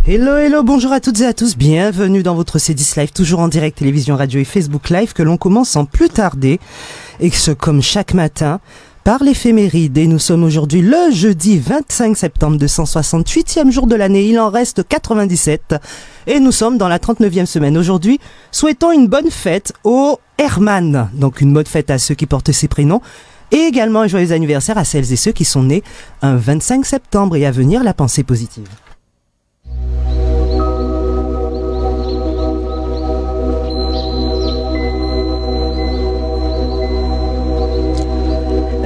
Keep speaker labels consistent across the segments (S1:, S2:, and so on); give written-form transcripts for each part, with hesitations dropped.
S1: Hello, hello, bonjour à toutes et à tous, bienvenue dans votre C10 Live, toujours en direct télévision, radio et Facebook Live, que l'on commence sans plus tarder, et ce comme chaque matin, par l'éphéméride. Et nous sommes aujourd'hui le jeudi 25 septembre, 268e jour de l'année, il en reste 97, et nous sommes dans la 39e semaine. Aujourd'hui, souhaitons une bonne fête aux Herman, donc une bonne fête à ceux qui portent ces prénoms, et également un joyeux anniversaire à celles et ceux qui sont nés un 25 septembre, et à venir la pensée positive.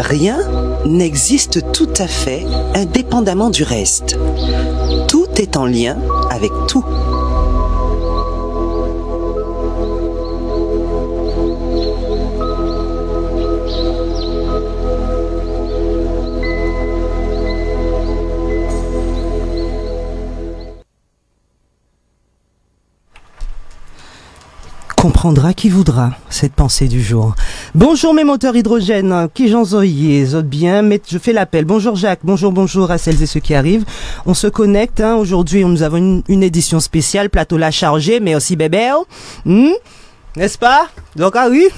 S2: Rien n'existe tout à fait indépendamment du reste. Tout est en lien avec tout.
S1: Comprendra qui voudra cette pensée du jour. Bonjour mes moteurs hydrogène, qui j'en zoyez, autres bien, mais je fais l'appel. Bonjour Jacques, bonjour à celles et ceux qui arrivent. On se connecte, hein. Aujourd'hui nous avons une édition spéciale, plateau là chargé, mais aussi bébé, n'est-ce pas? Donc ah oui.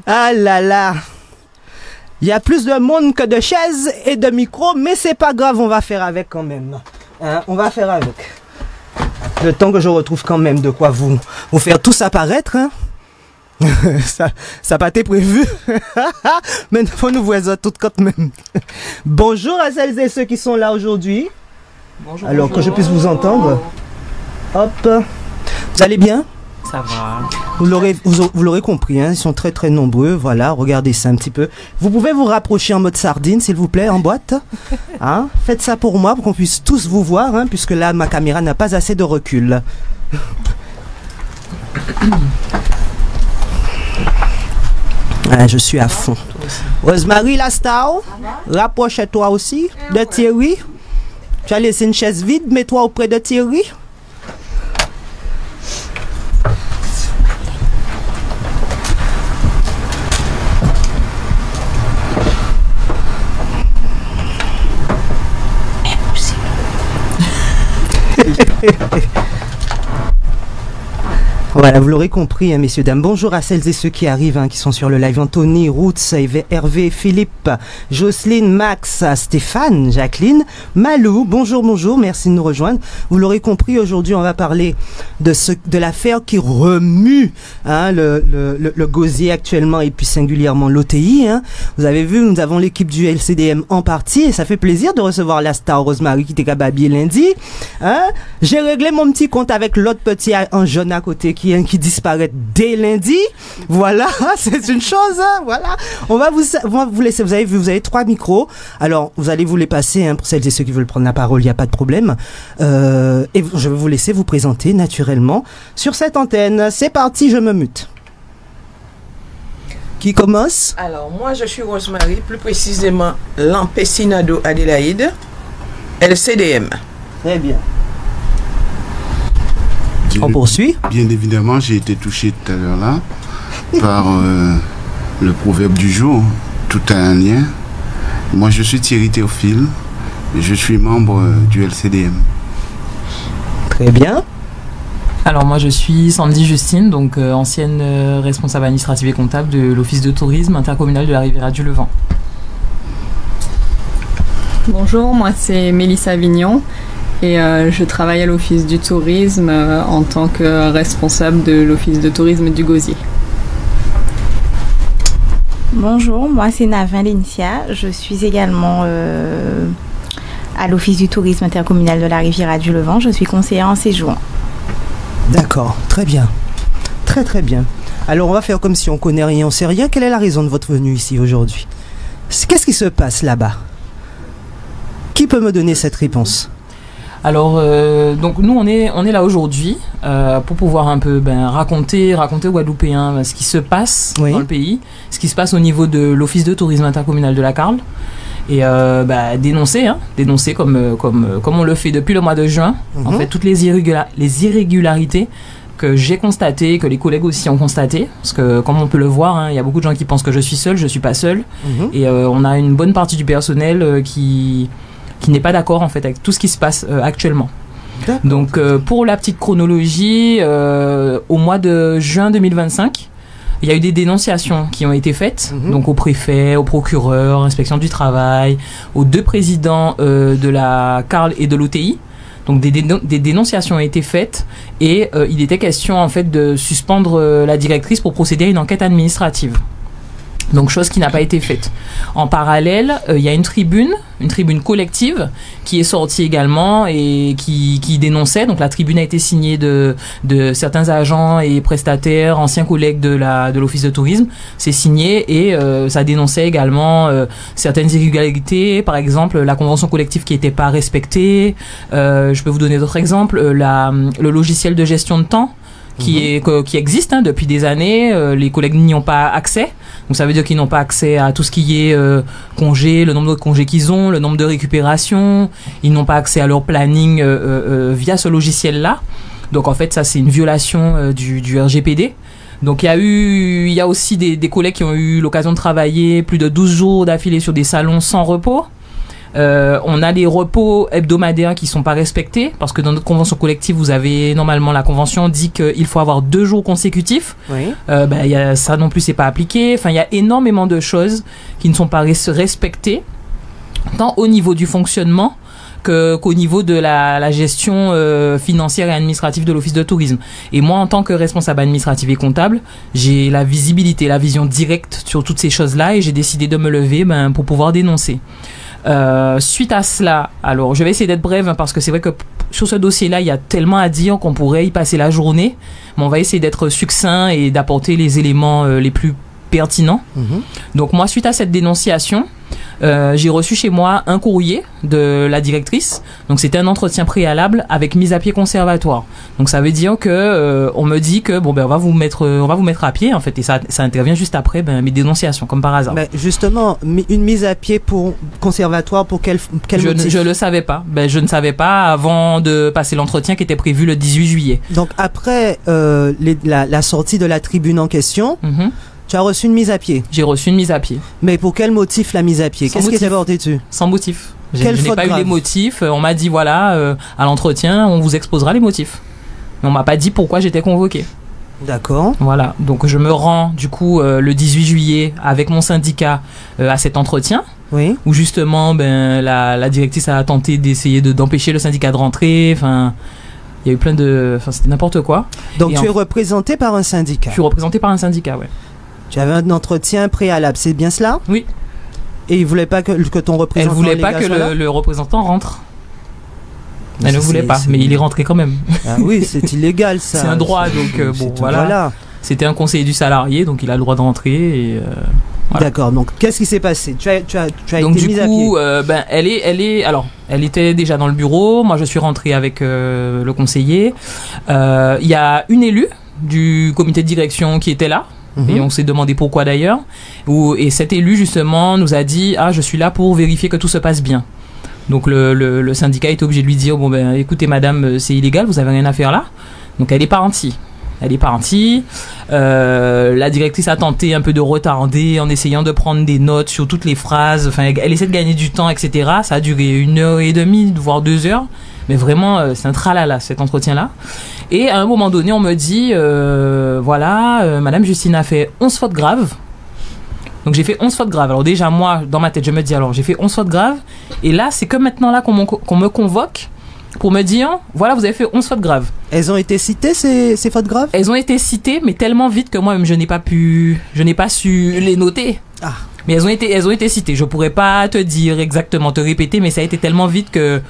S1: Ah là là. Il y a plus de monde que de chaises et de micros, mais c'est pas grave, on va faire avec quand même. Hein, on va faire avec. Le temps que je retrouve quand même de quoi vous faire tous apparaître, hein. ça n'a pas été prévu. Mais il faut nous voir ça tout quand même. Bonjour à celles et ceux qui sont là aujourd'hui. Bonjour. Alors bonjour. Que je puisse vous entendre. Hop. Vous allez bien?
S3: Ça va.
S1: Vous l'aurez compris, hein, ils sont très très nombreux. Voilà, regardez ça un petit peu. Vous pouvez vous rapprocher en mode sardine, s'il vous plaît, en boîte. Hein, faites ça pour moi, pour qu'on puisse tous vous voir, hein, puisque là, ma caméra n'a pas assez de recul. Ah, je suis à fond. Rosemary Lastao, rapproche-toi aussi de Thierry. Tu as laissé une chaise vide, mets-toi auprès de Thierry. Voilà, vous l'aurez compris, hein, messieurs, dames. Bonjour à celles et ceux qui arrivent, hein, qui sont sur le live. Anthony, Roots, Hervé, Philippe, Jocelyne, Max, Stéphane, Jacqueline, Malou. Bonjour, merci de nous rejoindre. Vous l'aurez compris, aujourd'hui, on va parler de l'affaire qui remue, hein, le gosier actuellement et puis singulièrement l'OTI. Hein. Vous avez vu, nous avons l'équipe du LCDM en partie et ça fait plaisir de recevoir la star Rosemary qui était cababie lundi. Hein. J'ai réglé mon petit compte avec l'autre petit en jaune à côté qui disparaît dès lundi. Voilà, c'est une chose, hein, voilà. On va vous laisser, vous avez vu, vous avez 3 micros. Alors, vous allez vous les passer, hein, pour celles et ceux qui veulent prendre la parole, il n'y a pas de problème. Et je vais vous laisser vous présenter naturellement sur cette antenne. C'est parti, je me mute. Qui commence? Alors,
S4: moi, je suis Rosemary, plus précisément l'Empecinado Adélaïde, LCDM.
S1: Très bien. On poursuit.
S5: Bien évidemment, j'ai été touché tout à l'heure là par le proverbe du jour. Tout a un lien. Moi, je suis Thierry Théophile. Je suis membre du LCDM.
S1: Très bien.
S3: Alors moi, je suis Sandy Justine, donc ancienne responsable administrative et comptable de l'Office de tourisme intercommunal de la Riviera du Levant.
S6: Bonjour, moi c'est Mélissa Avignon. Et je travaille à l'Office du tourisme en tant que responsable de l'Office de tourisme du Gosier.
S7: Bonjour, moi c'est Navin Lenicia. Je suis également à l'Office du tourisme intercommunal de la Riviera du Levant. Je suis conseillère en séjour.
S1: D'accord, très bien. Très très bien. Alors on va faire comme si on connaît rien, on sait rien. Quelle est la raison de votre venue ici aujourd'hui? Qu'est-ce qui se passe là-bas? Qui peut me donner cette réponse?
S3: Alors, donc nous on est là aujourd'hui pour pouvoir un peu raconter aux Guadeloupéens ce qui se passe dans le pays, ce qui se passe au niveau de l'Office de tourisme intercommunal de la Carle et dénoncer comme on le fait depuis le mois de juin, en fait toutes les irrégularités que j'ai constatées, que les collègues aussi ont constatées, parce que comme on peut le voir, hein, il y a beaucoup de gens qui pensent que je suis seule, je suis pas seule, et on a une bonne partie du personnel qui qui n'est pas d'accord en fait avec tout ce qui se passe actuellement. Donc pour la petite chronologie, au mois de juin 2025, il y a eu des dénonciations qui ont été faites, donc au préfet, au procureur, inspection du travail, aux 2 présidents de la CARL et de l'OTI. Donc des dénonciations ont été faites et il était question en fait de suspendre la directrice pour procéder à une enquête administrative. Donc chose qui n'a pas été faite. En parallèle, il y a une tribune collective qui est sortie également et qui dénonçait. Donc la tribune a été signée de certains agents et prestataires, anciens collègues de l'office de tourisme. C'est signé et ça dénonçait également certaines irrégularités. Par exemple, la convention collective qui n'était pas respectée. Je peux vous donner d'autres exemples. Le logiciel de gestion de temps qui existe depuis des années. Les collègues n'y ont pas accès. Donc ça veut dire qu'ils n'ont pas accès à tout ce qui est congés, le nombre de congés qu'ils ont, le nombre de récupérations. Ils n'ont pas accès à leur planning via ce logiciel-là. Donc en fait, ça c'est une violation du RGPD. Donc il y a aussi des collègues qui ont eu l'occasion de travailler plus de 12 jours d'affilée sur des salons sans repos. On a les repos hebdomadaires qui sont pas respectés parce que dans notre convention collective, vous avez normalement la convention dit qu'il faut avoir 2 jours consécutifs. Oui. Ça non plus c'est pas appliqué. Enfin, il y a énormément de choses qui ne sont pas respectées, tant au niveau du fonctionnement qu'au niveau de la gestion financière et administrative de l'office de tourisme. Et moi, en tant que responsable administratif et comptable, j'ai la visibilité, la vision directe sur toutes ces choses-là et j'ai décidé de me lever pour pouvoir dénoncer. Suite à cela, alors je vais essayer d'être brève parce que c'est vrai que sur ce dossier-là, il y a tellement à dire qu'on pourrait y passer la journée, mais on va essayer d'être succinct et d'apporter les éléments les plus pertinents. Donc moi, suite à cette dénonciation, j'ai reçu chez moi un courrier de la directrice. Donc c'était un entretien préalable avec mise à pied conservatoire. Donc ça veut dire que on me dit que on va vous mettre à pied en fait, et ça intervient juste après mes dénonciations comme par hasard.
S1: Mais justement, une mise à pied pour conservatoire pour quel motif?
S3: Je le savais pas. Je ne savais pas avant de passer l'entretien qui était prévu le 18 juillet.
S1: Donc après la sortie de la tribune en question. Tu as reçu une mise à pied?
S3: J'ai reçu une mise à pied.
S1: Mais pour quel motif la mise à pied? Qu'est-ce qui était porté dessus?
S3: Sans motif. Je n'ai pas eu les motifs. On m'a dit voilà, à l'entretien, on vous exposera les motifs. Mais on m'a pas dit pourquoi j'étais convoqué.
S1: D'accord.
S3: Voilà. Donc je me rends du coup le 18 juillet avec mon syndicat à cet entretien.
S1: Oui.
S3: Où justement la directrice a tenté d'essayer d'empêcher le syndicat de rentrer. Enfin. Il y a eu plein de... Enfin, c'était n'importe quoi.
S1: Donc tu es représenté par un syndicat?
S3: Je suis représenté par un syndicat, ouais.
S1: Tu avais un entretien préalable, c'est bien cela?
S3: Oui.
S1: Et il voulait pas que ton représentant...
S3: Elle voulait pas que le représentant rentre. Elle ne voulait pas, mais il est rentré quand même.
S1: Ah oui, c'est illégal ça.
S3: C'est un droit, donc voilà. C'était un conseiller du salarié, donc il a le droit de rentrer. Et, voilà.
S1: D'accord, donc qu'est-ce qui s'est passé? Tu as
S3: donc,
S1: été mise à pied.
S3: Elle était déjà dans le bureau, moi je suis rentré avec le conseiller. Il y a une élue du comité de direction qui était là. Et on s'est demandé pourquoi d'ailleurs. Et cet élu justement nous a dit je suis là pour vérifier que tout se passe bien. Donc le syndicat est obligé de lui dire écoutez madame, c'est illégal, vous avez rien à faire là. Donc elle est partie. La directrice a tenté un peu de retarder en essayant de prendre des notes sur toutes les phrases. Enfin, elle essaie de gagner du temps, etc. Ça a duré 1h30, voire 2 heures. Mais vraiment, c'est un tralala cet entretien-là. Et à un moment donné, on me dit Madame Justine a fait 11 fautes graves. Donc j'ai fait 11 fautes graves. Alors déjà, moi, dans ma tête, je me dis j'ai fait 11 fautes graves. Et là, c'est que maintenant là qu'on me convoque pour me dire voilà, vous avez fait 11 fautes graves.
S1: Elles ont été citées ces fautes graves?
S3: Elles ont été citées, mais tellement vite que moi-même je n'ai pas su les noter. Mais elles ont été citées. Je pourrais pas te dire exactement, te répéter, mais ça a été tellement vite que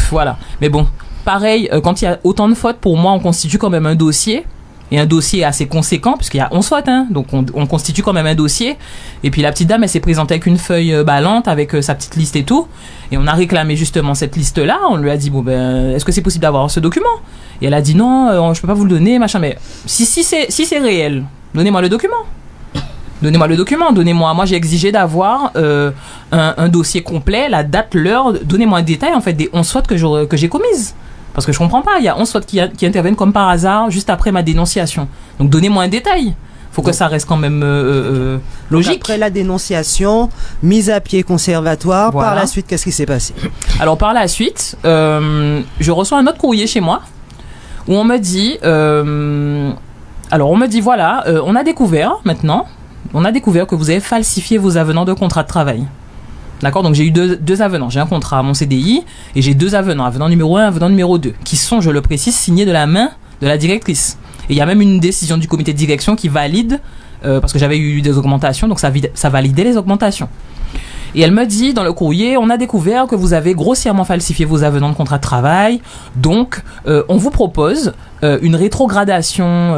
S3: voilà. Mais bon, pareil, quand il y a autant de fautes, pour moi on constitue quand même un dossier. Et un dossier assez conséquent, puisqu'il y a 11 fautes, donc on constitue quand même un dossier. Et puis la petite dame, elle s'est présentée avec une feuille ballante, avec sa petite liste et tout. Et on a réclamé justement cette liste-là. On lui a dit, est-ce que c'est possible d'avoir ce document? Et elle a dit, non, je peux pas vous le donner, machin. Mais si c'est réel, donnez-moi le document. Donnez-moi. Moi, j'ai exigé d'avoir un dossier complet, la date, l'heure. Donnez-moi un détail, en fait, des 11 fautes que j'ai commises. Parce que je comprends pas, il y a 11 fautes qui interviennent comme par hasard juste après ma dénonciation. Donc donnez-moi un détail. Faut que ça reste quand même logique.
S1: Donc après la dénonciation, mise à pied conservatoire,
S3: Voilà.
S1: par la suite, qu'est-ce qui s'est passé?
S3: Alors par la suite, je reçois un autre courrier chez moi où on me dit, voilà, on a découvert que vous avez falsifié vos avenants de contrat de travail. D'accord, donc j'ai eu deux avenants. J'ai un contrat à mon CDI et j'ai 2 avenants, avenant numéro 1, avenant numéro 2, qui sont, je le précise, signés de la main de la directrice. Et il y a même une décision du comité de direction qui valide, parce que j'avais eu des augmentations, donc ça validait les augmentations. Et elle me dit dans le courrier, on a découvert que vous avez grossièrement falsifié vos avenants de contrat de travail, donc on vous propose une rétrogradation,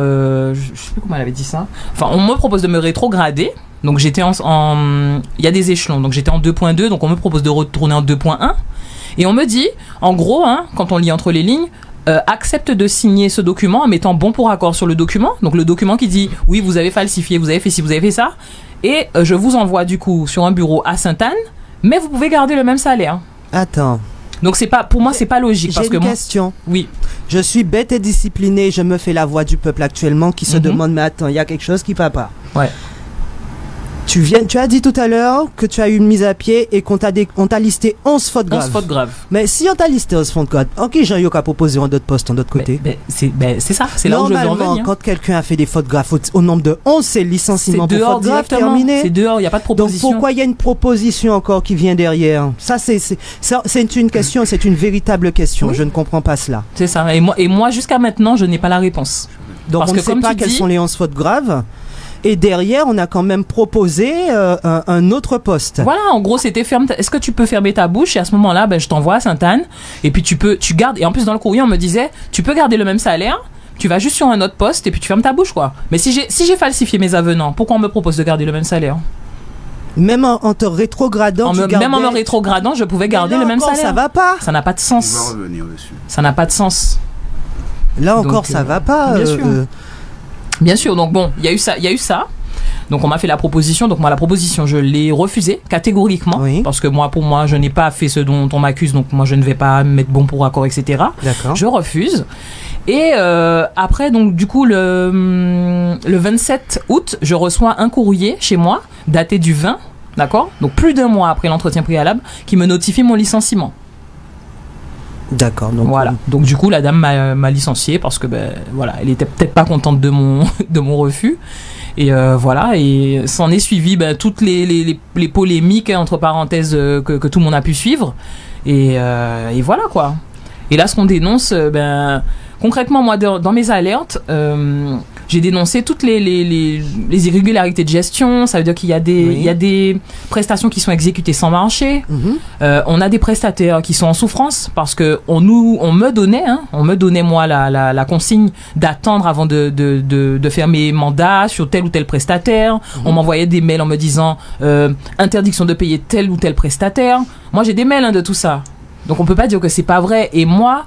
S3: je sais plus comment elle avait dit ça, enfin on me propose de me rétrograder, donc j'étais il y a des échelons, donc j'étais en 2.2, donc on me propose de retourner en 2.1, et on me dit, en gros, hein, quand on lit entre les lignes, accepte de signer ce document en mettant bon pour accord sur le document, donc le document qui dit, oui vous avez falsifié, vous avez fait ci, vous avez fait ça, et je vous envoie du coup sur un bureau à Sainte-Anne, mais vous pouvez garder le même salaire.
S1: Attends.
S3: Donc c'est pas, pour moi c'est pas logique. Parce
S1: J'ai
S3: que
S1: une question.
S3: Oui.
S1: Je suis bête et disciplinée, je me fais la voix du peuple actuellement qui se demande, mais attends, il y a quelque chose qui va pas.
S3: Ouais.
S1: Tu as dit tout à l'heure que tu as eu une mise à pied et qu'on t'a listé 11 fautes graves.
S3: 11 fautes graves.
S1: Mais si on t'a listé 11 fautes graves, en qui Jean-Yoc a proposé en d'autres postes, en d'autres côtés?
S3: C'est ça, c'est là où je veux en
S1: Normalement,
S3: venir.
S1: quand quelqu'un a fait des fautes graves au nombre de 11, c'est licenciement pour fautes graves terminé.
S3: C'est dehors, il n'y a pas de proposition.
S1: Donc pourquoi il y a une proposition encore qui vient derrière? Ça, c'est une question, c'est une véritable question. Oui. Je ne comprends pas cela.
S3: C'est ça. Et moi jusqu'à maintenant, je n'ai pas la réponse.
S1: Donc parce on ne sait pas quelles sont les 11 fautes graves. Et derrière, on a quand même proposé un autre poste.
S3: Voilà, en gros, c'était ferme. Est-ce que tu peux fermer ta bouche? Et à ce moment-là, je t'envoie à Sainte-Anne. Et puis tu gardes. Et en plus, dans le courrier, on me disait, tu peux garder le même salaire. Tu vas juste sur un autre poste et puis tu fermes ta bouche, quoi. Mais si j'ai falsifié mes avenants, pourquoi on me propose de garder le même salaire?
S1: Même en te rétrogradant,
S3: même en me rétrogradant, je pouvais garder le même salaire.
S1: Ça va pas.
S3: Ça n'a pas de sens.
S5: On va revenir dessus.
S3: Ça n'a pas de sens.
S1: Là encore, ça va pas.
S3: Bien sûr. Bien sûr, donc bon, il y a eu ça. Donc on m'a fait la proposition. Donc moi, la proposition, je l'ai refusée catégoriquement. Oui. Parce que pour moi, je n'ai pas fait ce dont on m'accuse. Donc moi, je ne vais pas mettre bon pour accord, etc.
S1: D'accord.
S3: Je refuse. Et après, donc du coup, le 27 août, je reçois un courrier chez moi, daté du 20, d'accord? Donc plus d'1 mois après l'entretien préalable, qui me notifie mon licenciement.
S1: D'accord.
S3: Donc voilà. Donc du coup, la dame m'a licencié parce que voilà, elle était peut-être pas contente de mon refus. Et voilà. Et s'en est suivi toutes les polémiques entre parenthèses que tout le monde a pu suivre. Et voilà quoi. Et là, ce qu'on dénonce, concrètement, moi, dans mes alertes, j'ai dénoncé toutes les irrégularités de gestion. Ça veut dire qu'il y a des prestations qui sont exécutées sans marché. On a des prestataires qui sont en souffrance parce que on me donnait moi la consigne d'attendre avant de faire mes mandats sur tel ou tel prestataire. On m'envoyait des mails en me disant interdiction de payer tel ou tel prestataire. Moi, j'ai des mails de tout ça. Donc on peut pas dire que c'est pas vrai. Et moi,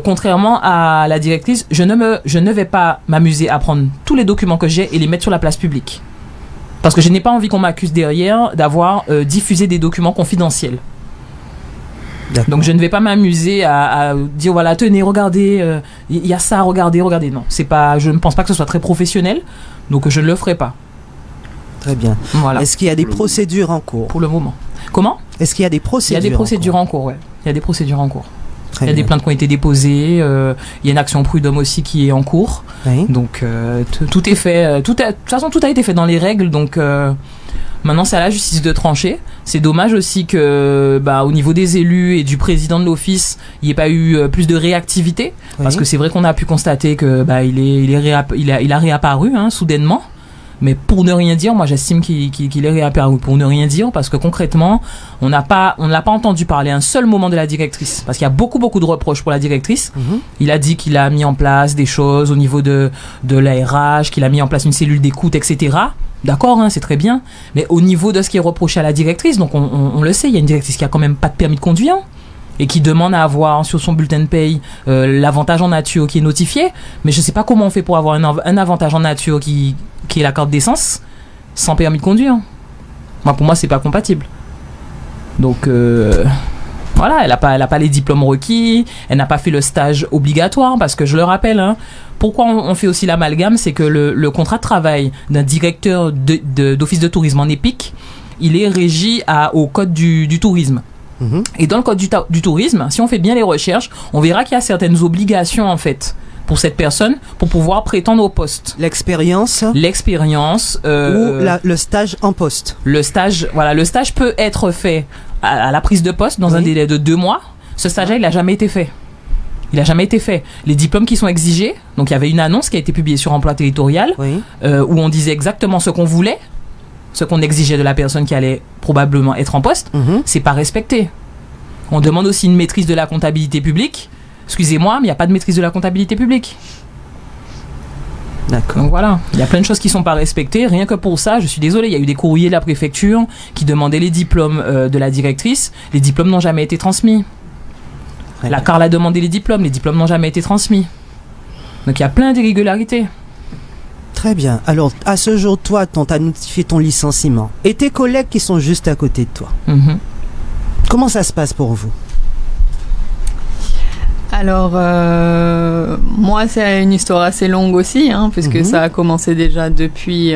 S3: contrairement à la directrice, je ne vais pas m'amuser à prendre tous les documents que j'ai et les mettre sur la place publique. Parce que je n'ai pas envie qu'on m'accuse derrière d'avoir diffusé des documents confidentiels. Donc je ne vais pas m'amuser à dire voilà, tenez, regardez, il y a ça, regardez. Non, c'est pas, je ne pense pas que ce soit très professionnel. Donc je ne le ferai pas.
S1: Très bien. Voilà. Est-ce qu'il y a des procédures en cours?
S3: Pour le moment. Comment?
S1: Est-ce qu'il y a des procédures?
S3: Il y a des procédures en cours, ouais. Il y a des procédures en cours.
S1: Très
S3: il y a
S1: bien.
S3: des plaintes qui ont été déposées. Il y a une action prud'homme aussi qui est en cours.
S1: Oui.
S3: Donc tout est fait. De toute façon, tout a été fait dans les règles. Donc maintenant, c'est à la justice de trancher. C'est dommage aussi que, au niveau des élus et du président de l'office, il n'y ait pas eu plus de réactivité. Oui. Parce que c'est vrai qu'on a pu constater que il a réapparu soudainement. Mais pour ne rien dire, moi j'estime qu'il est réapparu pour ne rien dire parce que concrètement, on ne l'a pas entendu parler un seul moment de la directrice parce qu'il y a beaucoup de reproches pour la directrice. Il a dit qu'il a mis en place des choses au niveau de l'ARH, qu'il a mis en place une cellule d'écoute, etc. D'accord, c'est très bien. Mais au niveau de ce qui est reproché à la directrice, donc on le sait, il y a une directrice qui a quand même pas de permis de conduire et qui demande à avoir sur son bulletin de paye l'avantage en nature qui est notifié. Mais je ne sais pas comment on fait pour avoir un avantage en nature qui est la carte d'essence sans permis de conduire. Pour moi, c'est pas compatible. Donc, Voilà, elle n'a pas les diplômes requis, elle n'a pas fait le stage obligatoire, parce que je le rappelle, hein, pourquoi on fait aussi l'amalgame, c'est que le contrat de travail d'un directeur d'office de tourisme en EPIC, il est régi au code du tourisme. Et dans le code du tourisme, si on fait bien les recherches, on verra qu'il y a certaines obligations en fait pour cette personne pour pouvoir prétendre au poste.
S1: L'expérience
S3: ou
S1: le stage en poste.
S3: Le stage peut être fait à la prise de poste dans un délai de 2 mois. Ce stage-là, il n'a jamais été fait. Les diplômes qui sont exigés, donc il y avait une annonce qui a été publiée sur Emploi Territorial où on disait exactement ce qu'on voulait, ce qu'on exigeait de la personne qui allait probablement être en poste. C'est pas respecté. On demande aussi une maîtrise de la comptabilité publique. Excusez-moi, mais il n'y a pas de maîtrise de la comptabilité publique.
S1: D'accord.
S3: Donc voilà, il y a plein de choses qui ne sont pas respectées. Rien que pour ça, je suis désolée, il y a eu des courriers de la préfecture qui demandaient les diplômes de la directrice. Les diplômes n'ont jamais été transmis. La CARL a demandé les diplômes n'ont jamais été transmis. Donc il y a plein d'irrégularités.
S1: Très bien. Alors, à ce jour, toi, on t'a notifié ton licenciement. Et tes collègues qui sont juste à côté de toi. Comment ça se passe pour vous?
S6: Alors, moi, c'est une histoire assez longue aussi, hein, puisque ça a commencé déjà depuis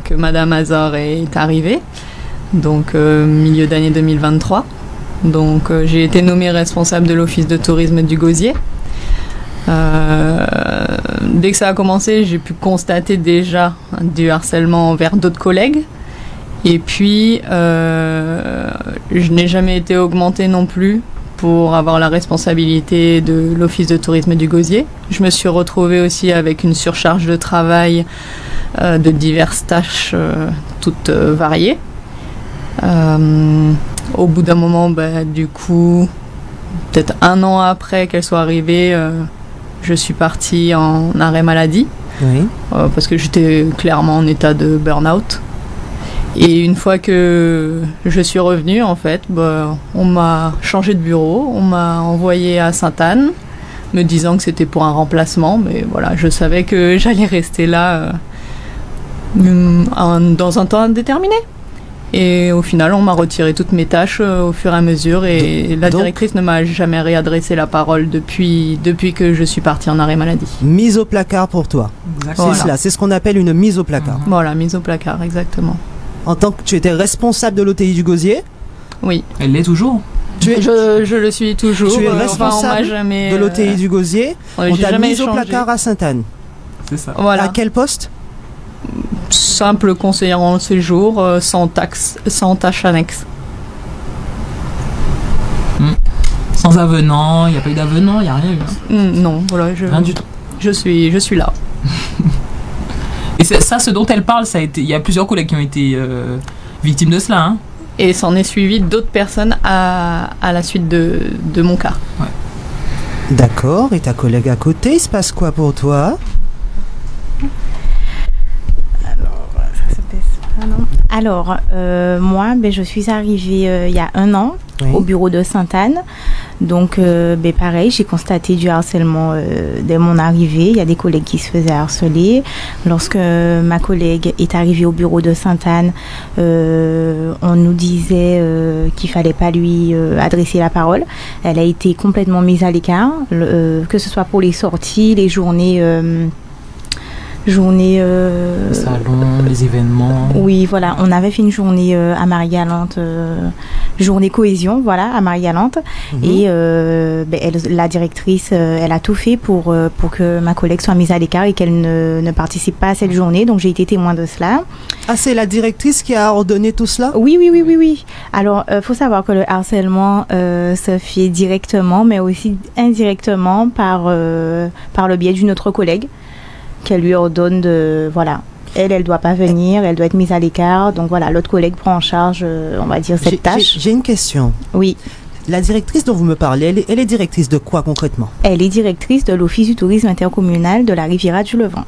S6: que Madame Hazard est arrivée, donc milieu d'année 2023. Donc, j'ai été nommée responsable de l'office de tourisme du Gosier. Dès que ça a commencé, j'ai pu constater déjà du harcèlement envers d'autres collègues. Et puis, je n'ai jamais été augmentée non plus pour avoir la responsabilité de l'office de tourisme du Gosier. Je me suis retrouvée aussi avec une surcharge de travail de diverses tâches toutes variées. Au bout d'un moment, du coup, peut-être 1 an après qu'elle soit arrivée, je suis partie en arrêt maladie parce que j'étais clairement en état de burn-out. Et une fois que je suis revenue, en fait, on m'a changé de bureau, on m'a envoyé à Sainte-Anne, me disant que c'était pour un remplacement, mais voilà, je savais que j'allais rester là dans un temps indéterminé. Et au final, on m'a retiré toutes mes tâches au fur et à mesure, et la directrice ne m'a jamais réadressé la parole depuis que je suis partie en arrêt maladie.
S1: Mise au placard pour toi. C'est cela, c'est ce qu'on appelle une mise au placard.
S6: Voilà, mise au placard, exactement.
S1: En tant que tu étais responsable de l'OTI du Gosier?
S6: Oui.
S3: Elle l'est toujours.
S6: Je le suis toujours.
S1: Tu es responsable de l'OTI du Gosier. On t'a mis au placard à Sainte-Anne.
S3: C'est ça.
S6: Voilà.
S1: À quel poste?
S6: Simple conseillère en séjour, sans tâche annexe.
S3: Sans avenant, il n'y a pas eu d'avenant, il n'y a rien eu.
S6: Non, voilà.
S3: Rien du tout.
S6: Je suis là.
S3: Et ça, ce dont elle parle, il y a plusieurs collègues qui ont été victimes de cela. Hein.
S6: Et s'en est suivi d'autres personnes à la suite de mon cas.
S3: Ouais.
S1: D'accord. Et ta collègue à côté, il se passe quoi pour toi?
S7: Alors, moi, je suis arrivée il y a 1 an au bureau de Sainte-Anne. Donc, pareil, j'ai constaté du harcèlement dès mon arrivée. Il y a des collègues qui se faisaient harceler. Lorsque ma collègue est arrivée au bureau de Sainte-Anne, on nous disait qu'il ne fallait pas lui adresser la parole. Elle a été complètement mise à l'écart, que ce soit pour les sorties, les journées...
S3: Les salons, les événements.
S7: Oui, voilà. On avait fait une journée à Marie-Galante, journée cohésion, voilà, à Marie-Galante. Et la directrice, elle a tout fait pour que ma collègue soit mise à l'écart et qu'elle ne participe pas à cette journée. Donc, j'ai été témoin de cela.
S1: Ah, c'est la directrice qui a ordonné tout cela?
S7: Oui. Alors, faut savoir que le harcèlement se fait directement, mais aussi indirectement par le biais d'une autre collègue, qu'elle lui ordonne de... Voilà. Elle doit pas venir, elle doit être mise à l'écart. Donc voilà, l'autre collègue prend en charge, on va dire, cette tâche.
S1: J'ai une question.
S7: Oui.
S1: La directrice dont vous me parlez, elle est directrice de quoi concrètement? Elle
S7: est directrice de l'Office du tourisme intercommunal de la Riviera du Levant.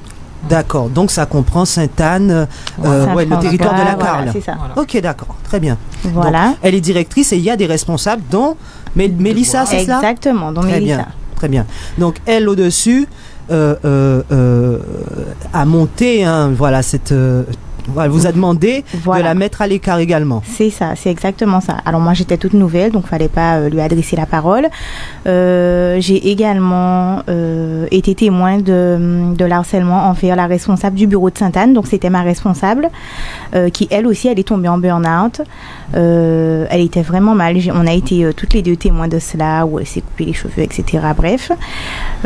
S1: D'accord, donc ça comprend Sainte-Anne, le territoire de la Carle.
S7: Voilà, c'est ça.
S1: Voilà. Ok, d'accord, très bien.
S7: Voilà.
S1: Donc, elle est directrice et il y a des responsables dont Mélissa, c'est ça?
S7: Exactement, dont Mélissa.
S1: Très bien. Donc elle au-dessus... a monté voilà, Elle vous a demandé de la mettre à l'écart également.
S7: C'est ça, c'est exactement ça. Alors moi j'étais toute nouvelle, donc il ne fallait pas lui adresser la parole. J'ai également été témoin de l'harcèlement envers la responsable du bureau de Sainte-Anne, donc c'était ma responsable, qui elle aussi, elle est tombée en burn-out. Elle était vraiment mal. On a été toutes les deux témoins de cela, où elle s'est coupé les cheveux, etc. Bref.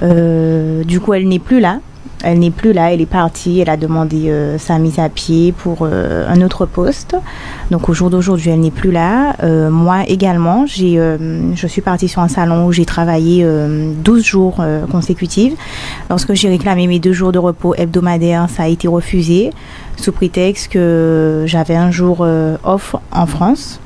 S7: Du coup, elle n'est plus là. Elle n'est plus là, elle est partie, elle a demandé sa mise à pied pour un autre poste. Donc au jour d'aujourd'hui, elle n'est plus là. Moi également, je suis partie sur un salon où j'ai travaillé 12 jours consécutifs. Lorsque j'ai réclamé mes 2 jours de repos hebdomadaires, ça a été refusé sous prétexte que j'avais un jour off en France.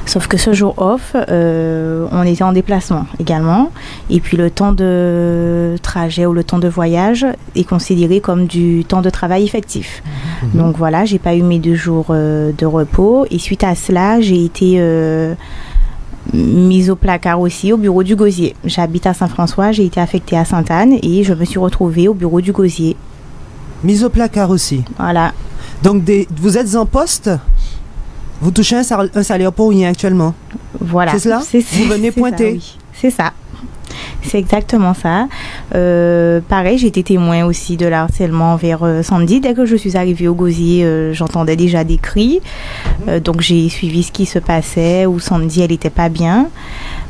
S7: Sauf que ce jour off, on était en déplacement également. Et puis le temps de trajet ou le temps de voyage est considéré comme du temps de travail effectif. Donc voilà, j'ai pas eu mes 2 jours de repos. Et suite à cela, j'ai été mise au placard aussi au bureau du Gosier. J'habite à Saint-François, j'ai été affectée à Sainte-Anne et je me suis retrouvée au bureau du Gosier.
S1: Mise au placard aussi.
S7: Voilà.
S1: Donc vous êtes en poste ? Vous touchez un salaire pour rien actuellement.
S7: Voilà.
S1: C'est cela ? Vous venez pointer.
S7: Oui. C'est ça. C'est exactement ça. Pareil, j'ai été témoin aussi de l'harcèlement envers Sandy. Dès que je suis arrivée au Gosier, j'entendais déjà des cris. Donc j'ai suivi ce qui se passait, où Sandy, elle n'était pas bien.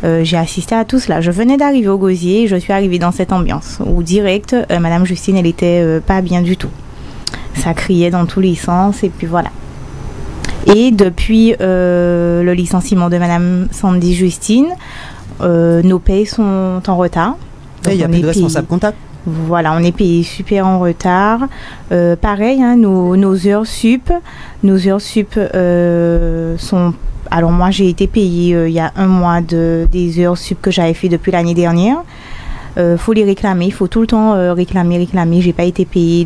S7: J'ai assisté à tout cela. Je venais d'arriver au Gosier et je suis arrivée dans cette ambiance où direct, Madame Justine, elle n'était pas bien du tout. Ça criait dans tous les sens et puis voilà. Et depuis le licenciement de Madame Sandy Justine, nos payes sont en retard.
S1: Il n'y a plus de responsable comptable.
S7: Voilà, on est payé super en retard. Pareil, hein, nos heures sup sont... Alors moi, j'ai été payée il y a 1 mois des heures sup que j'avais fait depuis l'année dernière. Faut les réclamer, il faut tout le temps réclamer. J'ai pas été payée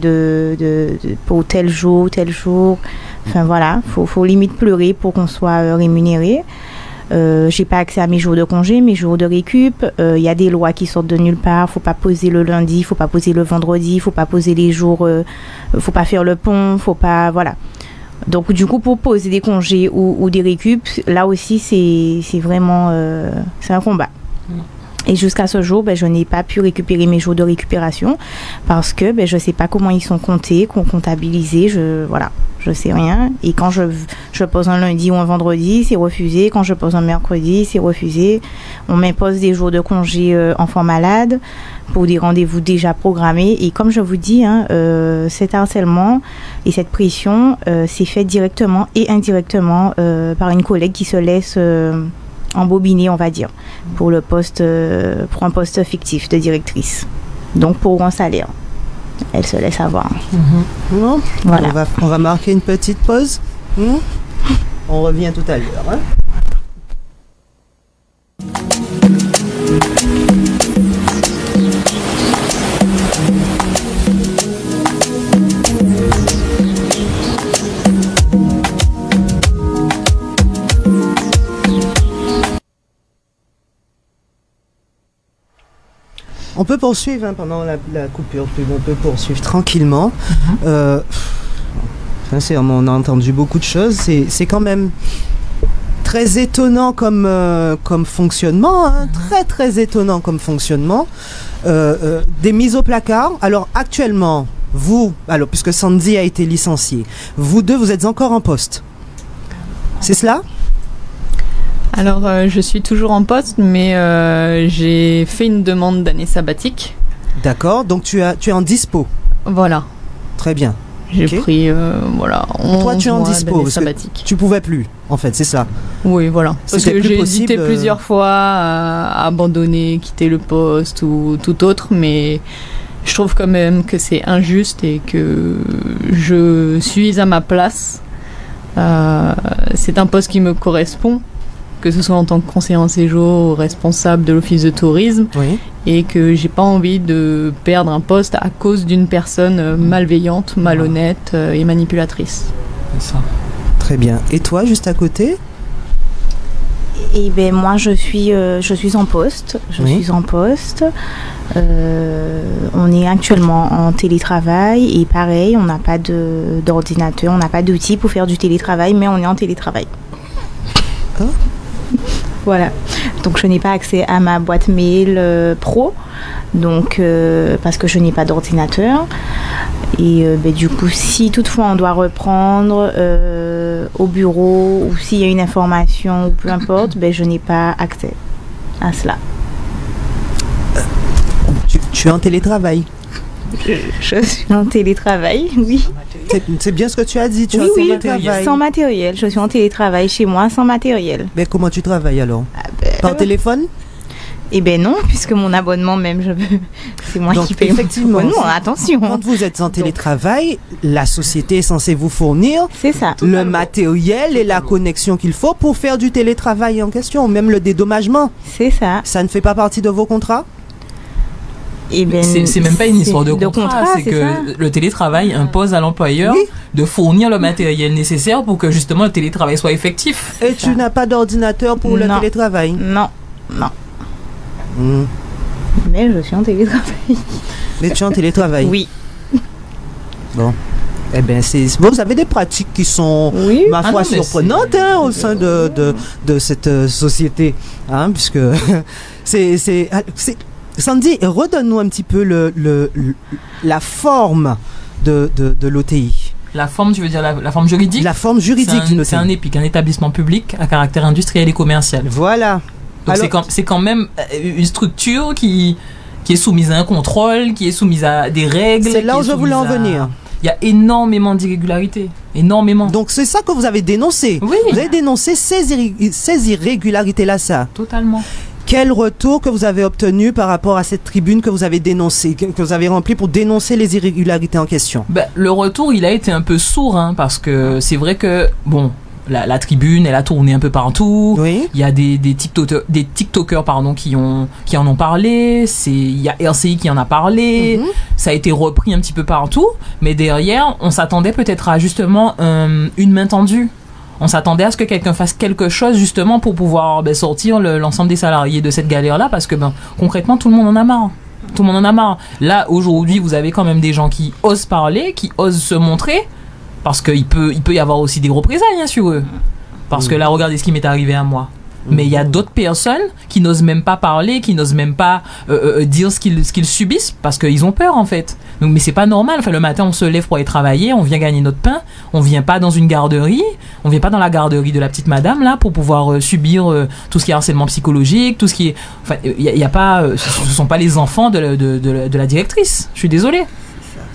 S7: pour tel jour. Enfin voilà, faut limite pleurer pour qu'on soit rémunéré. J'ai pas accès à mes jours de congé, mes jours de récup. Il y a des lois qui sortent de nulle part. Faut pas poser le lundi, faut pas poser le vendredi, faut pas poser les jours, faut pas faire le pont, faut pas, voilà. Donc du coup, pour poser des congés ou des récup, là aussi c'est vraiment c'est un combat. Et jusqu'à ce jour, je n'ai pas pu récupérer mes jours de récupération parce que je ne sais pas comment ils sont comptés, comptabilisés, je sais rien. Et quand je pose un lundi ou un vendredi, c'est refusé. Quand je pose un mercredi, c'est refusé. On m'impose des jours de congé enfant malade pour des rendez-vous déjà programmés. Et comme je vous dis, cet harcèlement et cette pression, c'est fait directement et indirectement par une collègue qui se laisse... embobinée, on va dire, pour un poste fictif de directrice. Donc pour un salaire. Elle se laisse avoir.
S1: Bon,
S7: voilà.
S1: On va marquer une petite pause. On revient tout à l'heure. On peut poursuivre pendant la coupure, on peut poursuivre tranquillement. On a entendu beaucoup de choses. C'est quand même très étonnant comme fonctionnement, très très étonnant comme fonctionnement. Des mises au placard. Alors actuellement, puisque Sandy a été licenciée, vous deux, vous êtes encore en poste. C'est cela ?
S6: Alors, je suis toujours en poste, mais j'ai fait une demande d'année sabbatique.
S1: D'accord, donc tu es en dispo.
S6: Voilà.
S1: Très bien.
S6: J'ai pris, 11
S1: Toi, tu es en
S6: mois
S1: dispo,
S6: d'année
S1: parce
S6: sabbatique.
S1: Que tu pouvais plus, en fait, c'est ça.
S6: Oui, voilà. Parce que j'ai hésité
S1: possible,
S6: plusieurs fois à abandonner, quitter le poste ou tout autre, mais je trouve quand même que c'est injuste et que je suis à ma place. C'est un poste qui me correspond, que ce soit en tant que conseiller en séjour ou responsable de l'office de tourisme, et que j'ai pas envie de perdre un poste à cause d'une personne malveillante, malhonnête et manipulatrice.
S3: C'est ça.
S1: Très bien. Et toi, juste à côté ?
S7: Et ben moi je suis en poste. Je suis en poste. On est actuellement en télétravail et pareil, on n'a pas d'ordinateur, on n'a pas d'outils pour faire du télétravail, mais on est en télétravail. Voilà. Donc je n'ai pas accès à ma boîte mail pro, donc parce que je n'ai pas d'ordinateur. Et du coup, si toutefois on doit reprendre au bureau ou s'il y a une information ou peu importe, je n'ai pas accès à cela.
S1: Tu es en télétravail?
S7: Je suis en télétravail, oui.
S1: C'est bien ce que tu as dit, tu es en télétravail.
S7: Sans matériel. Je suis en télétravail chez moi sans matériel.
S1: Mais comment tu travailles alors? Par téléphone?
S7: Eh bien non, puisque mon abonnement même, c'est moi qui paye
S1: effectivement,
S7: mon abonnement, attention.
S1: Quand vous êtes en télétravail, la société est censée vous fournir le matériel et la connexion qu'il faut pour faire du télétravail en question, même le dédommagement.
S7: C'est ça.
S1: Ça ne fait pas partie de vos contrats?
S3: C'est même pas une histoire de contrat, c'est que le télétravail impose à l'employeur de fournir le matériel nécessaire pour que justement le télétravail soit effectif.
S1: Et tu n'as pas d'ordinateur pour le télétravail?
S7: Non. Mais je suis en télétravail.
S1: Mais tu es en télétravail?
S7: Oui.
S1: Bon. Eh bien, vous avez des pratiques qui sont, ma foi, surprenantes au sein de cette société. Hein, puisque Sandy, redonne-nous un petit peu la forme de l'OTI.
S3: La forme, tu veux dire la forme juridique?
S1: La forme juridique d'une OTI.
S3: C'est un EPIC, un établissement public à caractère industriel et commercial.
S1: Voilà.
S3: Donc c'est quand même une structure qui est soumise à un contrôle, qui est soumise à des règles.
S1: C'est là où je voulais en venir.
S3: Il y a énormément d'irrégularités. Énormément.
S1: Donc c'est ça que vous avez dénoncé.
S3: Oui.
S1: Vous avez dénoncé ces irrégularités-là, ça.
S3: Totalement.
S1: Quel retour que vous avez obtenu par rapport à cette tribune que vous avez dénoncée, que vous avez remplie pour dénoncer les irrégularités en question?
S3: Le retour, il a été un peu sourd, parce que c'est vrai que, bon, la tribune, elle a tourné un peu partout.
S1: Oui.
S3: Il y a des TikTokers qui en ont parlé. Il y a RCI qui en a parlé. Ça a été repris un petit peu partout. Mais derrière, on s'attendait peut-être à justement une main tendue. On s'attendait à ce que quelqu'un fasse quelque chose justement pour pouvoir sortir l'ensemble des salariés de cette galère-là, parce que concrètement, tout le monde en a marre. Tout le monde en a marre. Là, aujourd'hui, vous avez quand même des gens qui osent parler, qui osent se montrer, parce qu'il peut y avoir aussi des représailles sur eux. Parce que là, regardez ce qui m'est arrivé à moi. Mais il y a d'autres personnes qui n'osent même pas parler, qui n'osent même pas dire ce qu'ils subissent, parce qu'ils ont peur en fait. Donc, mais c'est pas normal. Enfin, le matin, on se lève pour aller travailler, on vient gagner notre pain, on vient pas dans une garderie, on vient pas dans la garderie de la petite madame là pour pouvoir subir tout ce qui est harcèlement psychologique, tout ce qui est. Enfin, il y a pas. Ce sont pas les enfants de la directrice. Je suis désolée.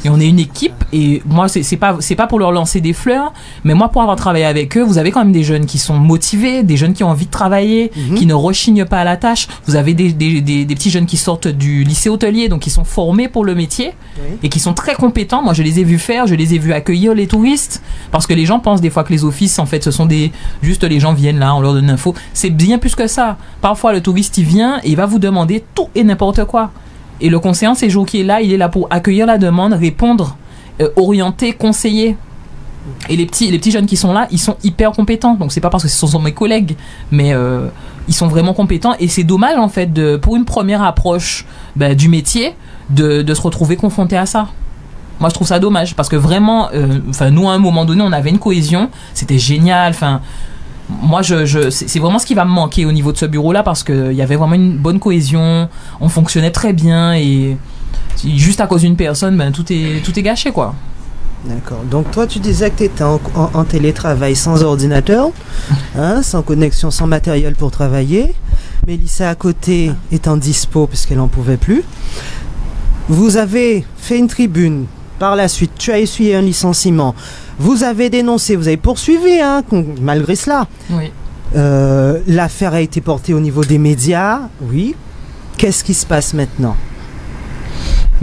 S3: Et on est une équipe, et moi c'est pas pour leur lancer des fleurs, mais moi pour avoir travaillé avec eux, vous avez quand même des jeunes qui sont motivés, des jeunes qui ont envie de travailler, qui ne rechignent pas à la tâche. Vous avez des petits jeunes qui sortent du lycée hôtelier, donc qui sont formés pour le métier et qui sont très compétents. Moi je les ai vus faire, je les ai vus accueillir les touristes, parce que les gens pensent des fois que les offices en fait ce sont juste les gens viennent là, on leur donne l'info. C'est bien plus que ça. Parfois le touriste il vient et il va vous demander tout et n'importe quoi. Et le conseiller en séjour qui est là, il est là pour accueillir la demande, répondre, orienter, conseiller. Et les petits jeunes qui sont là, ils sont hyper compétents. Donc c'est pas parce que ce sont mes collègues, mais ils sont vraiment compétents. Et c'est dommage en fait pour une première approche du métier de se retrouver confronté à ça. Moi je trouve ça dommage parce que vraiment, nous à un moment donné on avait une cohésion, c'était génial. Moi, c'est vraiment ce qui va me manquer au niveau de ce bureau-là, parce qu'il y avait vraiment une bonne cohésion, on fonctionnait très bien, et juste à cause d'une personne, tout est gâché, quoi.
S1: D'accord. Donc toi, tu disais que tu étais en télétravail sans ordinateur, sans connexion, sans matériel pour travailler. Mélissa, à côté, étant dispo, puisqu'elle n'en pouvait plus. Vous avez fait une tribune. Par la suite, tu as essuyé un licenciement. Vous avez dénoncé, vous avez poursuivi, malgré cela.
S3: Oui.
S1: L'affaire a été portée au niveau des médias. Oui. Qu'est-ce qui se passe maintenant?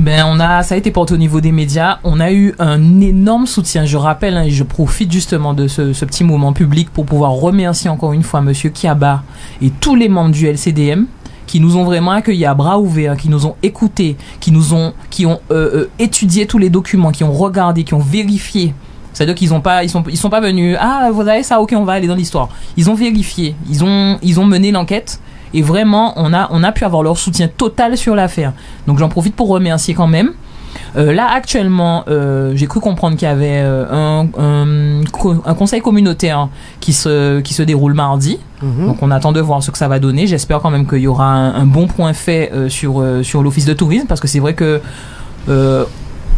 S3: Ça a été porté au niveau des médias. On a eu un énorme soutien. Je rappelle, et je profite justement de ce petit moment public pour pouvoir remercier encore une fois Monsieur Kiaba et tous les membres du LCDM, qui nous ont vraiment accueillis à bras ouverts, qui nous ont écoutés, qui ont étudié tous les documents, qui ont regardé, qui ont vérifié C'est-à-dire qu'ils sont pas venus, ah, vous avez ça, ok, on va aller dans l'histoire. Ils ont vérifié, ils ont mené l'enquête et vraiment, on a pu avoir leur soutien total sur l'affaire. Donc j'en profite pour remercier quand même. Là actuellement, j'ai cru comprendre qu'il y avait un conseil communautaire qui se déroule mardi. Donc on attend de voir ce que ça va donner. J'espère quand même qu'il y aura un bon point fait sur l'office de tourisme, parce que c'est vrai que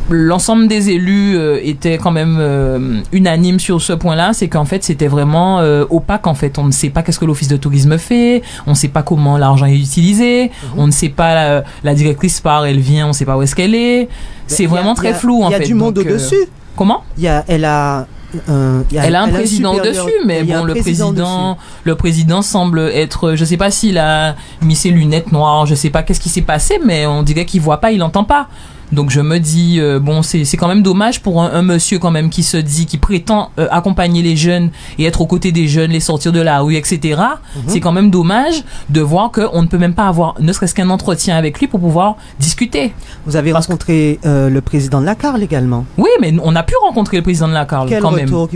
S3: l'ensemble des élus étaient quand même unanimes sur ce point-là, c'est qu'en fait c'était vraiment opaque. En fait, on ne sait pas qu'est-ce que l'office de tourisme fait, on ne sait pas comment l'argent est utilisé, on ne sait pas, la directrice part, elle vient, on ne sait pas où est-ce qu'elle est. C'est vraiment très flou en fait.
S1: Il y a du monde au-dessus.
S3: Comment ?
S1: Elle a
S3: un président au-dessus, mais bon, le président semble être, je sais pas s'il a mis ses lunettes noires, je sais pas qu'est-ce qui s'est passé, mais on dirait qu'il voit pas, il entend pas. Donc je me dis, bon, c'est quand même dommage pour un monsieur quand même qui se dit, qui prétend accompagner les jeunes et être aux côtés des jeunes, les sortir de la rue, etc. C'est quand même dommage de voir qu'on ne peut même pas avoir ne serait-ce qu'un entretien avec lui pour pouvoir discuter.
S1: Vous avez rencontré le président de la CARL également.
S3: Oui, mais on a pu rencontrer le président de la CARL quand même.
S1: Quel retour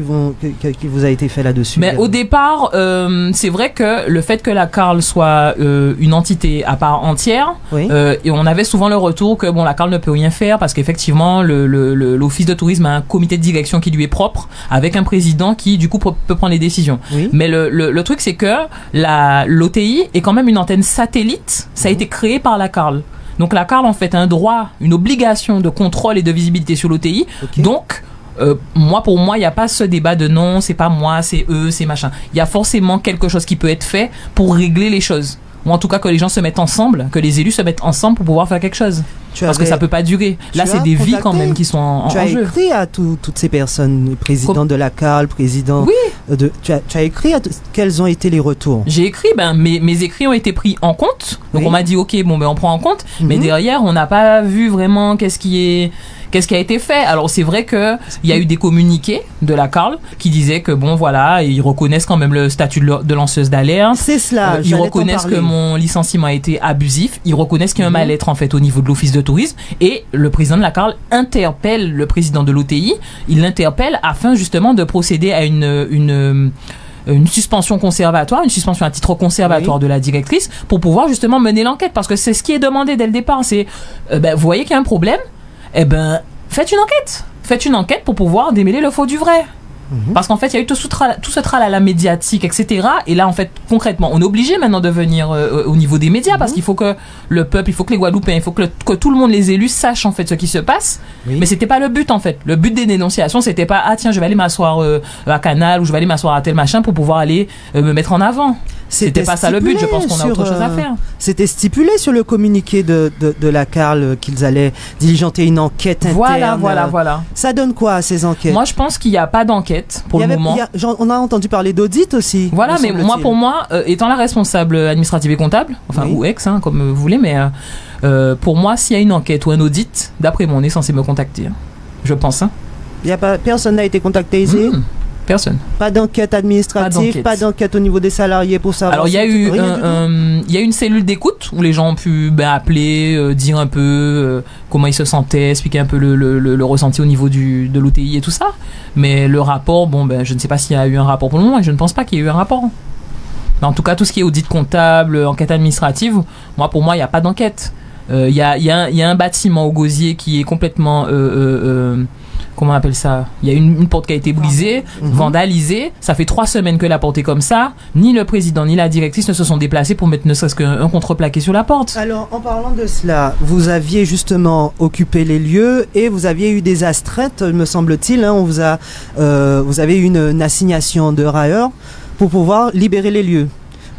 S1: qui vous a été fait là-dessus?
S3: Mais au départ, c'est vrai que le fait que la CARL soit une entité à part entière, et on avait souvent le retour que bon, la CARL ne peut rien faire parce qu'effectivement l'office de tourisme a un comité de direction qui lui est propre avec un président qui du coup peut prendre les décisions. Mais le truc c'est que l'OTI est quand même une antenne satellite, ça a été créé par la CARL. Donc la CARL en fait a un droit, une obligation de contrôle et de visibilité sur l'OTI. Donc pour moi, il n'y a pas ce débat de non, c'est pas moi, c'est eux, c'est machin. Il y a forcément quelque chose qui peut être fait pour régler les choses. Ou en tout cas que les gens se mettent ensemble, que les élus se mettent ensemble pour pouvoir faire quelque chose. Parce que ça peut pas durer. Là, c'est des vies quand même qui sont en jeu.
S1: Tu as écrit à toutes ces personnes, le président de la CARL, président...
S3: Oui.
S1: Tu as écrit quels ont été les retours?
S3: J'ai écrit, mes écrits ont été pris en compte. Donc on m'a dit, ok, bon, on prend en compte. Mais derrière, on n'a pas vu vraiment qu'est-ce qui a été fait. Alors c'est vrai que il y a eu des communiqués de la CARL qui disaient que bon voilà, ils reconnaissent quand même le statut de lanceuse d'alerte.
S1: C'est cela.
S3: Ils reconnaissent que mon licenciement a été abusif. Ils reconnaissent qu'il y a un mal-être en fait au niveau de l'office de tourisme. Et le président de la CARL interpelle le président de l'OTI. Il l'interpelle afin justement de procéder à une suspension conservatoire, une suspension à titre conservatoire de la directrice pour pouvoir justement mener l'enquête, parce que c'est ce qui est demandé dès le départ. C'est vous voyez qu'il y a un problème, faites une enquête pour pouvoir démêler le faux du vrai. Parce qu'en fait, il y a eu tout ce tralala médiatique, etc. Et là, en fait, concrètement, on est obligé maintenant de venir au niveau des médias, parce qu'il faut que le peuple, il faut que les Guadeloupéens, il faut que tout le monde, les élus, sachent en fait ce qui se passe. Mais c'était pas le but en fait. Le but des dénonciations, c'était pas tiens, je vais aller m'asseoir à Canal ou je vais aller m'asseoir à tel machin pour pouvoir aller me mettre en avant. C'était pas ça le but, je pense qu'on a autre chose à faire.
S1: C'était stipulé sur le communiqué de la CARL qu'ils allaient diligenter une enquête interne.
S3: Voilà.
S1: Ça donne quoi ces enquêtes?
S3: Moi je pense qu'il n'y a pas d'enquête pour le moment.
S1: On a entendu parler d'audit aussi.
S3: Voilà, mais pour moi, étant la responsable administrative et comptable, ou ex, comme vous voulez, mais pour moi, s'il y a une enquête ou un audit, d'après moi, on est censé me contacter. Je pense.
S1: Personne n'a été contacté ici?
S3: Personne.
S1: Pas d'enquête administrative, pas d'enquête au niveau des salariés pour savoir.
S3: Alors il y a eu une cellule d'écoute où les gens ont pu appeler, dire un peu comment ils se sentaient, expliquer un peu le ressenti au niveau de l'OTI et tout ça. Mais le rapport, je ne sais pas s'il y a eu un rapport pour le moment et je ne pense pas qu'il y ait eu un rapport. Mais en tout cas, tout ce qui est audit comptable, enquête administrative, pour moi, il n'y a pas d'enquête. Il y a un bâtiment au Gosier qui est complètement... comment on appelle ça? Il y a une porte qui a été brisée, vandalisée. Ça fait 3 semaines que la porte est comme ça. Ni le président ni la directrice ne se sont déplacés pour mettre ne serait-ce qu'un contreplaqué sur la porte.
S1: Alors, en parlant de cela, vous aviez justement occupé les lieux et vous aviez eu des astreintes, me semble-t-il. Vous avez eu une assignation de railleurs pour pouvoir libérer les lieux.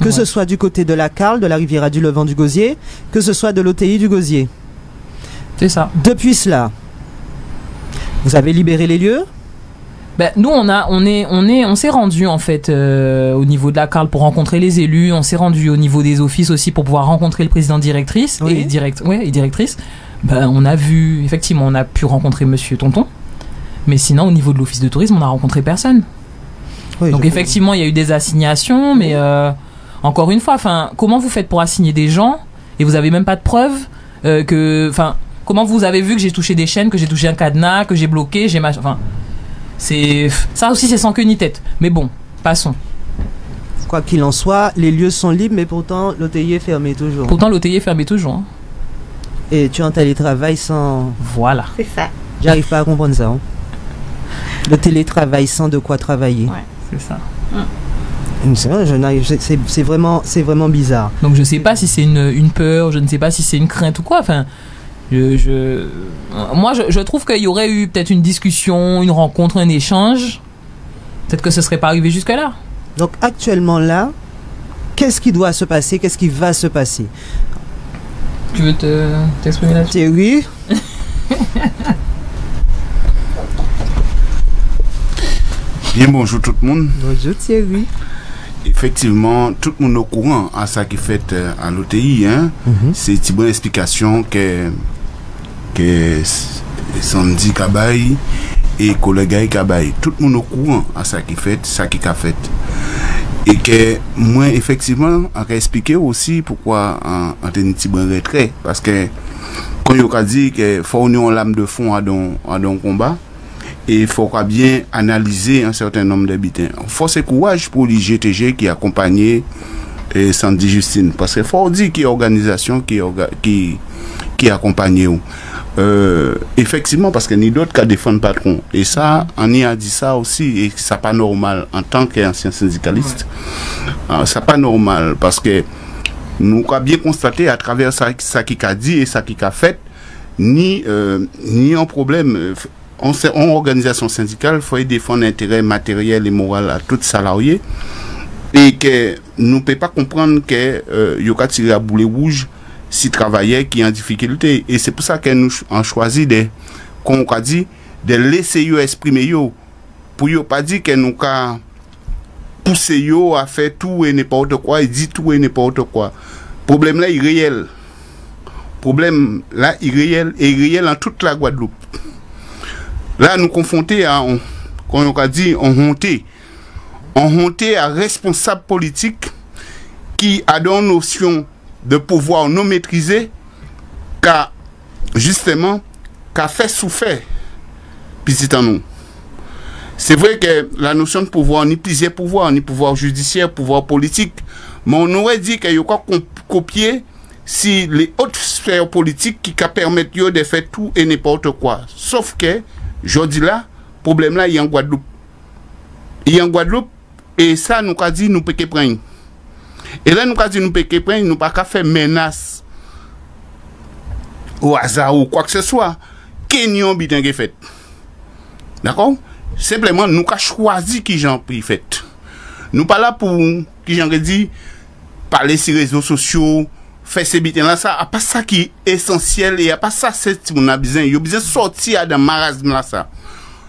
S1: Que ce soit du côté de la CARL, de la Riviera du Levant du Gosier, que ce soit de l'OTI du Gosier.
S3: C'est ça.
S1: Depuis cela, vous avez libéré les lieux?
S3: Nous, on s'est rendu en fait au niveau de la CARL pour rencontrer les élus. On s'est rendu au niveau des offices aussi pour pouvoir rencontrer le président directrice et directrice. On a vu, effectivement, on a pu rencontrer Monsieur Tonton. Mais sinon, au niveau de l'office de tourisme, on n'a rencontré personne. Donc effectivement, il y a eu des assignations, mais encore une fois, comment vous faites pour assigner des gens et vous avez même pas de preuves comment vous avez vu que j'ai touché des chaînes, que j'ai touché un cadenas, que j'ai bloqué, ça aussi, c'est sans queue ni tête. Mais bon, passons.
S1: Quoi qu'il en soit, les lieux sont libres, mais pourtant, l'OTI est fermé toujours.
S3: Pourtant, l'OTI est fermé toujours. Hein.
S1: Et tu es en télétravail sans...
S3: Voilà.
S7: C'est ça.
S1: J'arrive pas à comprendre ça. Hein. Le télétravail sans de quoi travailler.
S3: Ouais, c'est ça.
S1: C'est vraiment bizarre.
S3: Donc je sais pas si c'est une peur, je ne sais pas si c'est une crainte ou quoi. Enfin, moi je trouve qu'il y aurait eu peut-être une discussion, une rencontre, un échange. Peut-être que ce serait pas arrivé jusque là.
S1: Donc actuellement là, qu'est-ce qui doit se passer? Qu'est-ce qui va se passer?
S3: Tu veux t'exprimer là-dessus?
S1: Thierry?
S5: Bien, bonjour tout le monde.
S1: Bonjour Thierry.
S5: Effectivement, tout le monde est au courant à ça qui fait à l'OTI. Hein? C'est une bonne explication que Sandy Kabaye et collègue Kabaye. Tout le monde est au courant à ça qui fait, ça qui a fait. Et que moi, effectivement, on a expliqué aussi pourquoi on a une petite bonne retrait. Parce que quand on a dit qu'il faut une lame de fond à un combat, et il faut bien analyser un certain nombre d'habitants. Il faut ce courage pour l'IGTG qui accompagnait Sandy Justine. Parce qu'il faut dire qu'il y a une organisation qui accompagne. Effectivement, parce qu'il y a d'autres qui défendent pas patron. Et ça, on y a dit ça aussi, et ça n'est pas normal en tant qu'ancien syndicaliste. Ouais. Ça n'est pas normal parce que nous avons bien constaté à travers ça qui a dit et ça qui a fait, ni un problème. En organisation syndicale, il faut défendre l'intérêt matériel et moral à tous salariés et que nous ne pouvons pas comprendre que y a tiré à boulet rouge si travailleurs qui en difficulté. Et c'est pour ça que nous avons choisi comme on a dit, de laisser eux exprimer pour ne pas dire que nous avons poussé à faire tout et n'importe quoi et dit tout et n'importe quoi. Le problème là est réel. Le problème là est réel et réel en toute la Guadeloupe. Là, nous confrontés à, quand on a dit, on honté à responsables politiques qui a une notion de pouvoir non maîtrisé, justement, qu'a fait souffrir, puis c'est en nous. C'est vrai que la notion de pouvoir, ni plusieurs pouvoirs, ni pouvoir judiciaire, pouvoir politique, mais on aurait dit qu'il y a quoi copier si les autres sphères politiques qui permettent de faire tout et n'importe quoi. Sauf que, je dis là, le problème là, il y a en Guadeloupe. Il y a en Guadeloupe, et ça, nous avons dit, nous ne pouvons pas prendre. Et là, nous avons dit, nous ne pouvons pas prendre, nous ne pouvons pas faire menace au hasard ou quoi que ce soit. Kenyon bitin qui fait. D'accord? Simplement, nous avons choisi qui j'en pris fait. Nous pas là pour, qui j'en dit, parler sur les réseaux sociaux, faire ces bitins là, ça, pas ça qui est essentiel et pas ça, c'est ce qu'on a besoin. Il y a besoin de sortir de marasme là, ça.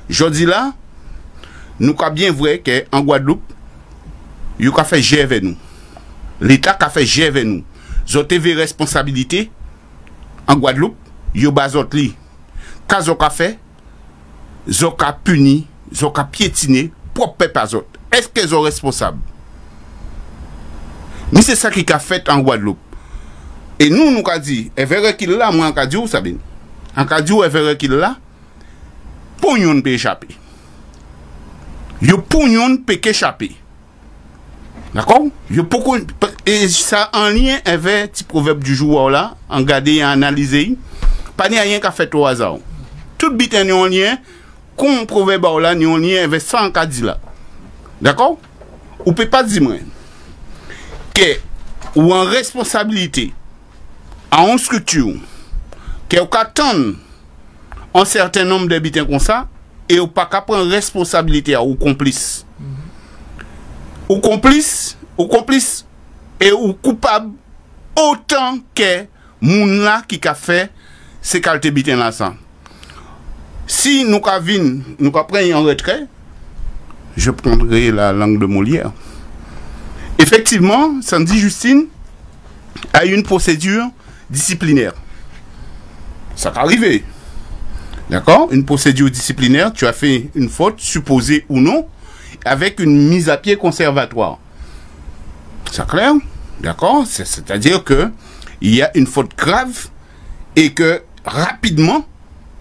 S5: Je dis là, nous avons bien vrai qu'en Guadeloupe, il y a fait gérer avec nous. L'État a fait gérer avec nous. Ils ont des responsabilités en Guadeloupe, il y a des autres li. Quand ils ont fait, ils ont puni, ils ont piétiné, propre pas autres. Est-ce qu'ils sont responsables? Mais c'est ça qui a fait en Guadeloupe. Et nous, nous avons dit, et verra qu'il là, moi, en dit, vous savez, en dit, et verra qu'il là, pour nous ne peut échapper. Yo pour nous ne peut échapper. D'accord? Et ça en lien avec le proverbe du jour là, en garder et analyser, pas rien qu'à fait au hasard. Tout bit est en lien, comme proverbe là, ni en lien avec ça en cas dit là. D'accord? Ou peut pas dire moi que ou en responsabilité à une structure qui attend un certain nombre d'habitants comme ça et ou pas qu'à prendre responsabilité à ou complice. Ou complice et ou coupable autant que moun là qui a fait ces qualités bitins là ça. Si nous prenons en retrait, je prendrai la langue de Molière. Effectivement, Sandy Justine a eu une procédure disciplinaire. Ça t'est arrivé. D'accord? Une procédure disciplinaire, tu as fait une faute, supposée ou non, avec une mise à pied conservatoire. C'est clair? D'accord? C'est-à-dire que il y a une faute grave et que rapidement,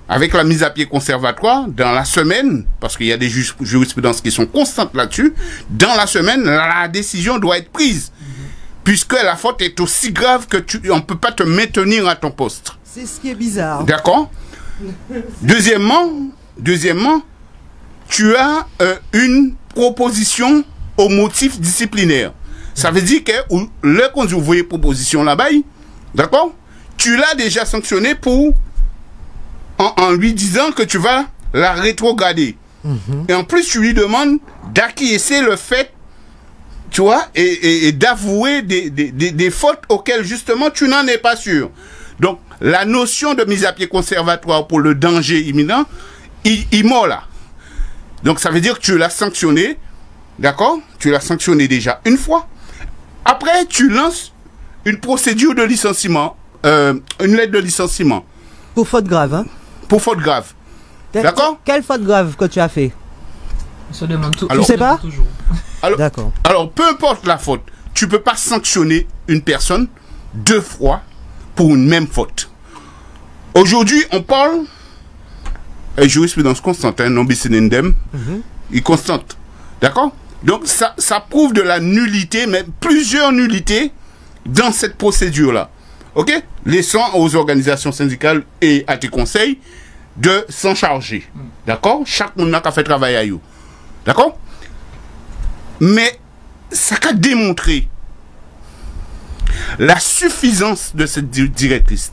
S5: avec la mise à pied conservatoire, dans la semaine, parce qu'il y a des jurisprudences qui sont constantes là-dessus, dans la semaine, la décision doit être prise. Puisque la faute est aussi grave que on ne peut pas te maintenir à ton poste.
S1: C'est ce qui est bizarre.
S5: D'accord. Deuxièmement, tu as une proposition au motif disciplinaire. Ça veut dire que le quand vous voyez proposition là-bas, d'accord, tu l'as déjà sanctionné pour en lui disant que tu vas la rétrograder. Et en plus, tu lui demandes d'acquiescer le fait, tu vois, et d'avouer des fautes auxquelles justement tu n'en es pas sûr. Donc, la notion de mise à pied conservatoire pour le danger imminent, il mord là. Donc, ça veut dire que tu l'as sanctionné, d'accord? Tu l'as sanctionné déjà une fois. Après, tu lances une procédure de licenciement, une lettre de licenciement.
S1: Pour faute grave, hein?
S5: Pour faute grave. D'accord?
S1: Quelle faute grave que tu as fait?
S3: On se demande tout.
S1: Tu sais pas?
S5: D'accord. Alors, peu importe la faute, tu ne peux pas sanctionner une personne 2 fois pour une même faute. Aujourd'hui, on parle jurisprudence constante, non bis in idem, il constante. D'accord? Donc, ça prouve de la nullité, mais plusieurs nullités dans cette procédure-là. OK? Laissant aux organisations syndicales et à tes conseils de s'en charger. D'accord? Chaque monde n'a qu'à faire travail à eux. D'accord? Mais ça a démontré la suffisance de cette directrice.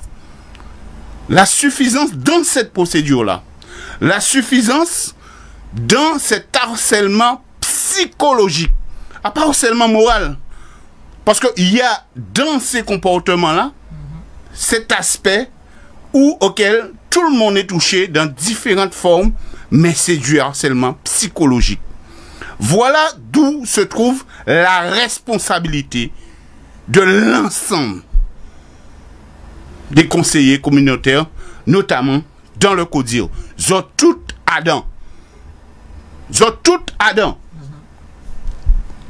S5: La suffisance dans cette procédure-là. La suffisance dans cet harcèlement psychologique. Pas harcèlement moral. Parce qu'il y a dans ces comportements-là cet aspect auquel tout le monde est touché dans différentes formes, mais c'est du harcèlement psychologique. Voilà d'où se trouve la responsabilité de l'ensemble des conseillers communautaires, notamment dans le CODIR. Ils ont tout Adam.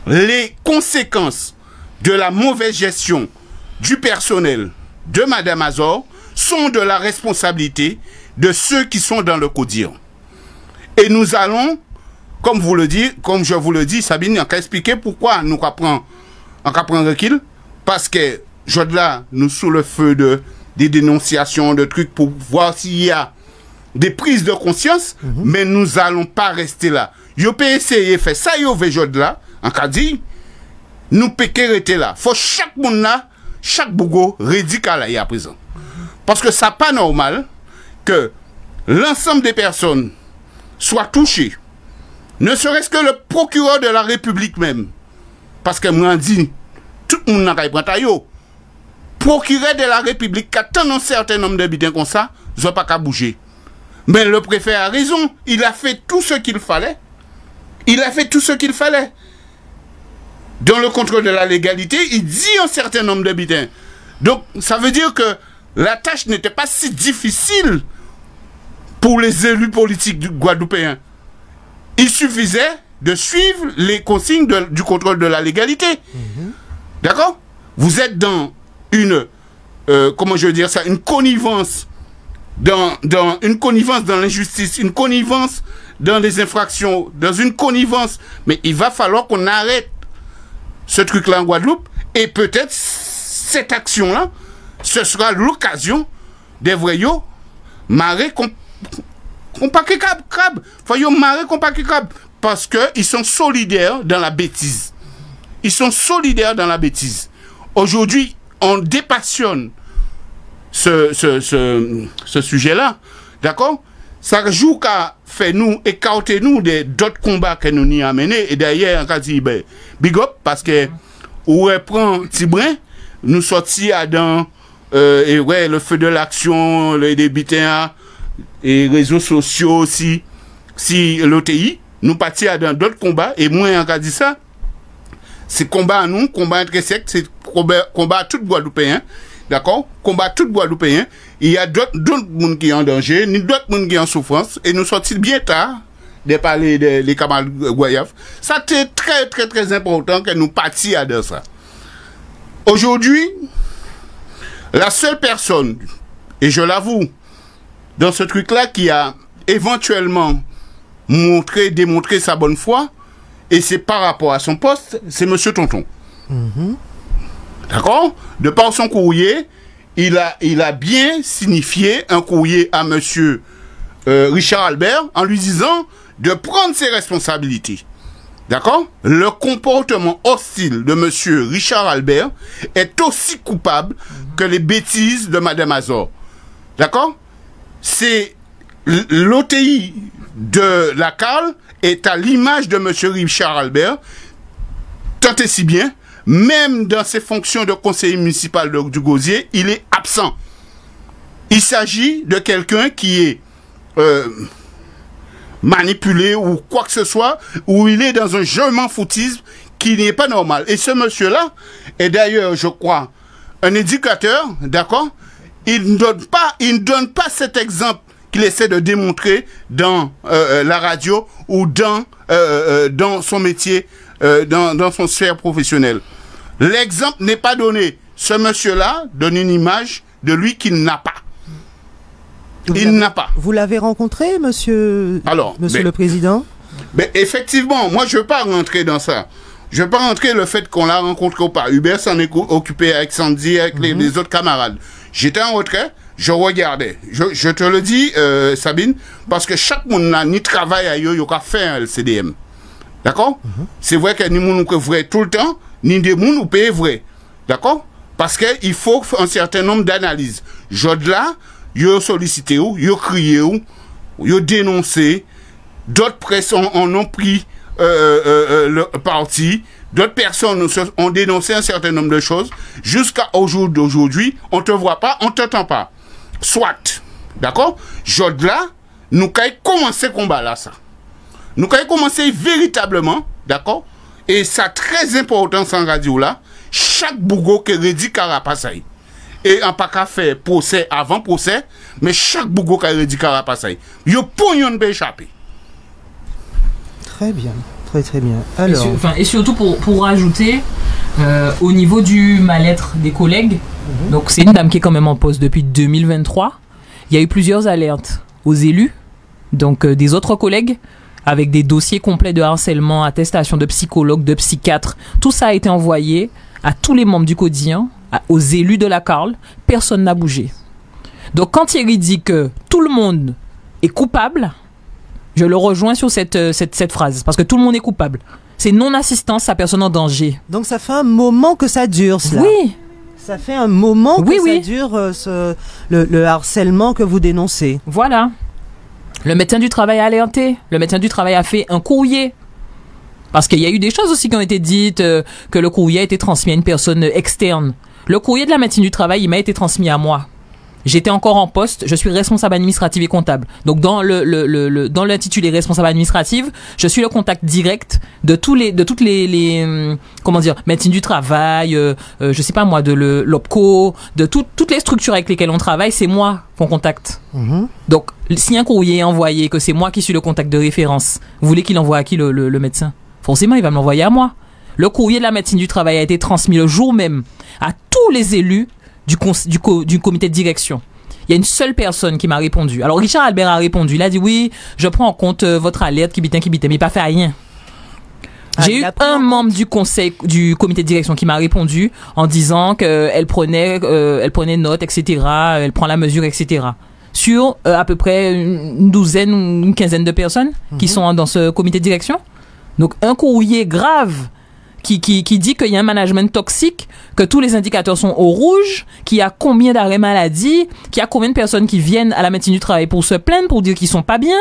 S5: Les conséquences de la mauvaise gestion du personnel de Madame Azor sont de la responsabilité de ceux qui sont dans le CODIR. Et nous allons, comme je vous le dis, Sabine, on va expliquer pourquoi nous prenons recul. Parce que, là, nous sous le feu des dénonciations, de trucs pour voir s'il y a des prises de conscience, mais nous n'allons pas rester là. Yo peut essayer de faire ça, yo veut là, en cas dit, nous peut rester là. Faut chaque monde là, chaque bougo, radical là, à présent. Parce que ça n'est pas normal que l'ensemble des personnes soient touchées. Ne serait-ce que le procureur de la République même. Parce que moi, dit, tout le monde n'a pas pris yo. Procureur de la République, qui attend un certain nombre de bitins comme ça, ils n'ont pas qu'à bouger. Mais le préfet a raison. Il a fait tout ce qu'il fallait. Dans le contrôle de la légalité, il dit un certain nombre de bitins. Donc, ça veut dire que la tâche n'était pas si difficile pour les élus politiques du Guadeloupéen. Il suffisait de suivre les consignes du contrôle de la légalité. D'accord? Vous êtes dans une, comment je veux dire ça, une connivence dans l'injustice, une connivence dans les infractions, dans une connivence. Mais il va falloir qu'on arrête ce truc-là en Guadeloupe, et peut-être cette action-là, ce sera l'occasion des voyous marrer compaquer crabe. Voyons marrer compaquer crabe. Parce qu'ils sont solidaires dans la bêtise. Aujourd'hui, on dépassionne ce sujet-là. D'accord? Ça joue qu'à faire nous, écarter nous d'autres combats que nous n'y avons menés. Et d'ailleurs, on a dit, big up, parce que, où on prend Tibrin, nous sortis dans et ouais, le feu de l'action, les débitants, et réseaux sociaux aussi, si l'OTI, nous partis dans d'autres combats, et moi, on a dit ça, c'est combat à nous, combat intrinsèque, c'est combat à tout Guadeloupéen, d'accord? Combat tout Guadeloupéen. Il y a d'autres gens qui sont en danger, ni d'autres gens qui sont en souffrance, et nous sortis bien tard de parler des camarades Goyaf. Ça, c'est très, très, très important que nous partions dans ça. Aujourd'hui, la seule personne, et je l'avoue, dans ce truc-là qui a éventuellement démontré sa bonne foi, et c'est par rapport à son poste, c'est Monsieur Tonton. D'accord? De par son courrier, il a bien signifié un courrier à Monsieur Richard Albert en lui disant de prendre ses responsabilités. D'accord? Le comportement hostile de Monsieur Richard Albert est aussi coupable que les bêtises de Madame Azor. D'accord? C'est l'OTI de la CARL est à l'image de Monsieur Richard Albert, tant et si bien, même dans ses fonctions de conseiller municipal du Gosier, il est absent. Il s'agit de quelqu'un qui est manipulé ou quoi que ce soit, où il est dans un jeu m'en-foutisme qui n'est pas normal. Et ce monsieur-là est d'ailleurs, je crois, un éducateur, d'accord? Il ne donne pas cet exemple qu'il essaie de démontrer dans la radio ou dans son métier, dans son sphère professionnelle. L'exemple n'est pas donné. Ce monsieur-là donne une image de lui qu'il n'a pas. Il n'a pas.
S1: Vous l'avez rencontré, monsieur le Président?
S5: Mais effectivement, moi je ne veux pas rentrer dans ça. Je ne veux pas rentrer le fait qu'on l'a rencontré ou pas. Hubert s'en est occupé avec Sandy, avec les autres camarades. J'étais en retrait, je regardais. Je te le dis, Sabine, parce que chaque monde n'a ni travail à il a fait un LCDM. D'accord? C'est vrai qu'il y a ni monde qui vrai tout le temps, ni des monde qui paye vrai. D'accord? Parce qu'il faut un certain nombre d'analyses. Là, ils sollicité, ils crié, ils dénoncé, d'autres presses en ont pris le parti, d'autres personnes ont dénoncé un certain nombre de choses, jusqu'à au jour d'aujourd'hui, on ne te voit pas, on ne t'entend pas. Soit, d'accord? Là, nous avons commencé le combat là, ça. Nous avons commencé véritablement, d'accord? Et ça très important en radio là, chaque bougo qui redit Carapasaï. Et en pas qu'à faire procès avant procès, mais chaque bougo qui redit Carapasaï. Yo pognon peut échapper.
S1: Très bien, très bien. Alors...
S3: Et surtout pour rajouter, au niveau du mal-être des collègues, donc c'est une dame qui est quand même en poste depuis 2023. Il y a eu plusieurs alertes aux élus, donc des autres collègues, avec des dossiers complets de harcèlement, attestation de psychologues, de psychiatres. Tout ça a été envoyé à tous les membres du quotidien, aux élus de la CARL. Personne n'a bougé. Donc quand Thierry dit que tout le monde est coupable, je le rejoins sur cette phrase, parce que tout le monde est coupable. C'est non-assistance à personne en danger.
S1: Donc ça fait un moment que ça dure, cela.
S3: Oui.
S1: Ça fait un moment que ça dure, le harcèlement que vous dénoncez.
S3: Voilà. Le médecin du travail a alerté. Le médecin du travail a fait un courrier. Parce qu'il y a eu des choses aussi qui ont été dites, que le courrier a été transmis à une personne externe. Le courrier de la médecine du travail, il m'a été transmis à moi. J'étais encore en poste, je suis responsable administratif et comptable. Donc dans dans l'intitulé responsable administrative, je suis le contact direct de toutes les comment dire, médecine du travail, je sais pas moi, de l'OPCO, de toutes les structures avec lesquelles on travaille, c'est moi qu'on contacte. Donc si un courrier est envoyé, que c'est moi qui suis le contact de référence, vous voulez qu'il envoie à qui le médecin? Forcément, il va me l'envoyer à moi. Le courrier de la médecine du travail a été transmis le jour même à tous les élus du comité de direction. Il y a une seule personne qui m'a répondu. Alors Richard Albert a répondu. Il a dit oui, je prends en compte votre alerte qui bitait, mais il n'a pas fait rien. J'ai eu un membre du comité de direction qui m'a répondu en disant qu'elle prenait note, etc. Elle prend la mesure, etc. Sur à peu près une douzaine ou une quinzaine de personnes qui sont dans ce comité de direction. Donc un courrier grave qui dit qu'il y a un management toxique, que tous les indicateurs sont au rouge, qu'il y a combien d'arrêts maladie, qu'il y a combien de personnes qui viennent à la médecine du travail pour se plaindre, pour dire qu'ils sont pas bien,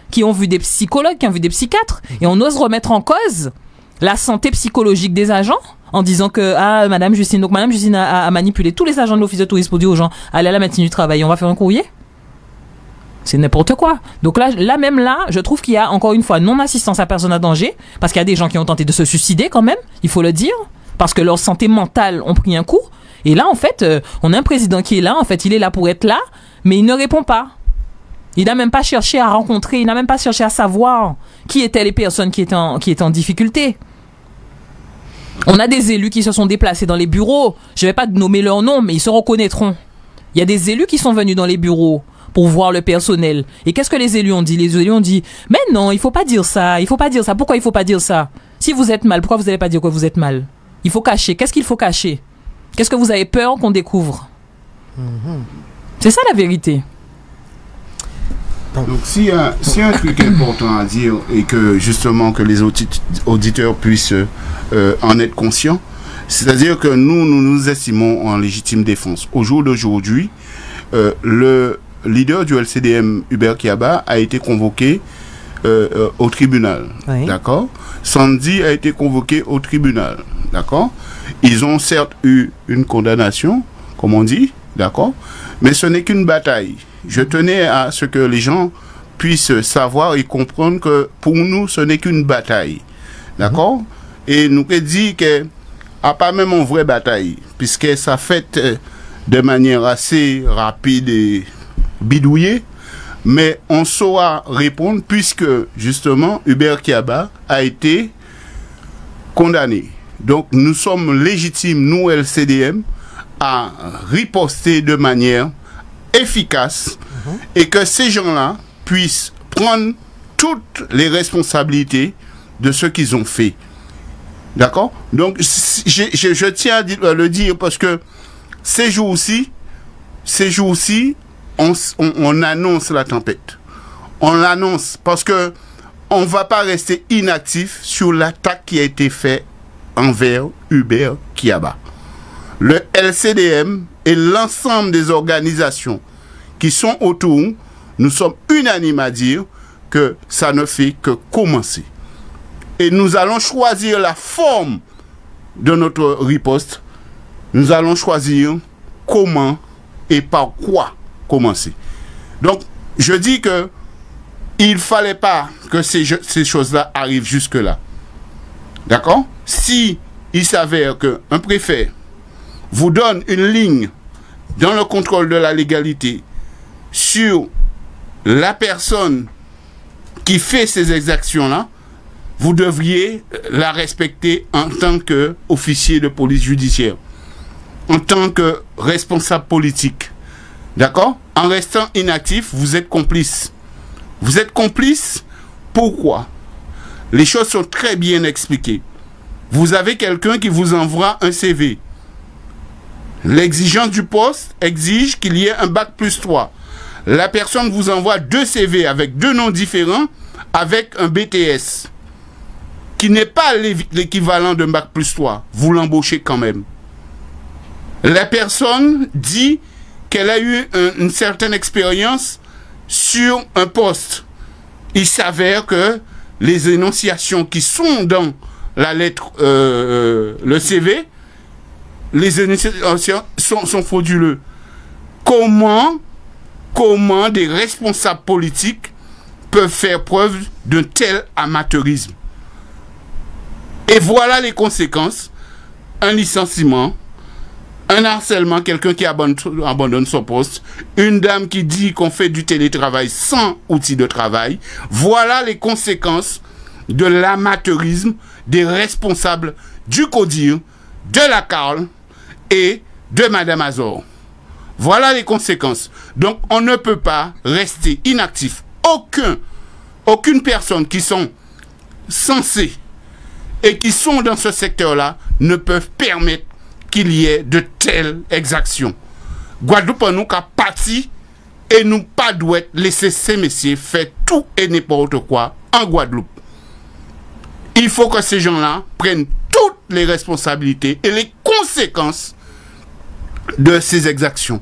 S3: qui ont vu des psychologues, qui ont vu des psychiatres, et on ose remettre en cause la santé psychologique des agents en disant que Madame Justine a manipulé tous les agents de l'office de tourisme pour dire aux gens allez à la médecine du travail, on va faire un courrier. C'est n'importe quoi. Donc là, je trouve qu'il y a encore une fois non-assistance à personne à danger, parce qu'il y a des gens qui ont tenté de se suicider quand même, il faut le dire, parce que leur santé mentale ont pris un coup. Et là, en fait, on a un président qui est là, en fait, il est là pour être là, mais il ne répond pas. Il n'a même pas cherché à rencontrer, il n'a même pas cherché à savoir qui étaient les personnes qui étaient en difficulté. On a des élus qui se sont déplacés dans les bureaux. Je ne vais pas nommer leur nom, mais ils se reconnaîtront. Il y a des élus qui sont venus dans les bureaux pour voir le personnel. Et qu'est-ce que les élus ont dit? Les élus ont dit, mais non, il faut pas dire ça, il faut pas dire ça. Pourquoi il faut pas dire ça? Si vous êtes mal, pourquoi vous n'allez pas dire que vous êtes mal? Il faut cacher. Qu'est-ce qu'il faut cacher? Qu'est-ce que vous avez peur qu'on découvre? C'est ça la vérité.
S5: Donc s'il y a un truc important à dire et que justement que les auditeurs puissent en être conscients, c'est-à-dire que nous estimons en légitime défense. Au jour d'aujourd'hui, le leader du LCDM, Hubert Kiaba, a été convoqué au tribunal. Oui. D'accord? Sandy a été convoqué au tribunal. D'accord? Ils ont certes eu une condamnation, comme on dit, d'accord? Mais ce n'est qu'une bataille. Je tenais à ce que les gens puissent savoir et comprendre que pour nous, ce n'est qu'une bataille. D'accord? Et nous avons dit qu'il n'y a pas même une vraie bataille, puisque ça fait de manière assez rapide et bidouillée, mais on saura répondre puisque, justement, Hubert Kiaba a été condamné. Donc, nous sommes légitimes, nous, LCDM, à riposter de manière efficace et que ces gens-là puissent prendre toutes les responsabilités de ce qu'ils ont fait. D'accord? Donc, je tiens à le dire parce que ces jours-ci, on annonce la tempête. On l'annonce parce que on ne va pas rester inactif sur l'attaque qui a été faite envers Hubert Kiaba. Le LCDM et l'ensemble des organisations qui sont autour, nous sommes unanimes à dire que ça ne fait que commencer. Et nous allons choisir la forme de notre riposte. Nous allons choisir comment et par quoi commencer. Donc, je dis que il ne fallait pas que ces choses-là arrivent jusque-là. D'accord? Si il s'avère qu'un préfet vous donne une ligne dans le contrôle de la légalité sur la personne qui fait ces exactions-là, vous devriez la respecter en tant qu'officier de police judiciaire, en tant que responsable politique. D'accord? En restant inactif, vous êtes complice. Vous êtes complice. Pourquoi? Les choses sont très bien expliquées. Vous avez quelqu'un qui vous envoie un CV. L'exigence du poste exige qu'il y ait un bac+3. La personne vous envoie 2 CV avec 2 noms différents, avec un BTS, qui n'est pas l'équivalent d'un bac+3. Vous l'embauchez quand même. La personne dit qu'elle a eu une certaine expérience sur un poste. Il s'avère que les énonciations qui sont dans la lettre, le CV, les énonciations sont frauduleux. Comment des responsables politiques peuvent faire preuve d'un tel amateurisme? Et voilà les conséquences. Un licenciement, un harcèlement, quelqu'un qui abandonne son poste, une dame qui dit qu'on fait du télétravail sans outil de travail. Voilà les conséquences de l'amateurisme des responsables du CODIR, de la CARL et de Madame Azor. Voilà les conséquences. Donc, on ne peut pas rester inactif. Aucune personne qui sont censées et qui sont dans ce secteur-là ne peuvent permettre qu'il y ait de telles exactions. Guadeloupe, nous, qu'a parti et nous pas doit laisser ces messieurs faire tout et n'importe quoi en Guadeloupe. Il faut que ces gens-là prennent toutes les responsabilités et les conséquences de ces exactions.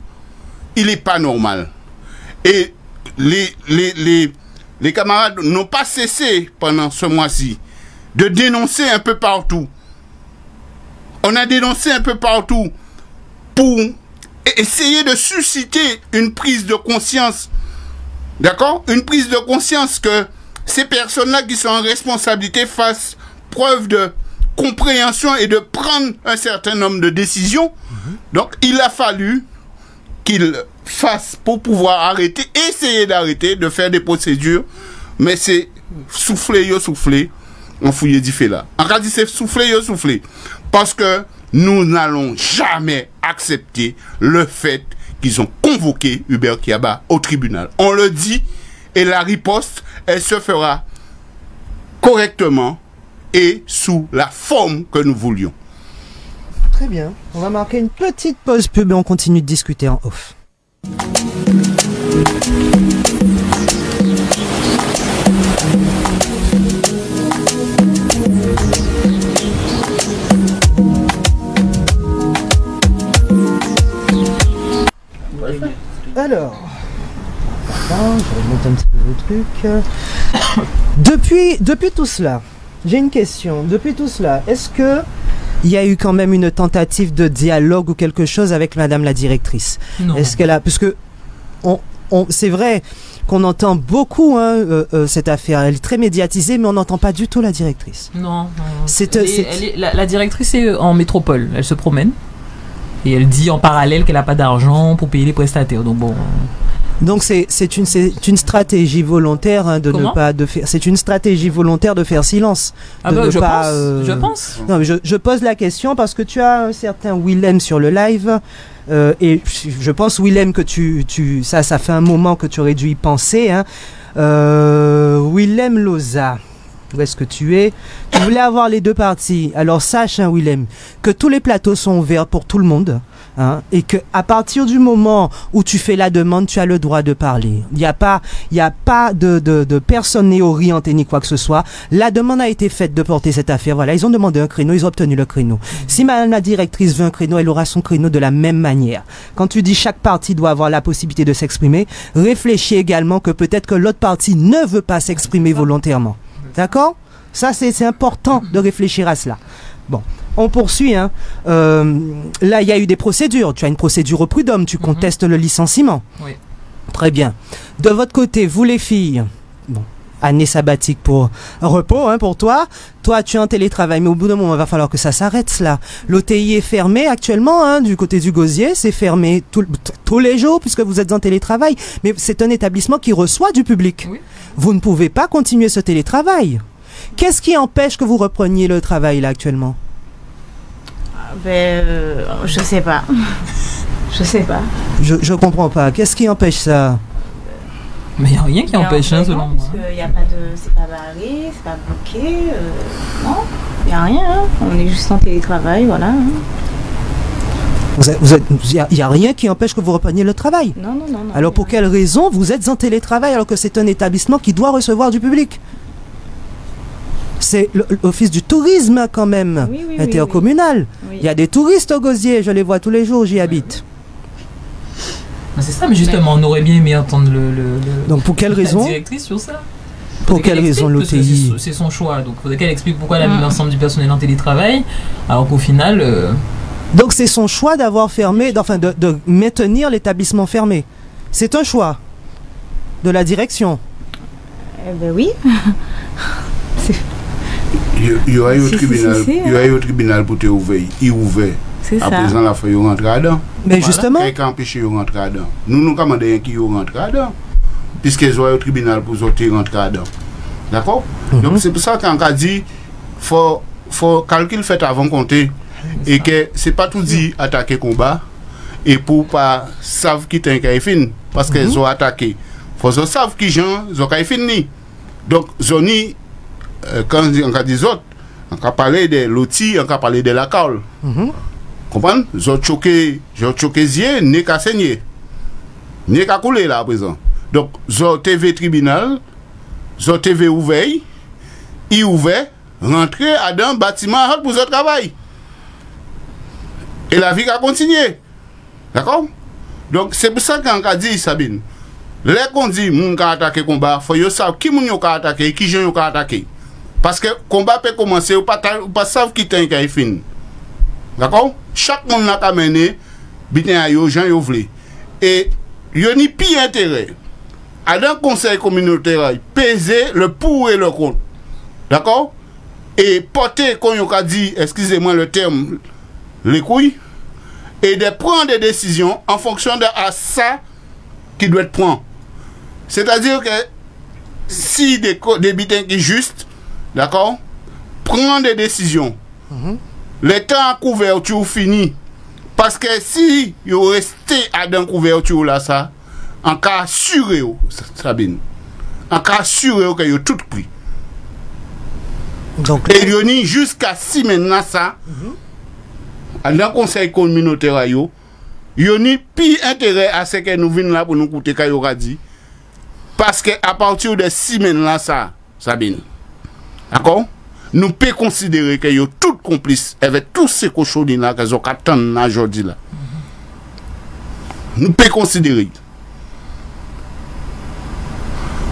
S5: Il n'est pas normal. Et les camarades n'ont pas cessé pendant ce mois-ci de dénoncer un peu partout. On a dénoncé un peu partout pour essayer de susciter une prise de conscience. D'accord? Une prise de conscience que ces personnes-là qui sont en responsabilité fassent preuve de compréhension et de prendre un certain nombre de décisions. Donc, il a fallu qu'ils fassent pour pouvoir arrêter, essayer d'arrêter, de faire des procédures. Mais c'est souffler, on fouille du fait là. En cas dit c'est souffler. Parce que nous n'allons jamais accepter le fait qu'ils ont convoqué Hubert Kiaba au tribunal. On le dit et la riposte, elle se fera correctement et sous la forme que nous voulions.
S1: Très bien. On va marquer une petite pause pub et on continue de discuter en off. Alors, je remonte un petit peu le truc. Depuis tout cela, j'ai une question. Depuis tout cela, est-ce que il y a eu quand même une tentative de dialogue ou quelque chose avec Madame la directrice?
S3: Non.
S1: Est-ce qu'elle a, parce que c'est vrai qu'on entend beaucoup cette affaire. Elle est très médiatisée, mais on n'entend pas du tout la directrice.
S3: Non. La directrice est en métropole. Elle se promène. Et elle dit en parallèle qu'elle n'a pas d'argent pour payer les prestataires. Donc bon.
S1: Donc c'est une stratégie volontaire de ne pas de faire. C'est une stratégie volontaire de faire silence.
S3: Je pense.
S1: Non, mais je pose la question parce que tu as un certain Willem sur le live et je pense Willem que ça fait un moment que tu aurais dû y penser. Hein. Willem Loza. Où est-ce que tu es? Tu voulais avoir les deux parties. Alors sache, hein, Willem, que tous les plateaux sont ouverts pour tout le monde. Hein, et que à partir du moment où tu fais la demande, tu as le droit de parler. Il n'y a pas de personne n'est orientée ni quoi que ce soit. La demande a été faite de porter cette affaire. Voilà, ils ont demandé un créneau, ils ont obtenu le créneau. Si Madame la directrice veut un créneau, elle aura son créneau de la même manière. Quand tu dis chaque partie doit avoir la possibilité de s'exprimer, réfléchis également que peut-être que l'autre partie ne veut pas s'exprimer volontairement. D'accord? Ça, c'est important de réfléchir à cela. Bon, on poursuit. Hein. Là, il y a eu des procédures. Tu as une procédure au prud'homme. Tu contestes le licenciement.
S3: Oui.
S1: Très bien. De votre côté, vous les filles, bon, année sabbatique pour repos, hein, pour toi. Toi, tu es en télétravail, mais au bout d'un moment, il va falloir que ça s'arrête, cela. L'OTI est fermé actuellement, hein, du côté du Gosier. C'est fermé tous les jours puisque vous êtes en télétravail. Mais c'est un établissement qui reçoit du public.
S3: Oui.
S1: Vous ne pouvez pas continuer ce télétravail. Qu'est-ce qui empêche que vous repreniez le travail là actuellement?
S7: Je sais pas. Je sais pas.
S1: Je comprends pas. Qu'est-ce qui empêche ça?
S3: Mais il n'y a rien qui empêche, hein, selon moi.
S7: Parce qu'il y a pas de... C'est pas barré, c'est pas bloqué. Non, il n'y a rien. Hein. On est juste en télétravail, voilà. Hein.
S1: Il n'y a rien qui empêche que vous repreniez le travail.
S7: Non.
S1: Alors pour quelle raison vous êtes en télétravail alors que c'est un établissement qui doit recevoir du public? C'est l'office du tourisme quand même, intercommunal. Oui. Il y a des touristes au Gosier, je les vois tous les jours, j'y habite.
S3: C'est ça, mais justement, on aurait bien aimé entendre
S1: Donc pour quelle raison?
S3: La directrice sur ça.
S1: Pour quelle raison l'OTI?
S3: C'est son choix, donc il faudrait qu'elle explique pourquoi elle a mis l'ensemble du personnel en télétravail, alors qu'au final...
S1: Donc c'est son choix d'avoir fermé, enfin de maintenir l'établissement fermé. C'est un choix de la direction.
S7: Eh ben oui.
S5: Il y a eu au tribunal pour te ouvrir. Il ouvert.
S7: C'est ça.
S5: À présent, la feuille rentre dedans.
S1: Mais justement.
S5: Quelqu'un empêche de rentrer dedans. Nous commandons qui rentre dedans. Puisqu'ils ont au tribunal pour sortir rentrer dedans. D'accord? Donc c'est pour ça qu'on a dit faut calculer fait avant compter. Et que c'est pas tout dit attaquer combat. Et pour pas savent qui t'es qu'à fin. Parce qu'ils ont attaqué. Faut qu'ils savent qui gens ils ont qu'à fini. Donc, zoni. Quand on a dit autres, on a parlé de l'outil, on a parlé de la cale. Comprenez? J'ai choqué zier, n'est qu'à saigner. N'est qu'à couler là à présent. Donc, j'ai TV tribunal, j'ai TV ouvert, il ouvert, rentrer à dans un bâtiment pour le travail. Et la vie a continué. D'accord? Donc, c'est pour ça qu'on a dit, Sabine, les qu'on dit, moun ka attaquer combat, faut yo savoir qui moun yo ka attaquer, qui gens yo ka attaquer. Parce que le combat peut commencer, ou pas savent qui t'en est fin. D'accord? Chaque monde n'a qu'à mener, bien à yo, gens yo vle. Et yo ni pire intérêt. À dans le conseil communautaire, peser le pour et le contre. D'accord? Et porter, comme on a dit, excusez-moi le terme, les couilles, et de prendre des décisions en fonction de ça qui doit être pris. C'est-à-dire que si des bitins qui justes, d'accord, prendre des décisions. Le temps à couverture fini, pas Parce que si vous restez à dans couverture là, ça, en cas assuré, Sabine, en cas assuré que vous tout pris. Donc, et vous avez jusqu'à 6 maintenant ça, dans le conseil communautaire, vous avez plus intérêt à ce que nous venons là pour nous coûter ce dit. Parce que à partir de 6 maintenant ça, Sabine, d'accord? Nous pouvons considérer que vous tout complices avec tous ces cochons là que vous attendent aujourd'hui là. Nous pouvons considérer.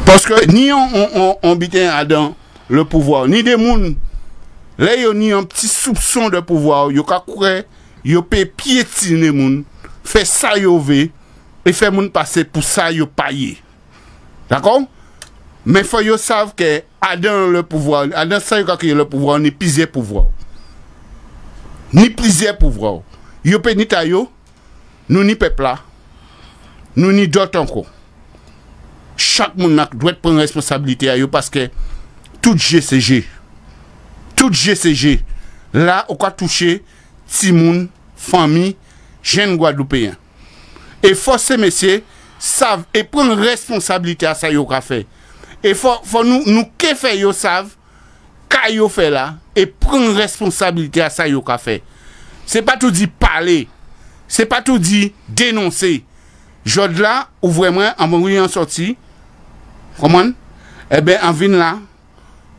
S5: Parce que ni on bitin dans le pouvoir, ni des gens, là il y a un petit soupçon de pouvoir, il y a piétiner les gens, faire ça et faire les gens passer pour ça payer. D'accord? Mais il faut que savent que dans le pouvoir, dans ça le pouvoir, ni plusieurs pouvoirs. Ni plusieurs pouvoirs. Yo pe ni tayo, nous ni peuple là, nous ni d'autres encore. Chaque monde doit prendre responsabilité à yo parce que tout GCG, là, on va toucher Timoun, famille, jeunes Guadeloupéens. Et forcément, messieurs, savent et prendre responsabilité à ça yo ka fait. Et faut nous que fait yo savent ka yo fait là et prendre responsabilité à ça yo ka fait. C'est pas tout dit parler, c'est pas tout dit dénoncer. Jod là ou vraiment en moyen sorti comment eh ben en vin là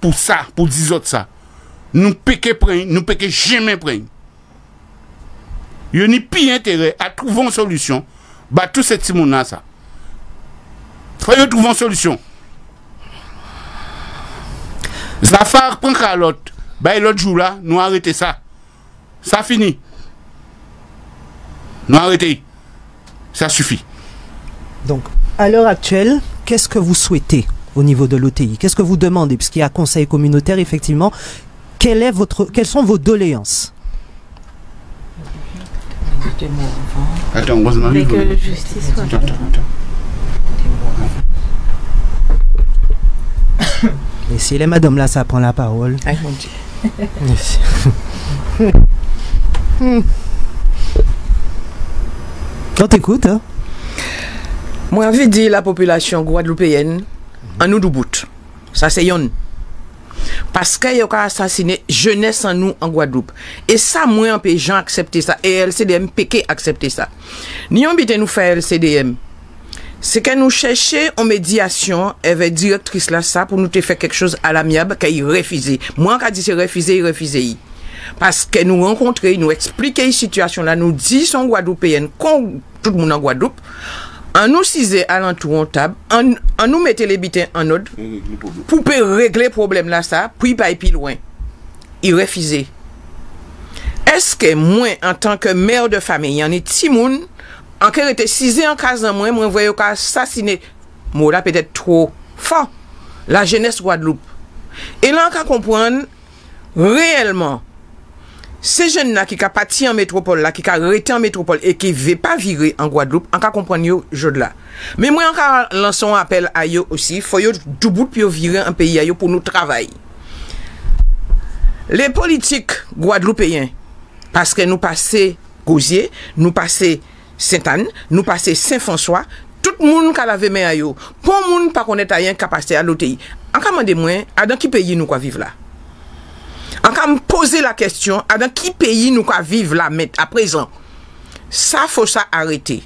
S5: pour ça, pour dire autres ça. Nous péquer prendre, nous péquer jamais prendre. Yo ni plus intérêt à trouver une solution. Bah tout ces petits monde là ça. Faut trouver une solution. Zafar prend l'autre. Bah l'autre jour là, nous arrêter ça. Ça finit. Nous arrêter. Ça suffit.
S1: Donc, à l'heure actuelle, qu'est-ce que vous souhaitez au niveau de l'OTI? Qu'est-ce que vous demandez? Puisqu'il y a conseil communautaire, effectivement. Quelles sont vos doléances?
S5: Attends, Rosemary.
S7: Que justice soit faite.
S1: Et si les madames là, ça prend la parole.
S4: Aïe, mon Dieu.
S1: On t'écoute, hein?
S4: Moi, envie de dire la population guadeloupéenne, en nous bout. Ça, c'est yon. Parce qu'il y a assassiné jeunesse en nous en Guadeloupe. Et ça, moi, un peu gens accepter ça. Et LCDM, péqué accepter ça. Ni on bite nous faire LCDM. C'est que nous cherchons en médiation avec directrice là ça pour nous te faire quelque chose à l'amiable qu'il refusé. Moi quand dit c'est refusé, il refusé. Parce que nous rencontrer, nous expliquer la situation là, nous disons Guadeloupéenne comme tout le monde en Guadeloupe, en nous ciser alentour en table, en nous mettre les bitins en ordre pour régler le problème là ça, puis pas plus loin. Il refusé. Est-ce que moi en tant que mère de famille, y en a petit monde en qui était cisé en cas moi voyais qu'à assassiner moi là peut-être trop fort la jeunesse Guadeloupe et là on comprendre réellement ces jeunes là qui a parti en métropole là qui a arrêté en métropole et qui veut pas virer en Guadeloupe on comprendre yo jode là mais moi on lançons un appel à yo aussi faut yo du bout pour virer un pays à yo pour nous travailler les politiques guadeloupéens parce que nous passer Gosier nous passer Sainte-Anne, nous passer Saint-François, tout le monde qui a lavé main à yo. Pour le monde pas connaître rien capacité à l'OTI. En cas de moi, dans qui pays nous quoi vivre là? En cas me poser la question, dans qui pays nous quoi vivre là à présent? Ça faut ça arrêter.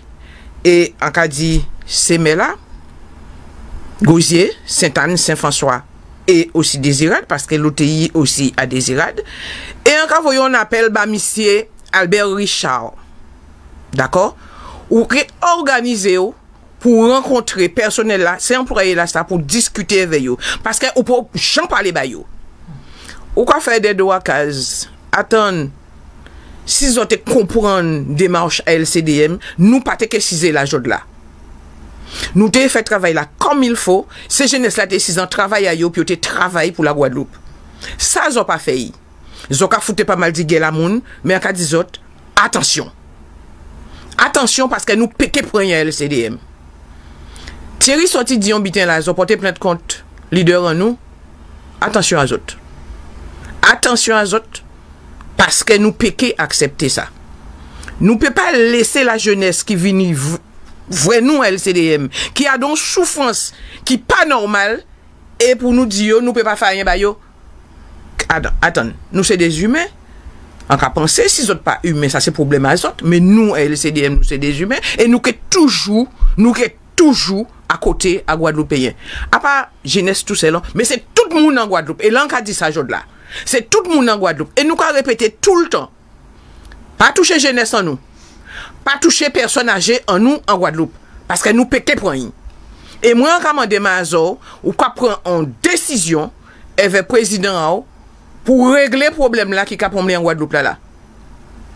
S4: Et en cas dit c'est là Gosier, Sainte-Anne, Saint-François et aussi Désirade parce que l'OTI aussi a Désirade. Et en cas voyons on appelle monsieur Albert Richard. D'accord? Ou réorganiser pour rencontrer personnel là, c'est employé là ça pour discuter avec eux parce que ou pour j'en parler ba yo. Ou quoi faire des droits cases. Attends. Si vous te comprendre démarche LCDM, nous pas te que la jode là. Nous te fait travail là comme il faut, ces jeunes là te 6 ans travail à yo puis te travail pour la Guadeloupe. Ça ils ont pas fait. Ils ont fouté pas mal de la moun, mais en cas des autres, attention. Attention parce que nous péquons pour un LCDM. Thierry sorti Dion Bitin là, ils ont porté plainte contre leader en nous. Attention à eux autres. Attention à eux autres parce que nous péquons accepter ça. Nous ne pouvons pas laisser la jeunesse qui vient vrai nous LCDM, qui a donc souffrance qui pas normale, et pour nous dire, nous ne pouvons pas faire rien. Attends, nous sommes des humains. On va penser, si nous ne sommes pas humains, ça c'est problème à eux autres, mais nous, LCDM, nous sommes des humains, et nous sommes toujours à côté à Guadeloupéen. À part jeunesse tout seul, mais c'est tout le monde en Guadeloupe. Et là, on a dit ça aujourd'hui là. C'est tout le monde en Guadeloupe. Et nous avons répété tout le temps. Pas toucher jeunesse en nous. Pas toucher personne âgée en nous en Guadeloupe. Parce que nous péquons pour rien. Et moi, en commandant Mazo, ou quoi prendre une décision avec le président pour régler le problème là qui a pour en Guadeloupe là.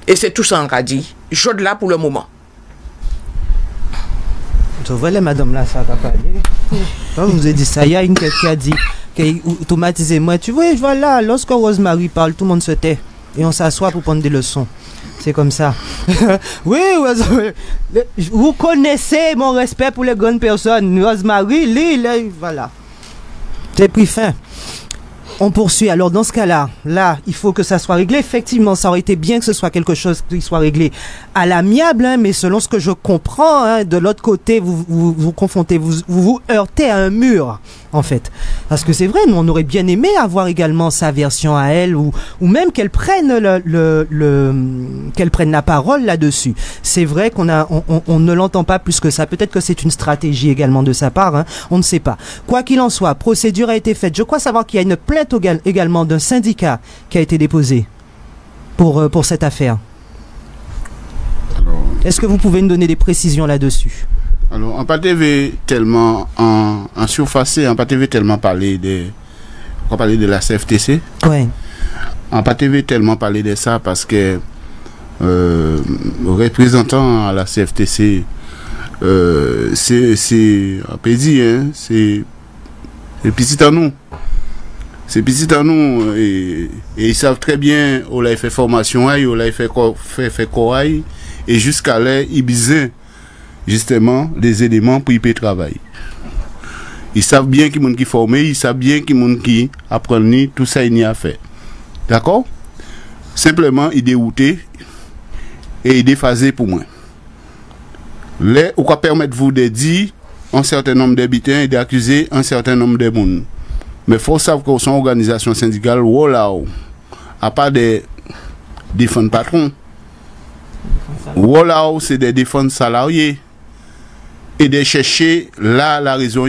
S4: Et c'est tout ça qu'on a dit. Je là pour le moment.
S1: Tu vois, madame là, ça va pas aller. Quand vous avez dit ça, il y a une qui a dit, qui automatisé moi. Tu vois, voilà, lorsque Rosemary parle, tout le monde se tait. Et on s'assoit pour prendre des leçons. C'est comme ça. Oui, vous connaissez mon respect pour les grandes personnes. Rosemary, voilà. C'est pris fin. On poursuit. Alors dans ce cas-là, il faut que ça soit réglé. Effectivement, ça aurait été bien que ce soit quelque chose qui soit réglé à l'amiable, hein, mais selon ce que je comprends, hein, de l'autre côté, vous confrontez, vous heurtez à un mur, en fait. Parce que c'est vrai, nous on aurait bien aimé avoir également sa version à elle, ou même qu'elle prenne qu'elle prenne la parole là-dessus. C'est vrai qu'on ne l'entend pas plus que ça. Peut-être que c'est une stratégie également de sa part, hein, on ne sait pas. Quoi qu'il en soit, procédure a été faite. Je crois savoir qu'il y a une plainte également d'un syndicat qui a été déposé pour cette affaire. Est-ce que vous pouvez nous donner des précisions là-dessus?
S5: Alors, on pas tellement en surfacé, on pas tellement parler de la CFTC.
S1: Ouais.
S5: On pas tellement parler de ça parce que représentant à la CFTC, c'est un pays, hein, c'est petit à nous. C'est petit à nous et ils savent très bien où il fait formation, où il fait corail et jusqu'à là, ils besoin justement des éléments pour y travailler. Ils savent bien qu'ils sont formés, ils savent bien qu'ils sont apprenus, tout ça il y a fait. D'accord? Simplement, ils déroutés et ils déphasés pour moi. Là, on va permettre vous de dire un certain nombre d'habitants et d'accuser un certain nombre de monde. Mais il faut savoir que son organisation syndicale, voilà, à part de défendre patrons, voilà, c'est de défendre salariés et de chercher là la raison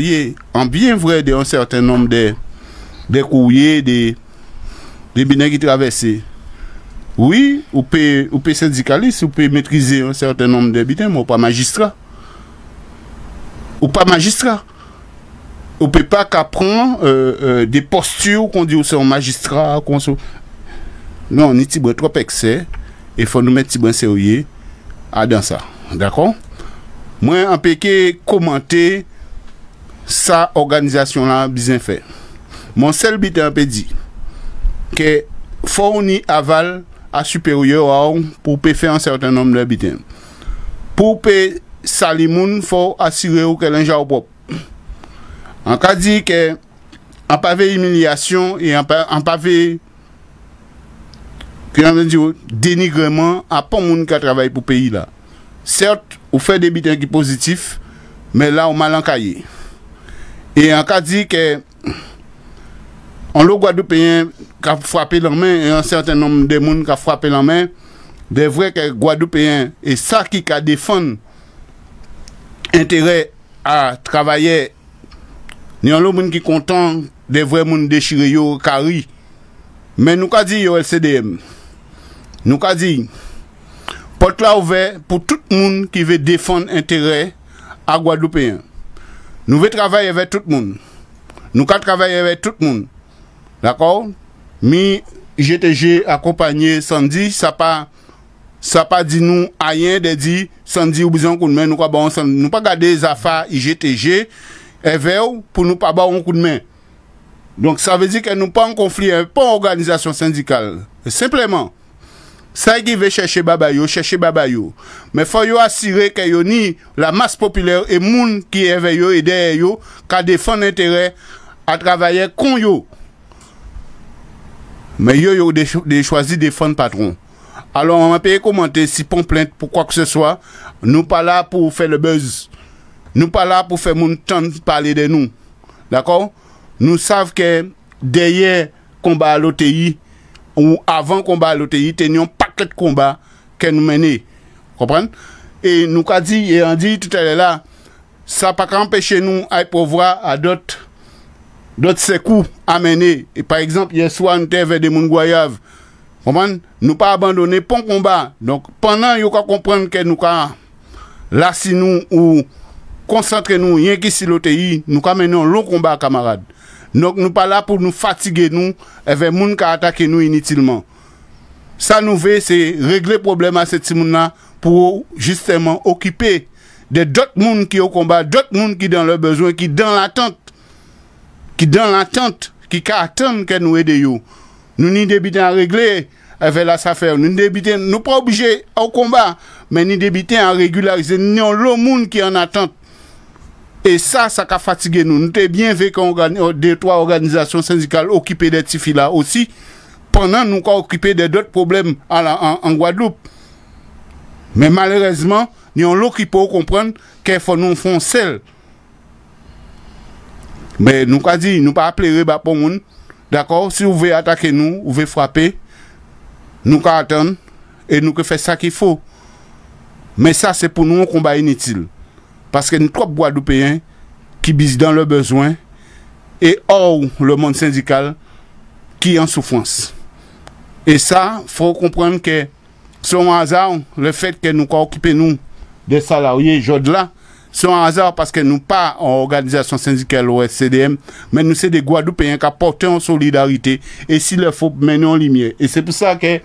S5: en bien vrai d'un certain nombre de courriers, des binaires qui traversent. Oui, ou peut syndicaliste, ou peut maîtriser un certain nombre d'habitants, mais pas magistrat. Ou pas magistrat. On ne peut pas qu'apprendre des postures qu'on dit que c'est un magistrat. Non, on est trop excès. Il faut nous mettre sérieux dans ça. D'accord? Moi, on peut commenter sa organisation-là bien fait. Mon seul but est peut dire que faut on aval à supérieur pour faire un certain nombre d'habitants. Pour payer salimoun, il faut assurer que l'ingénieur propre. On a dit que en pavé humiliation et en pavé dénigrement à pas monde qui travaille pour le pays là. Certes, on fait des bitins qui positifs, mais là on mal encaillé. Et on a dit que on le Guadeloupéen qui a frappé la main et un certain nombre de monde qui a frappé la main, de vrai que Guadeloupéen et ça qui a défendu intérêt à travailler. Nous avons des gens qui sont contents, des vrais gens déchirés, carrés. Mais nous avons dit LCDM. Nous avons dit, porte là ouvert pour tout le monde qui veut défendre l'intérêt à Guadeloupéen. Nous voulons travailler avec tout le monde. Nous avons travailler avec tout le monde. D'accord? Mais GTG accompagné Sandy, ça pas dit nous rien de dire Sandy ou besoin qu'on nous pas bon nous pas garder les affaires IGTG pour nous pas avoir un coup de main. Donc ça veut dire que nous pas en conflit, pas en organisation syndicale. Simplement, ça qui veut chercher Babayo. Mais faut yo assurer que yo ni la masse populaire et moun qui est avec yo et derrière yo, qui défend l'intérêt à travailler con yo. Mais yo de choisir défendre patron. Alors, on va payer commenter si pour plainte pour quoi que ce soit. Nous pas là pour faire le buzz. Nous pas là pour faire mon temps parler de nous. D'accord? Nous savons que derrière combat à l'OTI, ou avant combat à l'OTI, nous avons un paquet de combats que nous menons. Comprenez? Et nous avons dit, et on dit tout à l'heure là, ça n'a pas qu'empêcher nous à pouvoir à d'autres secours à mener. Et par exemple, hier soir, nous avons des gens goyaves. Nous pas abandonner pour combat. Donc, pendant que vous comprenez que nous là, si nous ou concentrer nous, rien qui si l'OTI, nous menons un long combat, camarades. Donc, nous pas là pour nous fatiguer, nous, avec les gens qui attaquent nous inutilement. Ça nous veut, c'est régler le problème à cette monde-là pour justement occuper de d'autres gens qui au combat, d'autres gens qui dans leurs besoins, qui dans l'attente, qui attendent que nous aidions. Nous n'y débitons à régler avec la affaire. Nous débitons, nous pas obligés au combat, mais nous débitons à régulariser. Nous avons le monde qui est en attente. Et ça a fatigué nous. Nous avons bien vu qu'on a deux, trois organisations syndicales occupées des petits là aussi, pendant nous avons occupé d'autres problèmes en Guadeloupe. Mais malheureusement, nous avons l'occupé pour comprendre qu'il faut nous faire seul. Mais nous avons dit, nous pas appeler pour nous. D'accord? Si vous voulez attaquer nous, vous voulez frapper, nous allons attendre et nous allons faire ça qu'il faut. Mais ça, c'est pour nous un combat inutile. Parce que nous sommes trop Guadeloupéens qui bisent dans leurs besoins et hors le monde syndical qui est en souffrance. Et ça, il faut comprendre que c'est un hasard, le fait que nous occupons nous des salariés là, c'est un hasard parce que nous pas en organisation syndicale ou SCDM, mais nous sommes des Guadeloupéens qui apportent en solidarité et s'il le faut mener en lumière. Et c'est pour ça que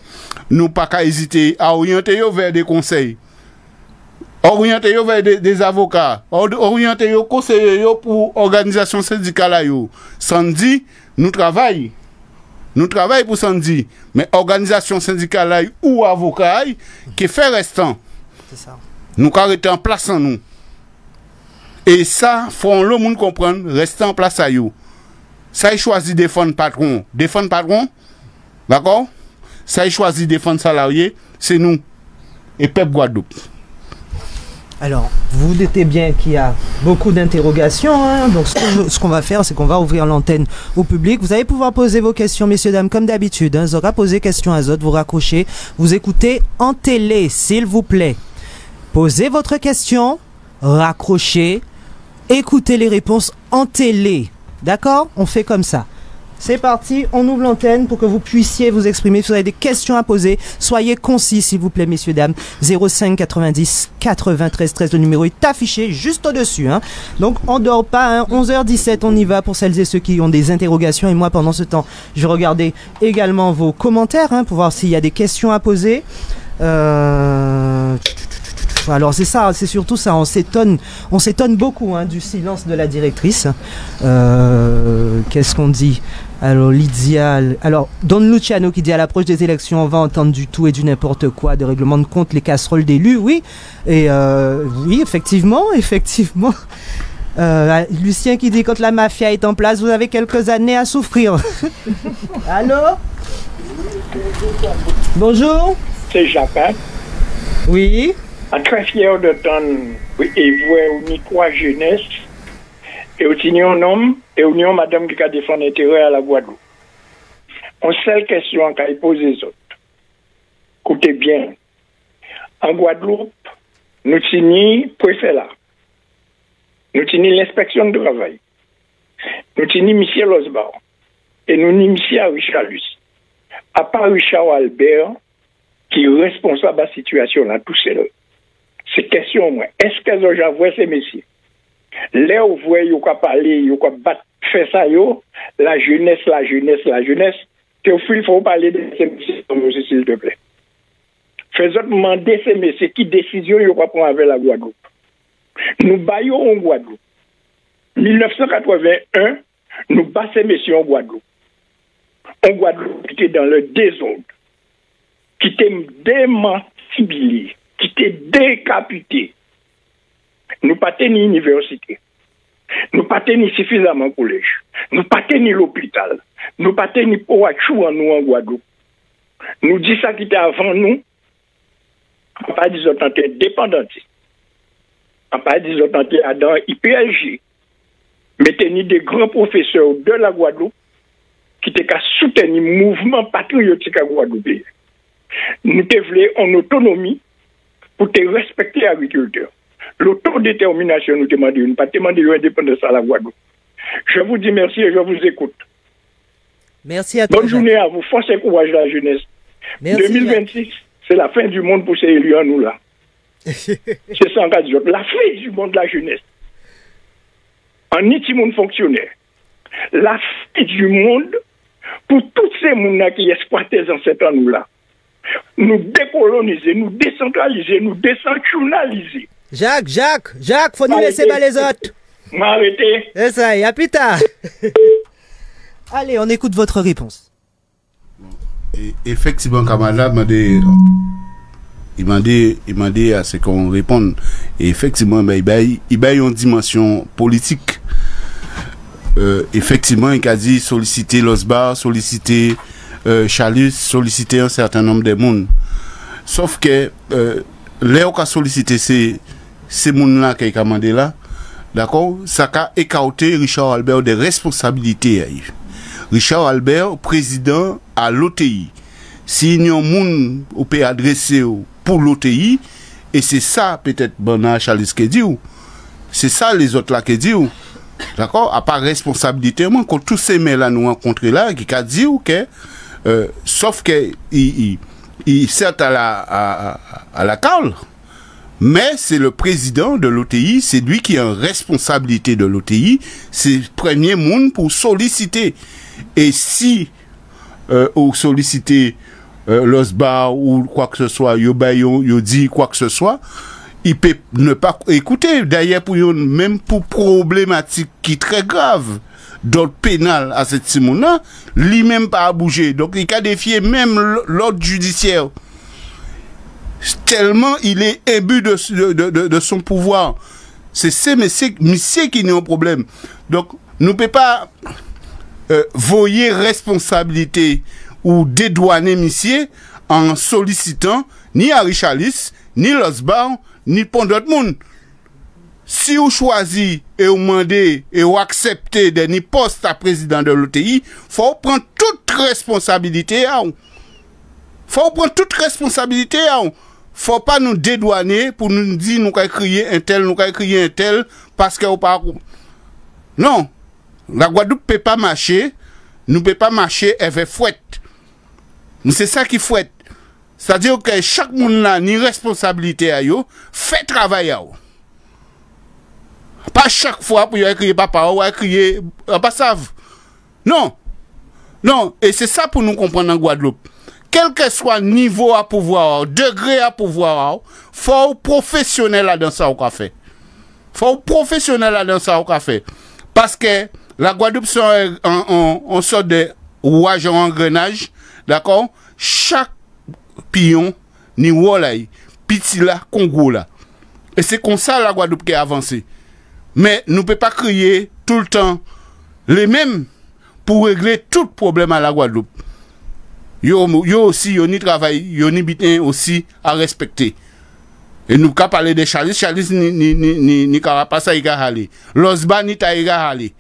S5: nous pas qu'à hésiter à orienter vers des conseils, orienter vers des avocats, orienter vers conseillers pour organisation syndicale. Samedi, nous travaillons. Nous travaillons pour samedi, mais organisation syndicale ou avocat qui fait restant. C'est ça. Nous arrêtons en place en nous. Et ça, faut le monde comprendre, rester en place à vous. Ça, il choisit défendre patron. Défendre patron, d'accord? Ça, il choisit défendre salarié, c'est nous. Et peuple Guadeloupe.
S1: Alors, vous doutez bien qu'il y a beaucoup d'interrogations. Hein. Donc, ce qu'on va faire, c'est qu'on va ouvrir l'antenne au public. Vous allez pouvoir poser vos questions, messieurs, dames, comme d'habitude. Hein. Zora, posez question à Zot, vous raccrochez. Vous écoutez en télé, s'il vous plaît. Posez votre question, raccrochez. Écoutez les réponses en télé. D'accord? On fait comme ça. C'est parti, on ouvre l'antenne pour que vous puissiez vous exprimer. Si vous avez des questions à poser, soyez concis, s'il vous plaît, messieurs, dames. 05 90 93 13, le numéro est affiché juste au-dessus. Hein. Donc, on ne dort pas. Hein. 11h17, on y va pour celles et ceux qui ont des interrogations. Et moi, pendant ce temps, je vais regarder également vos commentaires pour voir s'il y a des questions à poser. Alors c'est ça, c'est surtout ça, on s'étonne beaucoup du silence de la directrice. Qu'est-ce qu'on dit? Alors Lydia, Don Luciano qui dit à l'approche des élections, on va entendre du tout et du n'importe quoi, de règlement de compte, les casseroles d'élus, oui. Et oui, effectivement. Lucien qui dit quand la mafia est en place, vous avez quelques années à souffrir. Allô? Bonjour.
S8: C'est Jacques.
S1: Oui.
S8: Très fier de ton et vous ni trois jeunesse et au un homme et union madame qui a défendu l'intérêt à la Guadeloupe. On seule question qu'a posé les autres. Écoutez bien. En Guadeloupe, nous tenons préfet là. Nous tenons l'inspection de travail. Nous tenons Michel Osbar. Et nous tenons Michel Richard Luce. À part Richard Albert, qui est responsable de la situation là, tout seul. C'est question, moi. Est-ce que j'avoue ces messieurs? Là où vous voyez, vous parler, vous faire ça, la jeunesse. Théophile, il faut parler de ces messieurs, s'il te plaît. Faisons demander ces messieurs qui décision vous prendre avec la Guadeloupe. Nous baillons en Guadeloupe. 1981, nous battons ces messieurs en Guadeloupe. En Guadeloupe, qui était dans le désordre, qui était démentibilisé, qui était décapité. Nous pas ni université. Nous pas ni suffisamment collège. Nous pas ni l'hôpital. Nous pas ni Poachou en nous en Guadeloupe. Nous dit ça qui était avant nous, On parle des autres dépendants. On parle des autres dans IPLG. Mettez-ni des grands professeurs de la Guadeloupe qui étaient qu'à soutenir le mouvement patriotique à Guadeloupe. Nous voulons en autonomie pour te respecter l'agriculteur. L'autodétermination, nous demandons, nous pas demander l'indépendance à la Guadeloupe. Je vous dis merci et je vous écoute.
S1: Merci à toi.
S8: Bonne journée à vous. Force et courage à la jeunesse.
S1: Merci,
S8: 2026, c'est la fin du monde pour ces élus à nous là. C'est ça en cas de la fin du monde de la jeunesse. En petit monde fonctionnaire. La fin du monde pour tous ces gens qui exploitent les ancêtres à nous là. Nous décoloniser, nous décentraliser, nous décentraliser.
S1: Jacques, faut nous laisser les autres.
S8: M'arrêter.
S1: C'est ça, et à plus tard. Allez, on écoute votre réponse.
S5: Et effectivement, Kamala il m'a dit à ce qu'on réponde. Et effectivement, il y a une dimension politique. Effectivement, il a dit solliciter l'OSBA, solliciter Chalus, solliciter un certain nombre de monde. Sauf que là où a sollicité ces monde-là qui a demandé là, d'accord, ça a écarté Richard Albert des responsabilités. Richard Albert, président à l'OTI. Si il y a un monde qui peut adresser pour l'OTI, et c'est ça peut-être Bernard Chalus qui dit, c'est ça les autres là qui dit, d'accord, à part responsabilité, moi, quand tous ces mails-là nous rencontrés là, qui a dit que, sauf que, il certes à la cale, mais c'est le président de l'OTI, c'est lui qui a une responsabilité de l'OTI, c'est le premier monde pour solliciter. Et si ou solliciter l'OSBA ou quoi que ce soit, yo dit quoi que ce soit, il peut ne pas écouter. D'ailleurs, même pour problématique qui est très grave, d'ordre pénal à cette Simona, lui-même pas à bouger. Donc, il a défié même l'ordre judiciaire. Tellement il est imbu de son pouvoir. C'est ces messieurs qui n'ont un problème. Donc, nous ne pouvons pas voyer responsabilité ou dédouaner messieurs en sollicitant ni Harry Chalus, ni l'OSBA, ni pour d'autres monde. Si vous choisissez et vous demandez et vous acceptez des postes à président de l'OTI, faut prendre toute responsabilité à vous. Faut prendre toute responsabilité à vous. Faut pas nous dédouaner pour nous dire nous qu'à crier un tel, parce que vous pas. Non. La Guadeloupe peut pas marcher, nous peut pas marcher avec fouette. C'est ça qui fouette. C'est-à-dire que chaque monde là ni responsabilité à yo, fait travail à yo. Pas chaque fois pour y crier papa ou crier pas savent. Non. Non, et c'est ça pour nous comprendre en Guadeloupe. Quel que soit niveau à pouvoir, degré à pouvoir, faut professionnel là dans ça au café. Faut professionnel là dans ça au café. Parce que la Guadeloupe on sort de rouage en engrenage, d'accord? Chaque pion ni wolay, petit là, Congo là. Et c'est comme ça la Guadeloupe qui a avancé. Mais nous ne pouvons pas crier tout le temps les mêmes pour régler tout problème à la Guadeloupe. Yo aussi, yo ni travail, yo ni bitin aussi à respecter. Et nous pouvons parler de Chalus ni Carapasa y a allé. L'OSBA ni Taïga allé.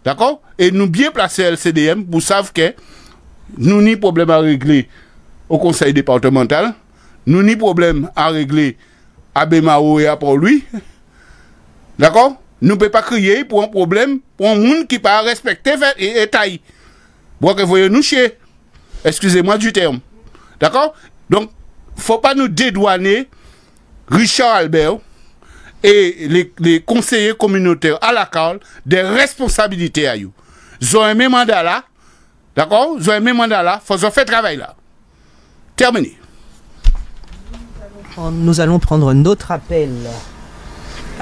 S5: D'accord? Et nous bien placer LCDM pour savoir que nous ni problème à régler au conseil départemental, nous ni problème à régler à Bemao et à pour lui. D'accord? Nous ne pouvons pas crier pour un problème, pour un monde qui ne pas respecter et taille. Bon, que voyez nous chier. Excusez-moi du terme. D'accord? Donc, il ne faut pas nous dédouaner Richard Albert et les conseillers communautaires à la CAL des responsabilités à eux. Ils ont un même mandat là. D'accord? Ils ont un même mandat là. Il faut faire travail là. Terminé.
S1: Nous allons prendre un autre appel.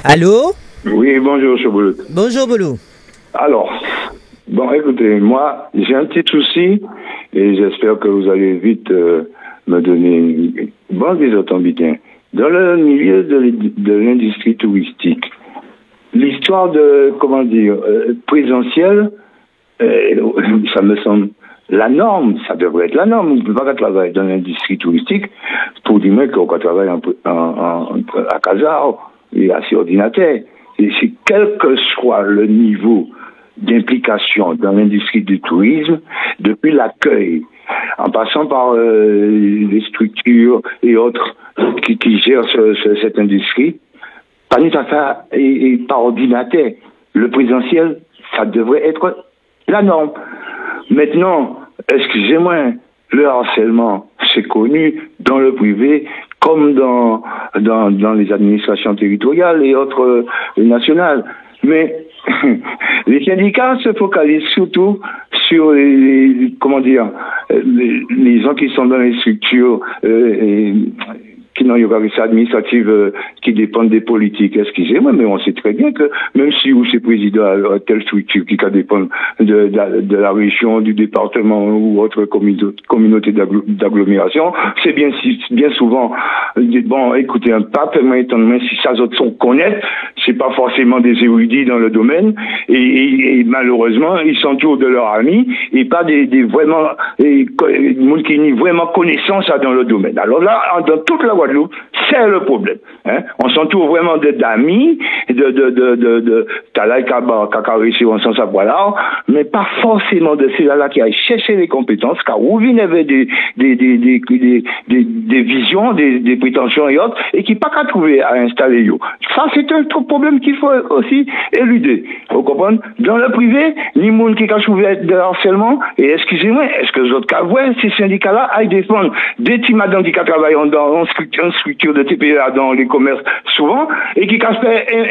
S1: Allô?
S9: Oui, bonjour, M. Boulou.
S1: Bonjour, Boulou.
S9: Alors, bon, écoutez, moi, j'ai un petit souci et j'espère que vous allez vite me donner bon des autombiens. Dans le milieu de l'industrie touristique, l'histoire de, comment dire, présentielle, ça me semble la norme, ça devrait être la norme. On ne peut pas travailler dans l'industrie touristique pour dire qu'on va travailler à Casar et à ses ordinateurs. Et c'est quel que soit le niveau d'implication dans l'industrie du tourisme, depuis l'accueil, en passant par les structures et autres qui gèrent cette industrie, par et par ordinateur. Le présentiel, ça devrait être la norme. Maintenant, excusez-moi, le harcèlement, c'est connu dans le privé comme dans les administrations territoriales et autres nationales. Mais les syndicats se focalisent surtout sur les gens qui sont dans les structures qui n'ont pas une administrative qui dépendent des politiques. Excusez-moi, mais on sait très bien que même si vous êtes président à telle structure qui dépend de la région, du département ou autre communauté d'agglomération, c'est bien souvent, bon, écoutez, pas tellement étonnant, si ça autres sont connaître, c'est pas forcément des érudits dans le domaine, et malheureusement, ils s'entourent de leurs amis, et pas des vraiment, monde qui n'y vraiment connaissance dans le domaine. Alors là, dans toute la Guadeloupe, c'est le problème. Hein? On s'entoure vraiment d'amis, de talai cacarécé en sens à voilà, mais pas forcément de ceux-là qui aillent chercher les compétences, car où viennent avec des visions, des prétentions et autres, et qui pas qu'à trouver à installer yo. Ça, c'est un problème qu'il faut aussi éluder. Vous comprenez? Dans le privé, ni monde qui a trouvé de harcèlement, et excusez-moi, est-ce que les autres cas, ouais, ces syndicats-là aillent défendre des petits madames qui travaillent dans une structure de TPA dans les commerces souvent, et qui casse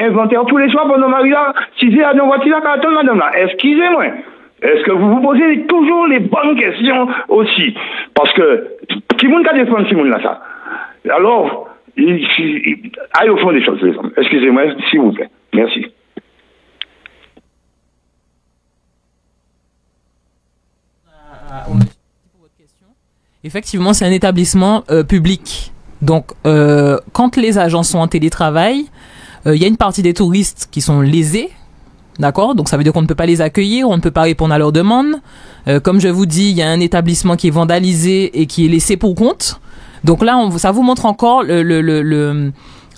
S9: inventaire tous les soirs pendant Marie-là, si c'est à dans voiture là, attends madame là, excusez-moi. Est-ce que vous vous posez toujours les bonnes questions aussi? Parce que, qui monde qui défendre ce monde là, ça? Alors, aille au fond des choses, les hommes. Excusez-moi, s'il vous plaît. Merci.
S3: Effectivement, c'est un établissement public. Donc, quand les agents sont en télétravail, il y a une partie des touristes qui sont lésés, d'accord? Donc, ça veut dire qu'on ne peut pas les accueillir, on ne peut pas répondre à leurs demandes. Comme je vous dis, il y a un établissement qui est vandalisé et qui est laissé pour compte. Donc là, ça vous montre encore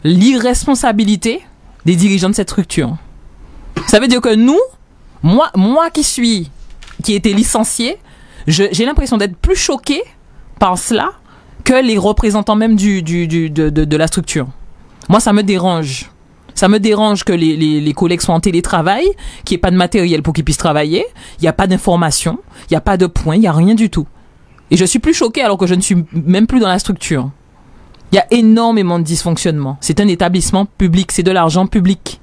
S3: l'irresponsabilité des dirigeants de cette structure. Ça veut dire que nous, moi qui ai été licencié, j'ai l'impression d'être plus choqué par cela que les représentants même de la structure. Moi, ça me dérange. Ça me dérange que les collègues soient en télétravail, qu'il n'y ait pas de matériel pour qu'ils puissent travailler, il n'y a pas d'information, il n'y a pas de points, il n'y a rien du tout. Et je suis plus choquée alors que je ne suis même plus dans la structure. Il y a énormément de dysfonctionnement. C'est un établissement public, c'est de l'argent public.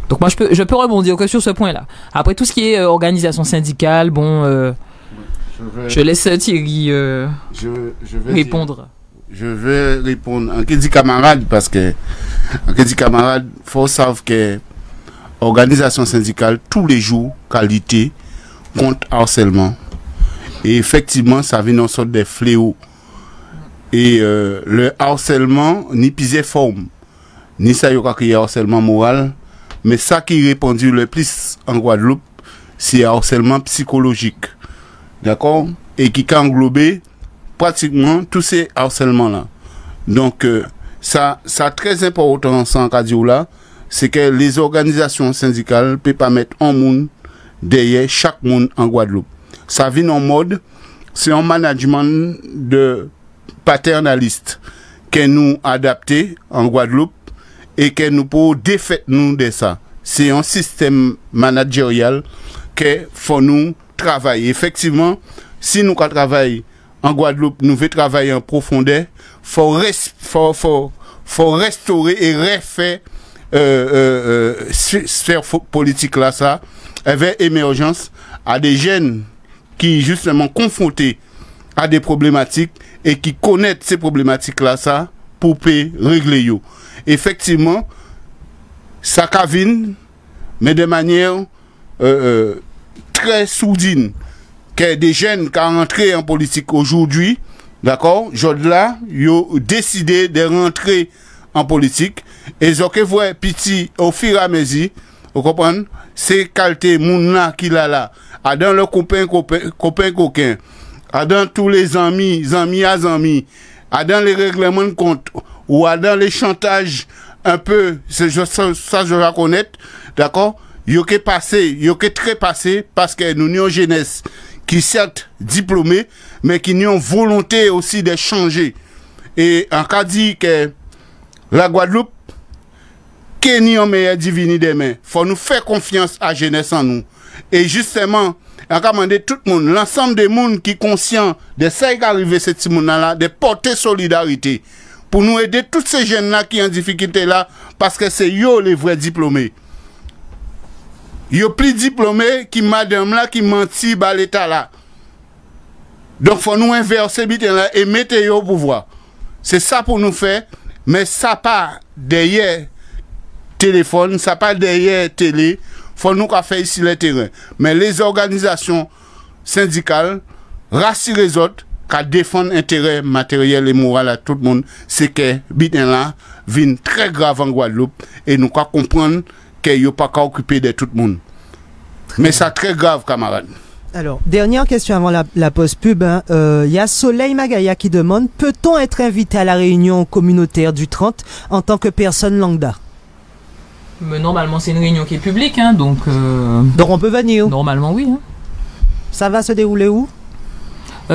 S3: Donc moi, je peux rebondir que sur ce point-là. Après, tout ce qui est organisation syndicale, bon... je laisse Thierry répondre.
S5: Je vais répondre en dit camarade parce que en dit camarade, faut savoir que organisation syndicale tous les jours qualité contre harcèlement et effectivement ça vient en sorte des fléaux et le harcèlement ni pisé forme ni ça y a harcèlement moral mais ça qui répandu le plus en Guadeloupe c'est harcèlement psychologique. D'accord? Et qui a englobé pratiquement tous ces harcèlements-là. Donc, ça très important, sans radio là, c'est que les organisations syndicales ne peuvent pas mettre un monde derrière chaque monde en Guadeloupe. Ça vient en mode, c'est un management de paternaliste que nous adapté en Guadeloupe et que nous pouvons défaire nous de ça. C'est un système managérial que faut nous travailler. Effectivement, si nous travaillons en Guadeloupe, nous voulons travailler en profondeur, faut restaurer et refaire sphère politique là ça avec émergence à des jeunes qui justement confrontés à des problématiques et qui connaissent ces problématiques là ça pour régler yo. Effectivement, ça cavine mais de manière très sourdine que des jeunes qui ont rentré en politique aujourd'hui, d'accord, là, ils ont décidé de rentrer en politique et ils ont voit petit au fur et à mesure, vous comprenez, c'est qualité mouna qu'il a là dans le copain, dans tous les amis, dans les règlements de compte, ou dans les chantages, un peu, ça je vais connaître, d'accord? Yo qui très passé, parce que nous avons une jeunesse qui certes diplômée, mais qui ont volonté aussi de changer. Et en cas dit que la Guadeloupe, qui n'y a meilleur divini demain, faut nous faire confiance à la jeunesse en nous. Et justement, on a demandé tout le monde, l'ensemble des monde qui est conscient de ça qui arrive ce petit monde-là, de porter solidarité pour nous aider tous ces jeunes-là qui sont en difficulté là, parce que c'est eux les vrais diplômés. Yo plus diplômés qui madame là qui mentit à l'état là. Donc faut nous inverser là et mettre yo au pouvoir. C'est ça pour nous faire, mais ça pas derrière téléphone, ça pas derrière télé, faut nous qu'à faire ici le terrain. Mais les organisations syndicales rassurent les autres qu'à défendre intérêt matériel et moral à tout le monde, c'est que bitin là vient très grave en Guadeloupe et nous qu'à comprendre qu'il n'y a pas qu'à occuper de tout le monde. Mais c'est très grave, camarades.
S1: Alors, dernière question avant la pause pub. Il y a Soleil Magaya qui demande, peut-on être invité à la réunion communautaire du 30 en tant que personne lambda?
S3: Mais normalement, c'est une réunion qui est publique, hein, donc
S1: on peut venir?
S3: Normalement, oui. Hein.
S1: Ça va se dérouler où?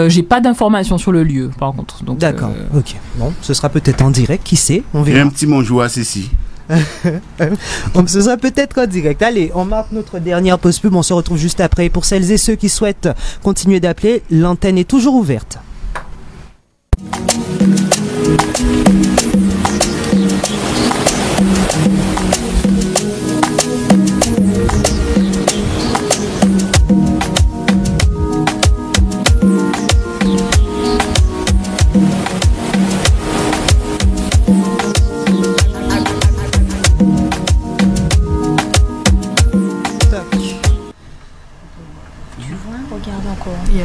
S3: J'ai pas d'informations sur le lieu, par contre.
S1: D'accord, ok. Bon, ce sera peut-être en direct, qui sait, on verra.
S5: Et un petit bonjour à Cécile.
S1: Ce sera peut-être en direct. Allez, on marque notre dernière pause pub. On se retrouve juste après. Pour celles et ceux qui souhaitent continuer d'appeler, l'antenne est toujours ouverte.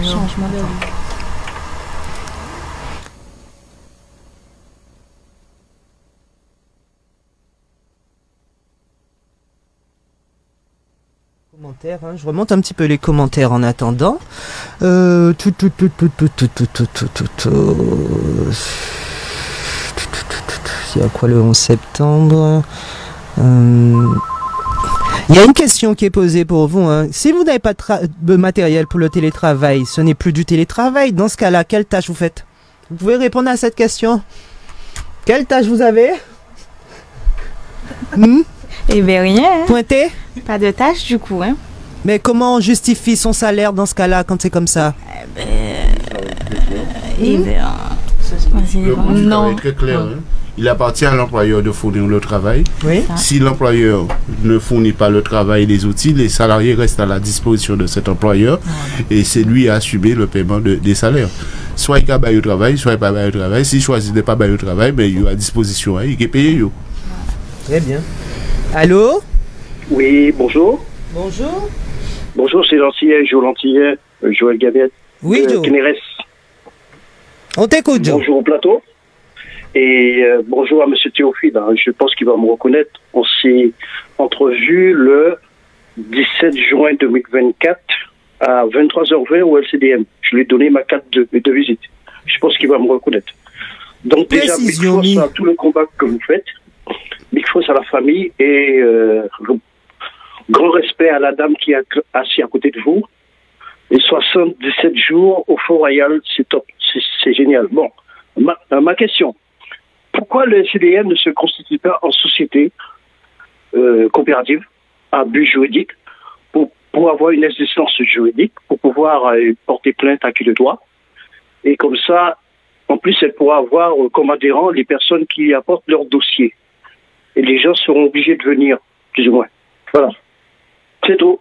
S7: Changement d'avis.
S1: Commentaires, hein. Je remonte un petit peu les commentaires en attendant. Il y a quoi le 11 septembre? Il y a une question qui est posée pour vous. Hein. Si vous n'avez pas de matériel pour le télétravail, ce n'est plus du télétravail. Dans ce cas-là, quelle tâche vous faites? Vous pouvez répondre à cette question? Quelle tâche vous avez?
S7: Eh bien, rien. Hein.
S1: Pointé?
S7: Pas de tâche, du coup. Hein.
S1: Mais comment on justifie son salaire dans ce cas-là, quand c'est comme ça?
S5: Non. Très clair, hein. Il appartient à l'employeur de fournir le travail.
S1: Oui.
S5: Si l'employeur ne fournit pas le travail et les outils, les salariés restent à la disposition de cet employeur et c'est lui à assumer le paiement des salaires. Soit il a baillé au travail, soit il n'a pas baillé au travail. S'il choisit de ne pas bailler au travail, mais il est à disposition, hein, il est payé.
S1: Très bien. Allô?
S10: Oui, bonjour.
S1: Bonjour.
S10: Bonjour, c'est l'antillais, Joël Gabiette.
S1: Oui, Joe.
S10: Ténérès.
S1: On t'écoute, Joe.
S10: Bonjour au plateau. Et bonjour à M. Théophile, hein. Je pense qu'il va me reconnaître. On s'est entrevus le 17 juin 2024 à 23h20 au LCDM. Je lui ai donné ma carte de visite. Je pense qu'il va me reconnaître. Donc déjà, big force à tout le combat que vous faites. Big force à la famille et grand respect à la dame qui est assise à côté de vous. Et 77 jours au Fort Royal, c'est top. C'est génial. Bon, ma question. Pourquoi le CDM ne se constitue pas en société coopérative à but juridique pour avoir une existence juridique, pour pouvoir porter plainte à qui le doit? Et comme ça, en plus, elle pourra avoir comme adhérents les personnes qui apportent leur dossier. Et les gens seront obligés de venir, plus ou moins. Voilà. C'est tout.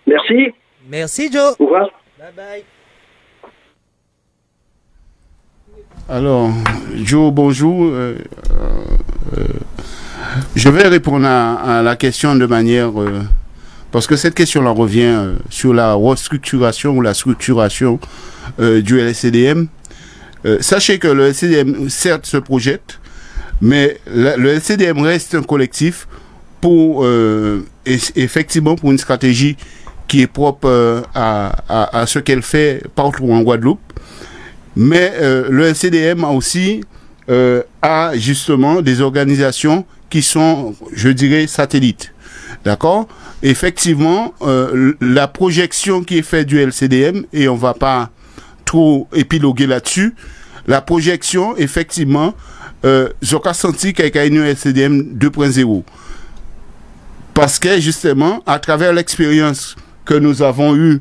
S10: Merci.
S1: Merci, Joe.
S10: Au revoir.
S1: Bye bye.
S5: Alors, Joe, bonjour. Je vais répondre à la question de manière... parce que cette question-là revient sur la restructuration ou la structuration du LCDM. Sachez que le LCDM, certes, se projette, mais le LCDM reste un collectif pour, effectivement, pour une stratégie qui est propre à ce qu'elle fait partout en Guadeloupe. Mais le LCDM a aussi a justement des organisations qui sont, je dirais, satellites. D'accord? Effectivement, la projection qui est faite du LCDM, et on va pas trop épiloguer là-dessus, la projection, effectivement, j'ai senti qu'il y a une LCDM 2.0. Parce que, justement, à travers l'expérience que nous avons eue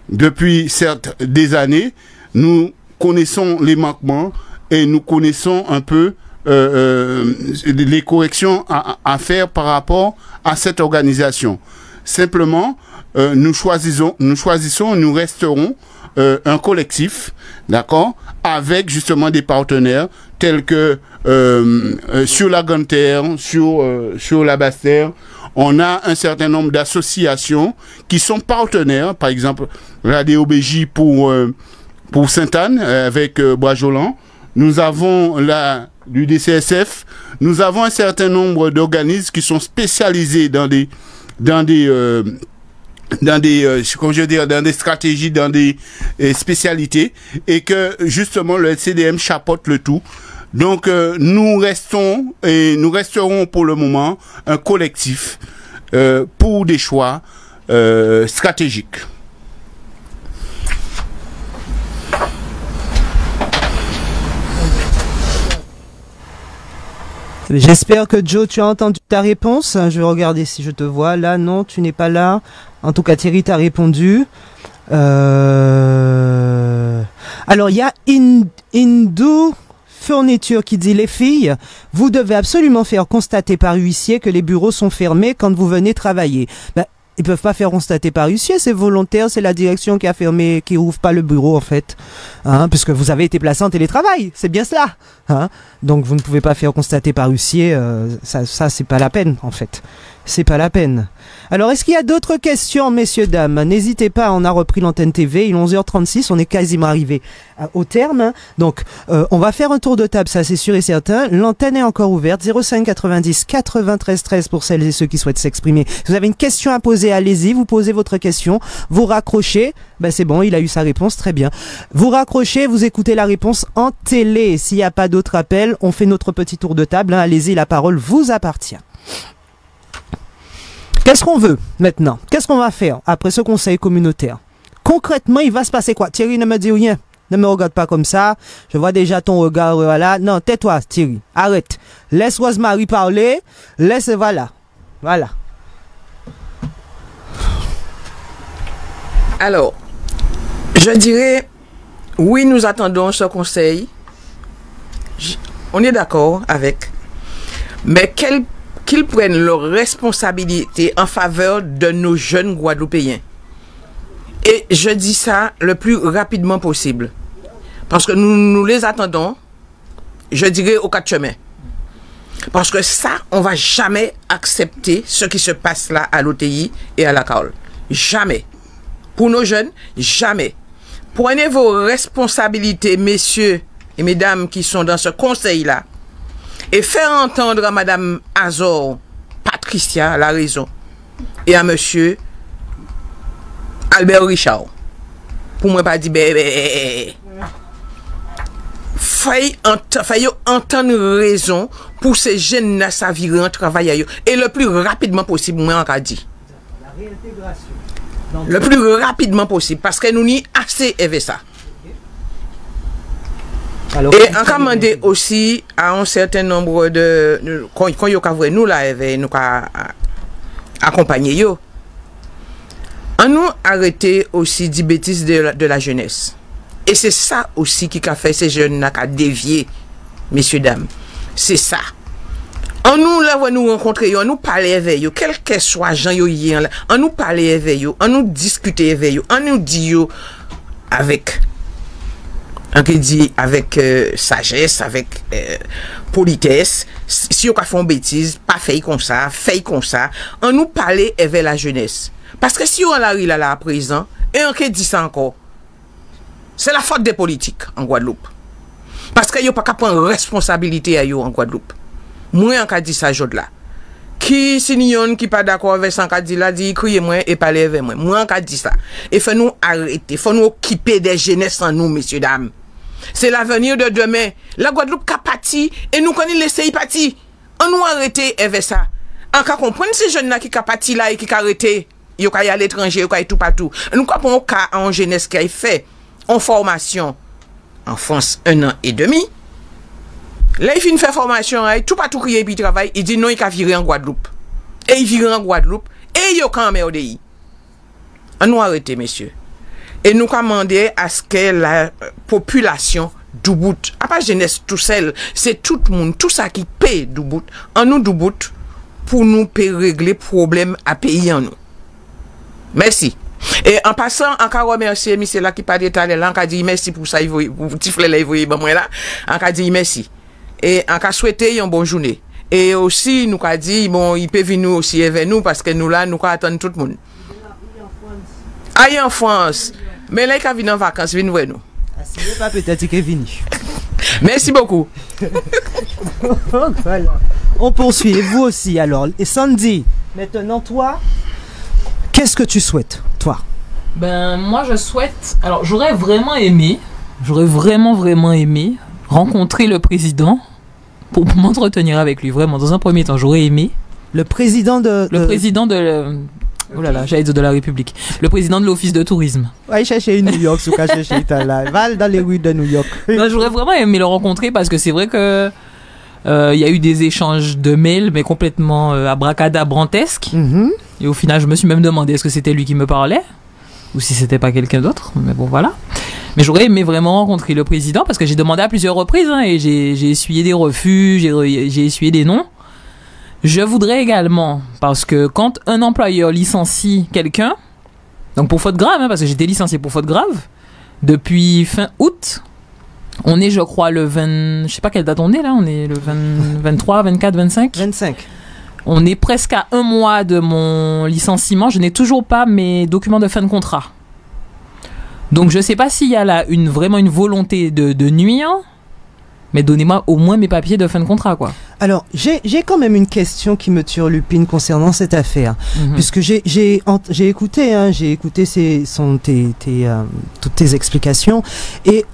S5: depuis, certes, des années, nous connaissons les manquements et nous connaissons un peu les corrections à faire par rapport à cette organisation. Simplement, nous resterons un collectif, d'accord, avec justement des partenaires tels que sur la Ganterre, sur la Basse-Terre, on a un certain nombre d'associations qui sont partenaires, par exemple la DOBJ pour Sainte-Anne avec Bois-Jolan. Nous avons du DCSF, nous avons un certain nombre d'organismes qui sont spécialisés dans des stratégies, dans des spécialités, et que justement le LCDM chapeaute le tout. Donc nous restons et nous resterons pour le moment un collectif pour des choix stratégiques.
S1: J'espère que Joe, tu as entendu ta réponse. Je vais regarder si je te vois. Là, non, tu n'es pas là. En tout cas, Thierry t'a répondu. Alors, il y a Indou Fourniture qui dit: les filles, vous devez absolument faire constater par huissier que les bureaux sont fermés quand vous venez travailler. Ben, ils peuvent pas faire constater par huissier, c'est volontaire, c'est la direction qui a fermé, qui ouvre pas le bureau en fait, hein, puisque vous avez été placé en télétravail, c'est bien cela, hein. Donc vous ne pouvez pas faire constater par huissier, ça c'est pas la peine en fait, c'est pas la peine. Alors est-ce qu'il y a d'autres questions, messieurs, dames? N'hésitez pas, on a repris l'antenne TV, il est 11h36, on est quasiment arrivé au terme, hein. Donc on va faire un tour de table, ça c'est sûr et certain. L'antenne est encore ouverte, 05 90 93 13 pour celles et ceux qui souhaitent s'exprimer. Si vous avez une question à poser, allez-y, vous posez votre question, vous raccrochez, ben c'est bon, il a eu sa réponse, très bien. Vous raccrochez, vous écoutez la réponse en télé. S'il n'y a pas d'autres appels, on fait notre petit tour de table, hein. Allez-y, la parole vous appartient. Qu'est-ce qu'on veut maintenant? Qu'est-ce qu'on va faire après ce conseil communautaire? Concrètement, il va se passer quoi? Thierry, ne me dis rien. Ne me regarde pas comme ça. Je vois déjà ton regard, voilà. Non, tais-toi, Thierry. Arrête. Laisse Rosemary parler. Laisse, voilà. Voilà.
S4: Alors, je dirais, oui, nous attendons ce conseil. On est d'accord avec. Mais qu'ils prennent leurs responsabilités en faveur de nos jeunes Guadeloupéens. Et je dis ça le plus rapidement possible. Parce que nous les attendons, je dirais, aux quatre chemins. Parce que ça, on va jamais accepter ce qui se passe là à l'OTI et à la CAOL. Jamais. Pour nos jeunes, jamais. Prenez vos responsabilités, messieurs et mesdames qui sont dans ce conseil-là, et faire entendre à Madame Azor Patricia la raison, et à Monsieur Albert Richard. Pour moi, pas dire bébé. Faille entendre raison pour ces jeunes à sa vie en travail et le plus rapidement possible, moi, on a dit. La réintégration. Le plus rapidement possible, parce que nous n'y assez avec ça. Alors, et on a demandé aussi à un certain nombre de quand il y a nous là nous accompagner yo. On nous arrêter aussi des bêtises de la jeunesse. Et c'est ça aussi qui a fait ces jeunes à dévier, messieurs dames. C'est ça. On nous là nous rencontrer, on nous parler avec eux, quel que soit gens yo hier là, on nous parler avec eux, on nous discuter avec eux, on nous dit avec sagesse, avec politesse, si on a fait une bêtise, pas fait comme ça, on nous parler avec la jeunesse. Parce que si on arrive là à présent, et on dit ça encore, c'est la faute des politiques en Guadeloupe. Parce que yo pas qu'à prendre responsabilité à yo en Guadeloupe. Moi, on a dit ça, Jod là. Qui signon qui pas d'accord avec ça qu'a dit là dit criez moi et parlez avec moi. Moi qu'a dit ça. Et faut nous arrêter, faut nous occuper des jeunesses en nous messieurs dames. C'est l'avenir de demain. La Guadeloupe qu'a parti et nous connaissons laisser parti. On nous arrêter avec ça. En cas comprendre ces jeunes là qui qu'a parti là et qui qu'a arrêté, yo ka y à l'étranger, yo ka y tout partout. Nous quoi pour un cas en jeunesse qui a fait en formation en France 1 an et demi. Là, il finit faire formation, tout partout crier puis travail, il dit non, il a viré en Guadeloupe. Et il vire en Guadeloupe, et il a quand même ODI. On nous arrêter, messieurs. Et nous commander à ce que la population d'Ubud, à pas jeunesse tout seul, c'est tout le monde, tout ça qui paye d'Ubud, en nous d'Ubud, pour nous régler problème à payer en nous. Merci. Et en passant, encore remercier monsieur là qui pas détaillé là, on a dit merci pour ça, il vous tifler là, il vous moi là, on a dit merci. Et on a souhaité une bonne journée. Et aussi, nous a dit, bon, il peut venir aussi avec nous parce que nous là, nous attendons tout le monde. Ah, il est en France. Mais là, il a venu en vacances, il vient voir nous.
S1: Ah, c'est pas peut-être qu'il est venu.
S4: Merci beaucoup.
S1: Voilà. On poursuit. Et vous aussi, alors. Et Sandy, maintenant, toi, qu'est-ce que tu souhaites, toi?
S3: Ben, moi, je souhaite. Alors, j'aurais vraiment aimé rencontrer le président pour m'entretenir avec lui. Vraiment, dans un premier temps, j'aurais aimé.
S1: Le président de...
S3: Oh là là, j'allais dire de la République. Le président de l'Office de tourisme.
S1: Ouais, chercher New York, sous caché chez là. Va dans les rues de New York.
S3: Ben, j'aurais vraiment aimé le rencontrer parce que c'est vrai que il y a eu des échanges de mails, mais complètement abracadabrantesques. Et au final, je me suis même demandé est-ce que c'était lui qui me parlait ou si c'était pas quelqu'un d'autre. Mais bon, voilà. Mais j'aurais aimé vraiment rencontrer le président parce que j'ai demandé à plusieurs reprises et j'ai essuyé des refus, j'ai essuyé des non. Je voudrais également, parce que quand un employeur licencie quelqu'un, donc pour faute grave, parce que j'étais licencié pour faute grave, depuis fin août, on est je crois le 20, je sais pas quelle date on est là, on est le 23, 24, 25
S1: 25.
S3: On est presque à 1 mois de mon licenciement, je n'ai toujours pas mes documents de fin de contrat. Donc je sais pas s'il y a là vraiment une volonté de nuire, mais donnez-moi au moins mes papiers de fin de contrat, quoi.
S1: Alors, j'ai quand même une question qui me turlupine concernant cette affaire. Puisque j'ai écouté, toutes tes explications. Et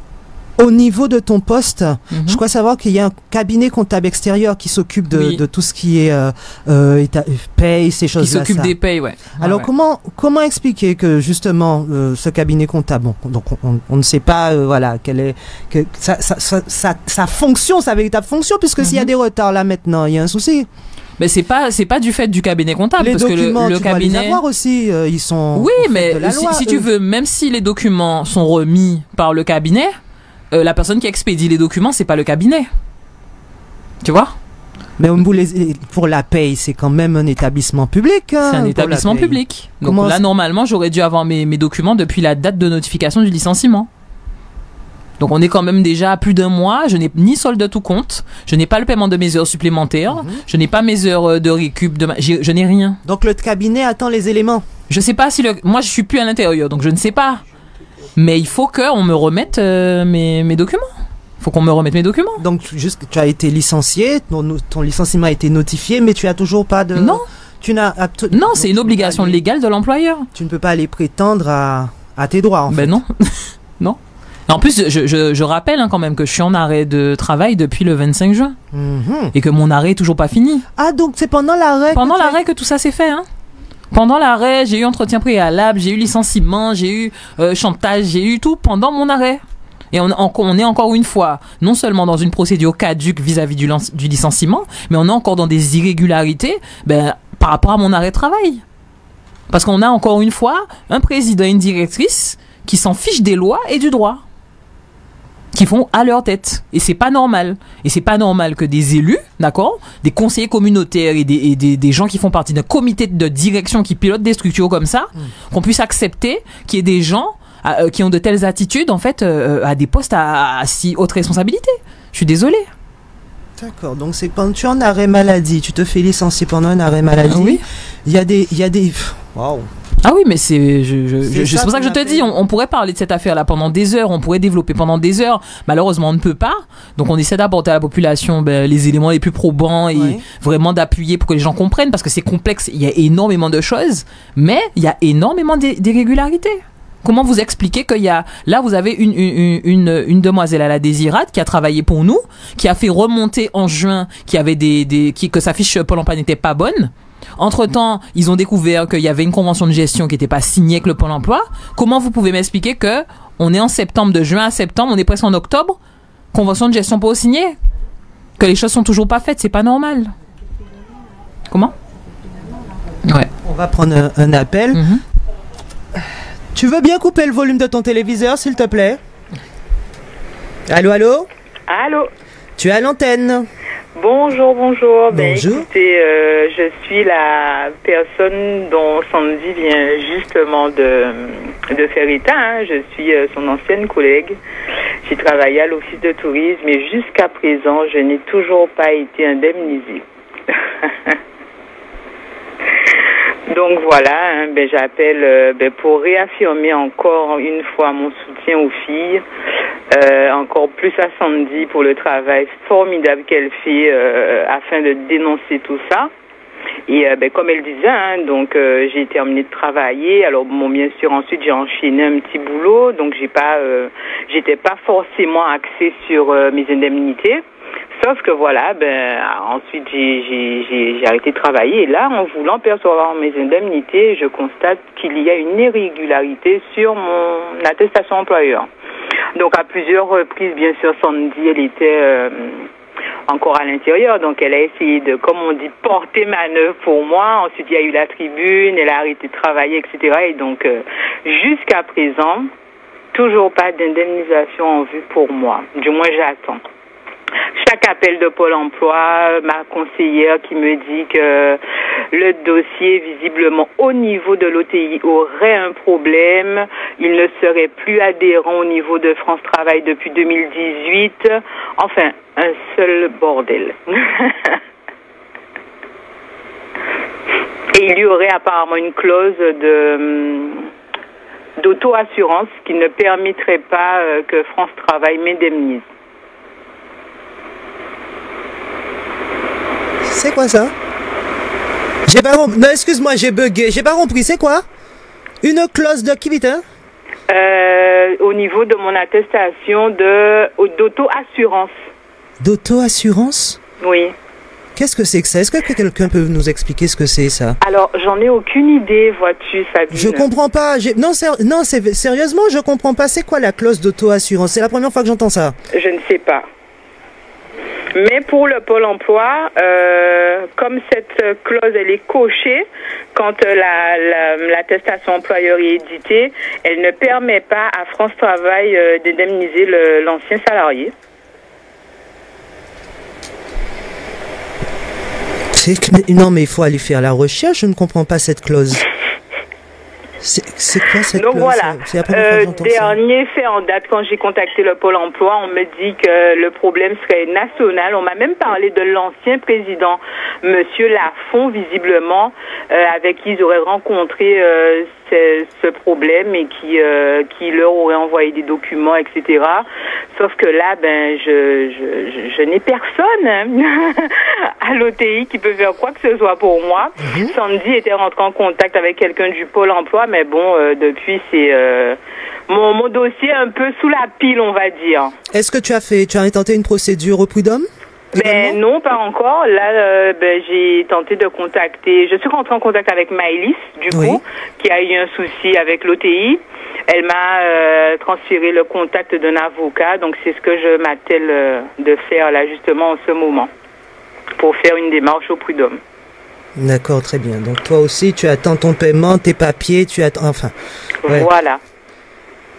S1: au niveau de ton poste, je crois savoir qu'il y a un cabinet comptable extérieur qui s'occupe de tout ce qui est paye, ces choses-là.
S3: Qui s'occupe des payes, ouais.
S1: Alors, comment expliquer que justement ce cabinet comptable, donc on ne sait pas, voilà, quelle est sa fonction, sa véritable fonction, puisque s'il y a des retards là maintenant, il y a un souci.
S3: Mais c'est pas du fait du cabinet comptable,
S1: les
S3: parce
S1: documents,
S3: que le cabinet.
S1: Dois les avoir aussi, ils sont.
S3: Oui, mais de la loi, si tu veux, même si les documents sont remis par le cabinet. La personne qui expédie les documents, c'est pas le cabinet. Tu vois?
S1: Mais pour la paye, c'est quand même un établissement public. Hein,
S3: c'est un établissement public. Donc là, normalement, j'aurais dû avoir mes documents depuis la date de notification du licenciement. Donc on est quand même déjà à plus d'1 mois. Je n'ai ni solde de tout compte. Je n'ai pas le paiement de mes heures supplémentaires. Je n'ai pas mes heures de récup. Je n'ai rien.
S1: Donc le cabinet attend les éléments.
S3: Je sais pas si moi, je suis plus à l'intérieur, donc je ne sais pas. Mais il faut qu'on me remette mes documents. Il faut qu'on me remette mes documents.
S1: Donc, tu as été licencié, ton licenciement a été notifié, mais tu n'as toujours pas de...
S3: Non. Non, c'est une obligation légale de l'employeur.
S1: Tu ne peux pas aller prétendre à tes droits, en fait.
S3: Non. Non. En plus, je rappelle quand même que je suis en arrêt de travail depuis le 25 juin. Et que mon arrêt est toujours pas fini.
S1: Ah, donc c'est pendant l'arrêt
S3: que tout ça s'est fait, hein. Pendant l'arrêt, j'ai eu entretien préalable, j'ai eu licenciement, j'ai eu chantage, j'ai eu tout pendant mon arrêt. Et on est encore une fois, non seulement dans une procédure caduque vis-à-vis du licenciement, mais on est encore dans des irrégularités par rapport à mon arrêt de travail. Parce qu'on a encore une fois un président et une directrice qui s'en fichent des lois et du droit. Qui font à leur tête. Et c'est pas normal. Et c'est pas normal que des élus, d'accord, des conseillers communautaires et des gens qui font partie d'un comité de direction qui pilotent des structures comme ça, qu'on puisse accepter qu'il y ait des gens qui ont de telles attitudes, en fait, à des postes à si haute responsabilité. Je suis désolée.
S1: D'accord, donc c'est quand tu es en arrêt maladie, tu te fais licencier pendant un arrêt maladie.
S3: Oui.
S1: Il y a des... Waouh.
S3: Ah oui, mais c'est pour ça que je te dis, on pourrait parler de cette affaire-là pendant des heures, on pourrait développer pendant des heures. Malheureusement, on ne peut pas. Donc, on essaie d'apporter à la population les éléments les plus probants et vraiment d'appuyer pour que les gens comprennent, parce que c'est complexe, il y a énormément de choses, mais il y a énormément d'irrégularités. Comment vous expliquez qu'il y a... Là, vous avez une demoiselle à la Désirade qui a travaillé pour nous, qui a fait remonter en juin que sa fiche Pôle emploi n'était pas bonne. Entre-temps, ils ont découvert qu'il y avait une convention de gestion qui n'était pas signée avec le Pôle emploi. Comment vous pouvez m'expliquer que on est en septembre, de juin à septembre, on est presque en octobre, convention de gestion pas signée, que les choses sont toujours pas faites, c'est pas normal. Comment? Ouais.
S1: On va prendre un appel. Tu veux bien couper le volume de ton téléviseur, s'il te plaît? Allô, allô?
S11: Allô?
S1: Tu es à l'antenne.
S11: Bonjour, bonjour.
S1: Bonjour.
S11: Écoutez, je suis la personne dont Sandy vient justement de faire état. Hein. Je suis son ancienne collègue. J'ai travaillé à l'office de tourisme et jusqu'à présent, je n'ai toujours pas été indemnisée. Donc voilà, hein, j'appelle pour réaffirmer encore une fois mon soutien aux filles, encore plus à Sandy pour le travail formidable qu'elle fait afin de dénoncer tout ça. Et comme elle disait, hein, donc j'ai terminé de travailler. Alors bon, bien sûr, ensuite j'ai enchaîné un petit boulot, donc j'étais pas forcément axée sur mes indemnités. Sauf que voilà, ensuite j'ai arrêté de travailler et là, en voulant percevoir mes indemnités, je constate qu'il y a une irrégularité sur mon attestation employeur. Donc à plusieurs reprises, bien sûr, Sandy, elle était encore à l'intérieur, donc elle a essayé de, comme on dit, porter manœuvre pour moi. Ensuite, il y a eu la tribune, elle a arrêté de travailler, etc. Et donc, jusqu'à présent, toujours pas d'indemnisation en vue pour moi. Du moins, j'attends. Chaque appel de Pôle emploi, ma conseillère qui me dit que le dossier, visiblement au niveau de l'OTI, aurait un problème. Il ne serait plus adhérent au niveau de France Travail depuis 2018. Enfin, un seul bordel. Et il y aurait apparemment une clause d'auto-assurance qui ne permettrait pas que France Travail m'indemnise.
S1: C'est quoi ça? J'ai pas compris. Non, excuse-moi, j'ai bugué. J'ai pas compris. C'est quoi? Une clause d'activité?
S11: Au niveau de mon attestation d'auto-assurance.
S1: D'auto-assurance?
S11: Oui.
S1: Qu'est-ce que c'est que ça? Est-ce que quelqu'un peut nous expliquer ce que c'est ça?
S11: Alors, j'en ai aucune idée, vois-tu, Sabine.
S1: Je comprends pas. Non, sérieusement, je comprends pas. C'est quoi la clause d'auto-assurance? C'est la première fois que j'entends ça.
S11: Je ne sais pas. Mais pour le Pôle emploi, comme cette clause elle est cochée quand l'attestation employeur est éditée, elle ne permet pas à France Travail d'indemniser l'ancien salarié.
S1: Non, mais il faut aller faire la recherche. Je ne comprends pas cette clause. C'est quoi cette
S11: Donc
S1: clause?
S11: voilà, dernier fait en date, quand j'ai contacté le Pôle emploi, on me dit que le problème serait national. On m'a même parlé de l'ancien président, Monsieur Lafont, visiblement, avec qui ils auraient rencontré ce problème et qui leur aurait envoyé des documents, etc. Sauf que là, je n'ai personne hein, à l'OTI qui peut faire quoi que ce soit pour moi. Sandy était rentrée en contact avec quelqu'un du Pôle emploi, mais bon, depuis, c'est mon dossier un peu sous la pile, on va dire.
S1: Est-ce que tu as tenté une procédure au prud'homme?
S11: Non, pas encore. Là, j'ai tenté de contacter. Je suis rentrée en contact avec Maëlys, du coup, qui a eu un souci avec l'OTI. Elle m'a transféré le contact d'un avocat, donc c'est ce que je m'attelle de faire là justement en ce moment, pour faire une démarche au prud'homme.
S1: D'accord, très bien. Donc toi aussi, tu attends ton paiement, tes papiers, tu attends. Enfin. Ouais.
S11: Voilà.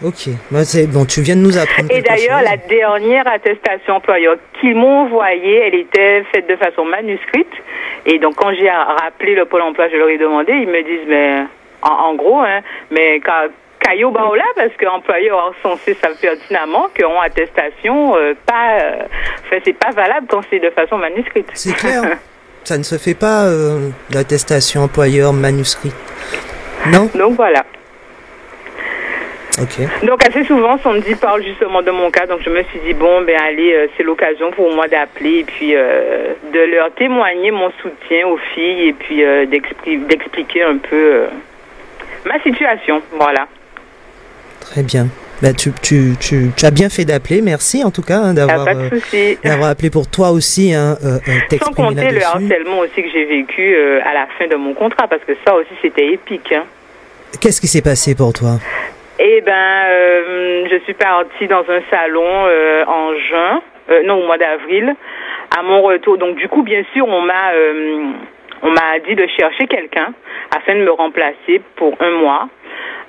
S1: Ok, c'est bon, tu viens de nous apprendre.
S11: Et d'ailleurs, la dernière attestation employeur qu'ils m'ont envoyée, elle était faite de façon manuscrite. Et donc, quand j'ai rappelé le Pôle emploi, je leur ai demandé, ils me disent, mais en gros, hein, mais Caillou Baola, parce que l'employeur censé savent pertinemment qu'en attestation, c'est pas valable quand c'est de façon manuscrite.
S1: C'est clair. Ça ne se fait pas d'attestation employeur manuscrite. Non?
S11: Donc voilà. Donc assez souvent, Sandy parle justement de mon cas, donc je me suis dit, bon, ben allez, c'est l'occasion pour moi d'appeler et puis de leur témoigner mon soutien aux filles et puis d'expliquer un peu ma situation, voilà.
S1: Très bien. Bah, tu as bien fait d'appeler, merci en tout cas hein, d'avoir appelé pour toi aussi
S11: sans compter le harcèlement aussi que j'ai vécu à la fin de mon contrat, parce que ça aussi c'était épique. Hein.
S1: Qu'est-ce qui s'est passé pour toi?
S11: Eh ben, je suis partie dans un salon en juin, au mois d'avril, à mon retour. Donc du coup, bien sûr, on m'a dit de chercher quelqu'un afin de me remplacer pour 1 mois.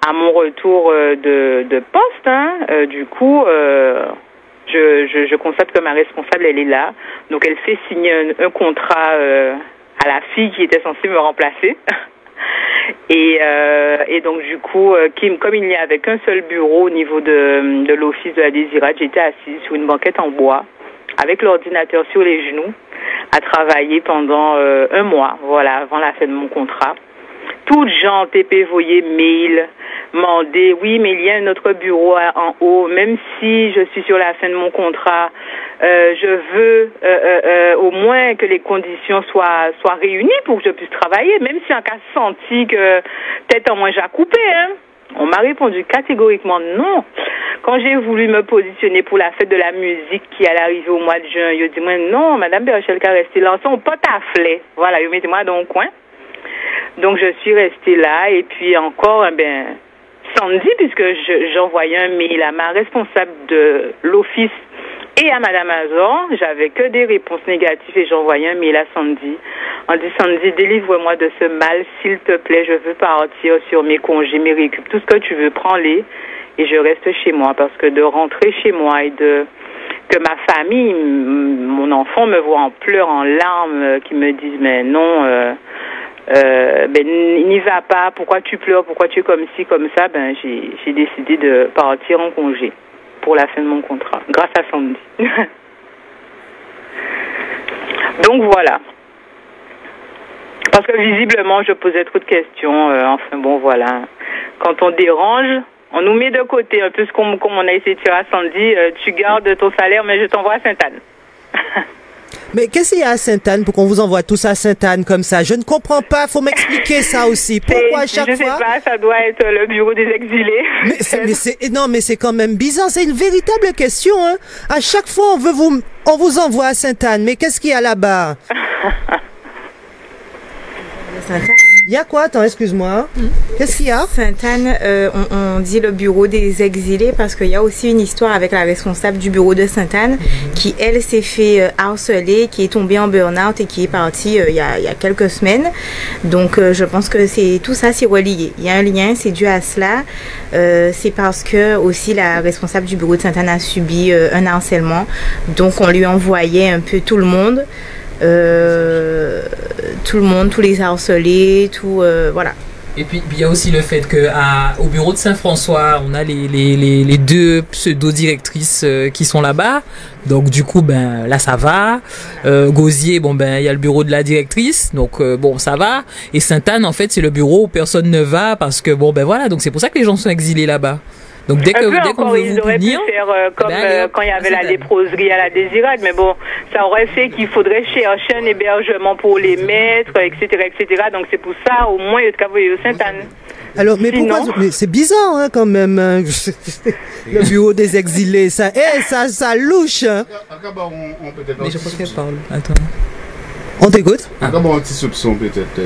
S11: À mon retour de poste, hein, du coup, je constate que ma responsable, elle est là. Donc, elle fait signer un contrat à la fille qui était censée me remplacer. Et donc, du coup, comme il n'y avait qu'un seul bureau au niveau de l'office de la Désirade, j'étais assise sur une banquette en bois avec l'ordinateur sur les genoux à travailler pendant 1 mois, voilà, avant la fin de mon contrat. Toutes gens, TP, voyer, mail, mandé, oui, mais il y a un autre bureau en haut, même si je suis sur la fin de mon contrat, je veux au moins que les conditions soient réunies pour que je puisse travailler, même si en cas senti que peut-être en moins j'ai coupé, hein. On m'a répondu catégoriquement non. Quand j'ai voulu me positionner pour la fête de la musique qui allait arriver au mois de juin, je dis moi non, Madame Berchelka, restez là, on peut tafler. Voilà, mettez-moi dans le coin. Donc je suis restée là et puis encore, Sandy, puisque j'envoyais un mail à ma responsable de l'office et à Madame Azor, j'avais que des réponses négatives et j'envoyais un mail à Sandy. On dit Sandy, délivre-moi de ce mal, s'il te plaît, je veux partir sur mes congés, mes récup, tout ce que tu veux, prends-les et je reste chez moi parce que de rentrer chez moi et que ma famille, mon enfant me voit en pleurs, en larmes, qui me disent mais non. N'y va pas, pourquoi tu pleures, pourquoi tu es comme ci, comme ça, j'ai décidé de partir en congé pour la fin de mon contrat, grâce à Sandy. Donc voilà. Parce que visiblement, je posais trop de questions, enfin bon, voilà. Quand on dérange, on nous met de côté, un peu comme on a essayé de faire à Sandy, tu gardes ton salaire, mais je t'envoie à Sainte-Anne.
S1: Mais qu'est-ce qu'il y a à Sainte-Anne pour qu'on vous envoie tous à Sainte-Anne comme ça? Je ne comprends pas, faut m'expliquer ça aussi. Pourquoi à chaque fois?
S11: Je sais pas, ça doit être le bureau des exilés.
S1: Mais c'est quand même bizarre, c'est une véritable question. Hein. À chaque fois, on vous envoie à Sainte-Anne, mais qu'est-ce qu'il y a là-bas? Il y a quoi? Attends, excuse-moi. Qu'est-ce qu'il y a?
S7: Sainte-Anne, on dit le bureau des exilés parce qu'il y a aussi une histoire avec la responsable du bureau de Sainte-Anne qui, elle, s'est fait harceler, qui est tombée en burn-out et qui est partie il y a quelques semaines. Donc, je pense que tout ça, c'est relié. Il y a un lien, c'est dû à cela. C'est parce que aussi la responsable du bureau de Sainte-Anne a subi un harcèlement. Donc, on lui envoyait un peu tout le monde. Tous les harcelés, voilà.
S3: Et puis il y a aussi le fait que au bureau de Saint-François, on a les 2 pseudo-directrices qui sont là-bas. Donc du coup, là ça va. Gosier, il y a le bureau de la directrice, donc ça va. Et Sainte-Anne, en fait, c'est le bureau où personne ne va parce que voilà. Donc c'est pour ça que les gens sont exilés là-bas. Donc dès qu'on veut vous punir,
S11: faire comme quand il y avait la léproserie à la Désirade, mais bon, ça aurait fait qu'il faudrait chercher un hébergement pour les maîtres, etc. Donc c'est pour ça, au moins, il y a de cavoyer au Sainte-Anne.
S1: Alors, mais pourquoi? Mais c'est bizarre, hein, quand même. Hein. Le bureau des exilés, ça louche. Hein.
S3: Mais je crois qu'elle parle. Attends.
S1: On t'écoute?
S5: D'abord, un petit soupçon peut-être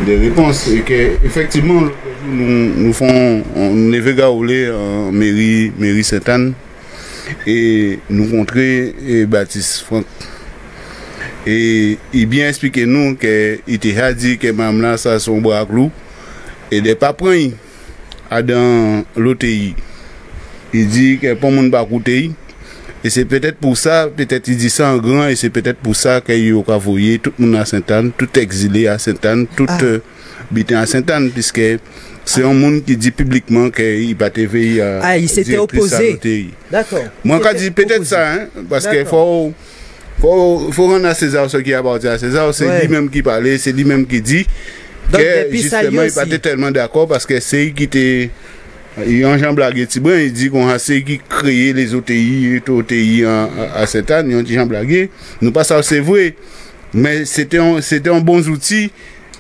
S5: des réponses et que effectivement on est végaoulé en mairie Sainte-Anne et nous rencontrer Baptiste Franck et il bien expliqué nous que il t'a dit que madame là ça son bras clou et de pas prendre à dans l'OTI. Il dit que pour monde pas coûter. Et c'est peut-être pour ça, peut-être il dit ça en grand, et c'est peut-être pour ça qu'il a envoyé tout le monde à Sainte-Anne, tout exilé à Sainte-Anne, tout habité à Sainte-Anne, puisque c'est un monde qui dit publiquement qu'il n'a pas été à
S1: il s'était opposé. D'accord.
S5: Moi, quand je dis peut-être ça, hein, parce qu'il faut rendre à César ce qui appartient à César, c'est lui-même qui parlait, c'est lui-même qui dit que justement il n'est pas tellement d'accord, parce que c'est lui qui était Et en Jean Blaguet Tibran, il dit qu'on a essayé de créer les OTI à Sainte-Anne, ils ont dit Jean Blaguet. Nous pas ça, c'est vrai. Mais c'était un bon outil.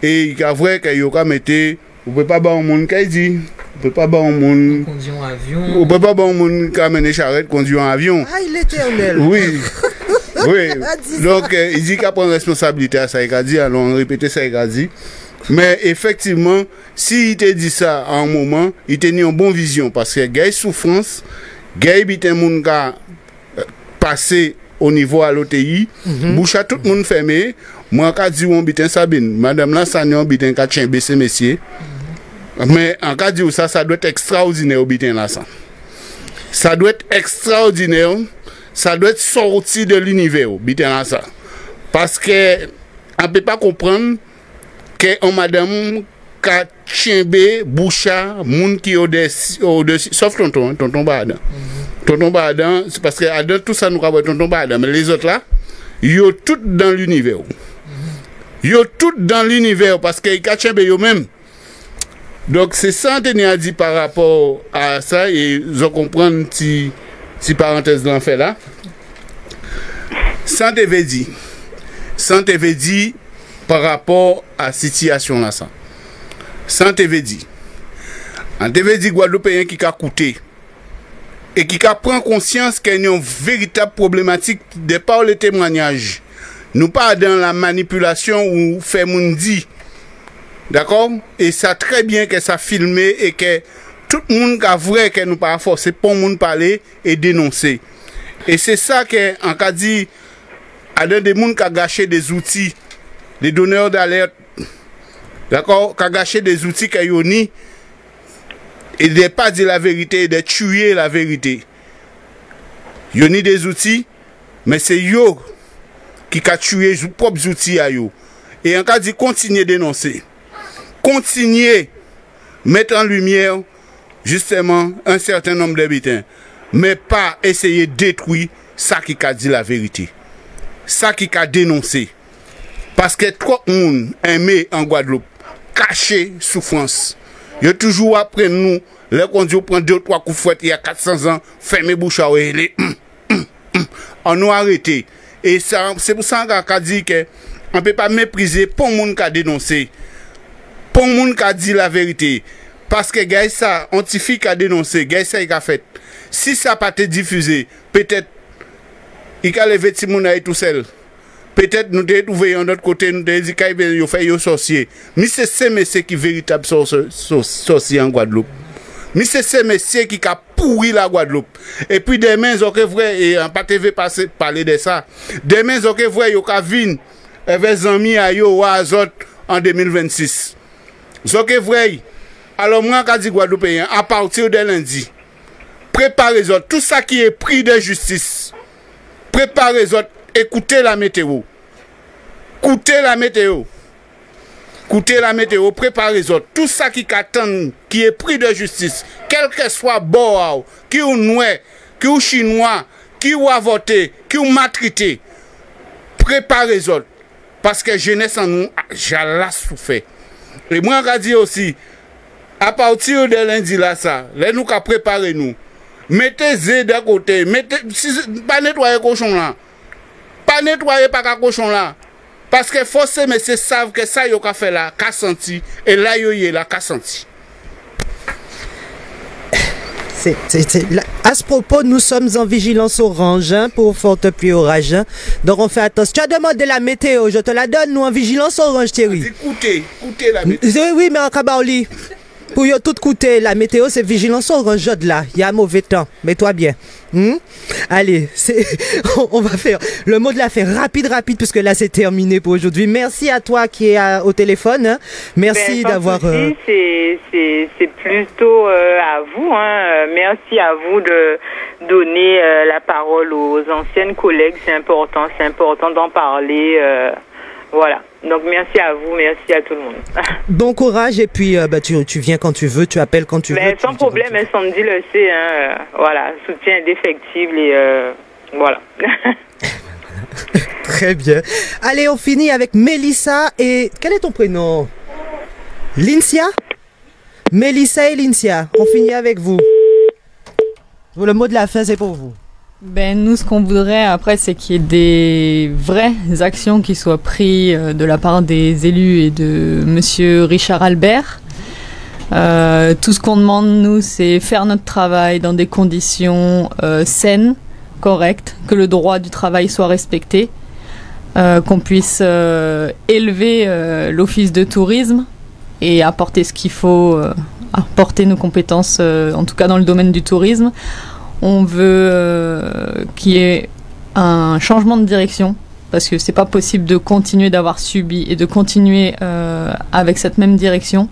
S5: Et il y a vrai qu'il y a mettre, on ne peut pas avoir un monde qui dit. On peut pas avoir un monde.
S3: Conduire en avion.
S5: On peut pas avoir un monde qui amène charrette, conduire en avion.
S1: Ah, il est éternel.
S5: Oui. Oui. Donc, il dit qu'il prend responsabilité à ça, il a dit, alors on répète ça, il a dit. Mais effectivement, s'il te dit ça à un moment, il t'a une bonne vision parce que il y a une souffrance, il y a un monde qui a passé au niveau à l'OTI, bouche à tout le monde fermé. Moi, quand je dis on bitin Sabine, madame là, ça n'est bitin qu'à tchembe ces messieurs. Mais en cas de ça, ça doit être extraordinaire au bitin là, ça. Ça doit être extraordinaire, ça doit être sorti de l'univers au bitin là, ça. Parce que on ne peut pas comprendre que madame ka tchembe boucha moun qui au-dessus sauf tonton Badan. Tonton Badan, c'est parce que Adam tout ça nous ka tonton Badan, mais les autres là, yo tout dans l'univers. Yo tout dans l'univers parce que ka tchembe yo même. Donc c'est ça que a dit par rapport à ça et je comprends si parenthèse l'en fait là. Ça te veut dire par rapport à la situation là ça. Ça te veut dire. On te veut dire Guadeloupéen qui a coûté et qui a pris conscience qu'il y a une véritable problématique de par le témoignage. Nous pas dans la manipulation ou fait moun dit. D'accord? Et ça très bien que ça filmé et que tout le monde a vrai que nous pas forcé pour monde parler et dénoncer. Et c'est ça que en cas dit à des gens qui ont gâché des outils, les donneurs d'alerte, d'accord, qui ont gâché des outils qui ont ni et de ne pas dire la vérité et de tuer la vérité. Ils ont ni des outils, mais c'est eux qui ont tué leurs propres outils à eux. Et en cas dit continuer à dénoncer, continuer à mettre en lumière justement un certain nombre d'habitants, mais pas essayer de détruire ça qui a dit la vérité. Ça qui a dénoncé. Parce que trop de monde aimé en Guadeloupe, caché souffrance. Il y a toujours après nous, les conduits prennent 2-3 coups de fouette il y a 400 ans, fermez bouche à oreille, on nous a arrêté. Et c'est pour ça qu'on a dit qu'on ne peut pas mépriser pour le monde qui a dénoncé, pour le monde qui a dit la vérité. Parce que gars ça, anti-fille qui a dénoncé, gars ça il a fait. Si ça n'a pas été diffusé, peut-être il a levé Timoun tout seul. Peut-être nous devons trouver un autre côté, nous devons dire qu'il fait un sorcier. Mais c'est ce monsieur qui est véritable sorcier en Guadeloupe. Mais c'est ce monsieur qui a pourri la Guadeloupe. Et puis demain, ils ont vrai, et en pas TV parler de ça. Demain, ils ont vrai, ils ont vu avec amis à yo ou à Azot en 2026. Ils ont vrai. Alors moi, quand je dis Guadeloupéen, à partir de lundi, préparez-vous tout ça qui est pris de justice. Préparez-vous, écoutez la météo. Écoutez la météo. Écoutez la météo, préparez-vous. Tout ça qui attend, qui est pris de justice, quel que soit Boao, qui ou Noué, qui ou Chinois, qui ou avorté, qui ou maltraité, préparez-vous. Parce que jeunesse en nous, j'allais souffert. Et moi, je dis aussi, à partir de lundi là, ça, là, nous qu'à préparer nous. Mettez-les d'un côté, pas nettoyer cochon là. Pas nettoyer pas cochon là. Parce que forcément, messieurs savent que ça, ils ont fait là, qu'a senti. Et là, ils ont là, qu'a senti.
S1: À ce propos, nous sommes en vigilance orange pour forte pluie orage. Donc on fait attention. Tu as demandé la météo, je te la donne, nous en vigilance orange, Thierry.
S5: Écoutez la météo.
S1: Oui, mais en Kabaoli. Pour tout coûter, la météo, c'est vigilance orange là. Il y a un mauvais temps. Mets-toi bien. Allez, on va faire le mot de la fin rapide, puisque là, c'est terminé pour aujourd'hui. Merci à toi qui est au téléphone. Hein. Merci d'avoir...
S11: C'est plutôt à vous. Hein. Merci à vous de donner la parole aux anciennes collègues. C'est important d'en parler. Voilà. Donc merci à vous, merci à tout le monde.
S1: Bon courage et puis tu viens quand tu veux, tu appelles quand tu veux.
S11: Sans problème, Sandy le sait, hein, voilà, soutien indéfectible et voilà.
S1: Très bien. Allez, on finit avec Mélissa et quel est ton prénom? Lincia? Mélissa et Lincia, on finit avec vous. Le mot de la fin, c'est pour vous.
S6: Ben, nous, ce qu'on voudrait après, c'est qu'il y ait des vraies actions qui soient prises de la part des élus et de monsieur Richard Albert. Tout ce qu'on demande, nous, c'est faire notre travail dans des conditions saines, correctes, que le droit du travail soit respecté, qu'on puisse élever l'office de tourisme et apporter ce qu'il faut, apporter nos compétences, en tout cas dans le domaine du tourisme. On veut qu'il y ait un changement de direction, parce que c'est pas possible de continuer d'avoir subi et de continuer avec cette même direction.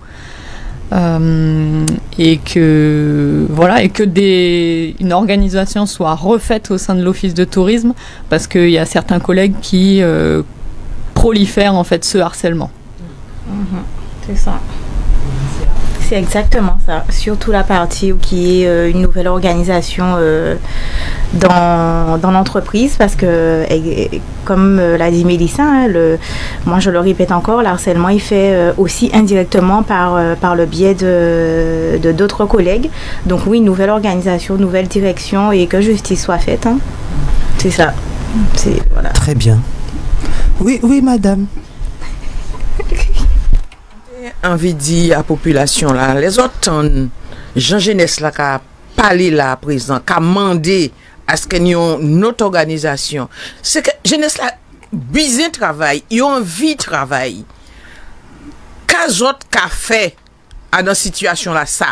S6: Et que voilà, et que une organisation soit refaite au sein de l'office de tourisme, parce qu'il y a certains collègues qui prolifèrent en fait ce harcèlement.
S7: C'est ça. C'est exactement ça. Surtout la partie qui est une nouvelle organisation dans l'entreprise, parce que, comme l'a dit Mélissa, hein, moi je le répète encore, le harcèlement il fait aussi indirectement par le biais de d'autres collègues. Donc oui, nouvelle organisation, nouvelle direction, et que justice soit faite. Hein. C'est ça. Voilà.
S1: Très bien. Oui, madame.
S4: Envie de dire à la population là, les autres gens jeunesse là qui a parlé là à présent, qui a demandé à ce qu'il y ait une autre organisation, c'est que jeunesse là besoin de travail, ils ont envie de travail. Qu'est-ce autres qu'a fait à dans situation là ça,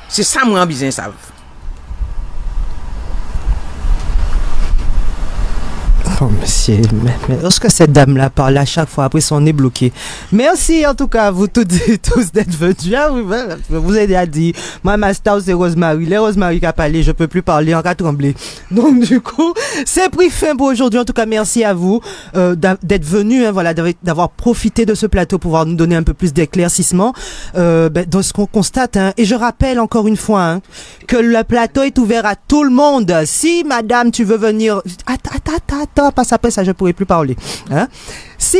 S4: c'est ça moi besoin ça.
S1: Oh, monsieur, mais lorsque cette dame-là parle à chaque fois, après son nez bloqué. Merci en tout cas, vous tous d'être venus. Vous avez déjà dit, moi, ma star, c'est Rosemary. Les Rosemary qui a parlé, je peux plus parler, en cas trembler. Donc, du coup, c'est pris fin pour aujourd'hui. En tout cas, merci à vous d'être venus, hein, voilà, d'avoir profité de ce plateau pour pouvoir nous donner un peu plus d'éclaircissement dans ce qu'on constate. Hein. Et je rappelle encore une fois hein, que le plateau est ouvert à tout le monde. Si, madame, tu veux venir... Attends, passe après ça, je pourrai plus parler. Hein? Si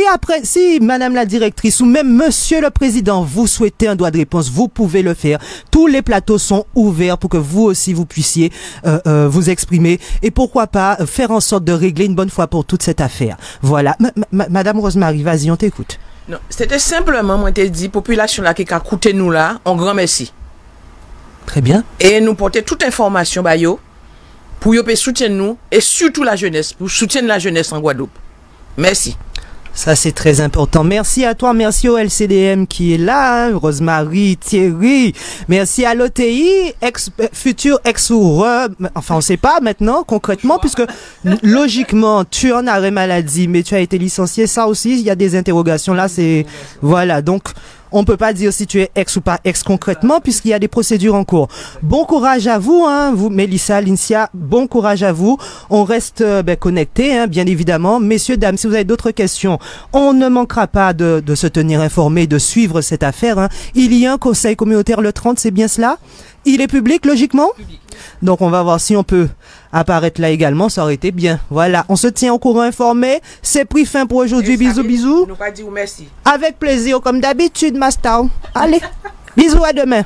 S1: madame la directrice ou même monsieur le président, vous souhaitez un droit de réponse, vous pouvez le faire. Tous les plateaux sont ouverts pour que vous aussi, vous puissiez vous exprimer. Et pourquoi pas faire en sorte de régler une bonne fois pour toute cette affaire. Voilà. Madame Rosemary, vas-y, on t'écoute.
S4: Non, c'était simplement, moi, t'ai dit, population là qui a coûté nous là, un grand merci.
S1: Très bien.
S4: Et nous porter toute information, bah yo, pour y soutenir nous, et surtout la jeunesse, pour soutenir la jeunesse en Guadeloupe. Merci.
S1: Ça, c'est très important. Merci à toi, merci au LCDM qui est là, hein, Rosemary, Thierry. Merci à l'OTI, futur ex-ou enfin, on sait pas maintenant, concrètement, puisque logiquement, tu es en arrêt maladie, mais tu as été licencié. Ça aussi, il y a des interrogations là, c'est, voilà. Donc, on peut pas dire si tu es ex ou pas ex concrètement, puisqu'il y a des procédures en cours. Bon courage à vous, hein, vous, Mélissa, Lincia, bon courage à vous. On reste connectés, hein, bien évidemment. Messieurs, dames, si vous avez d'autres questions, on ne manquera pas de se tenir informé, de suivre cette affaire. Hein. Il y a un conseil communautaire le 30, c'est bien cela? Il est public, logiquement? Public. Donc, on va voir si on peut apparaître là également, ça aurait été bien. Voilà, on se tient au courant informé. C'est pris fin pour aujourd'hui. Bisous, bisous.
S4: Nous pas dire merci.
S1: Avec plaisir, comme d'habitude, ma star. Allez, bisous, à demain.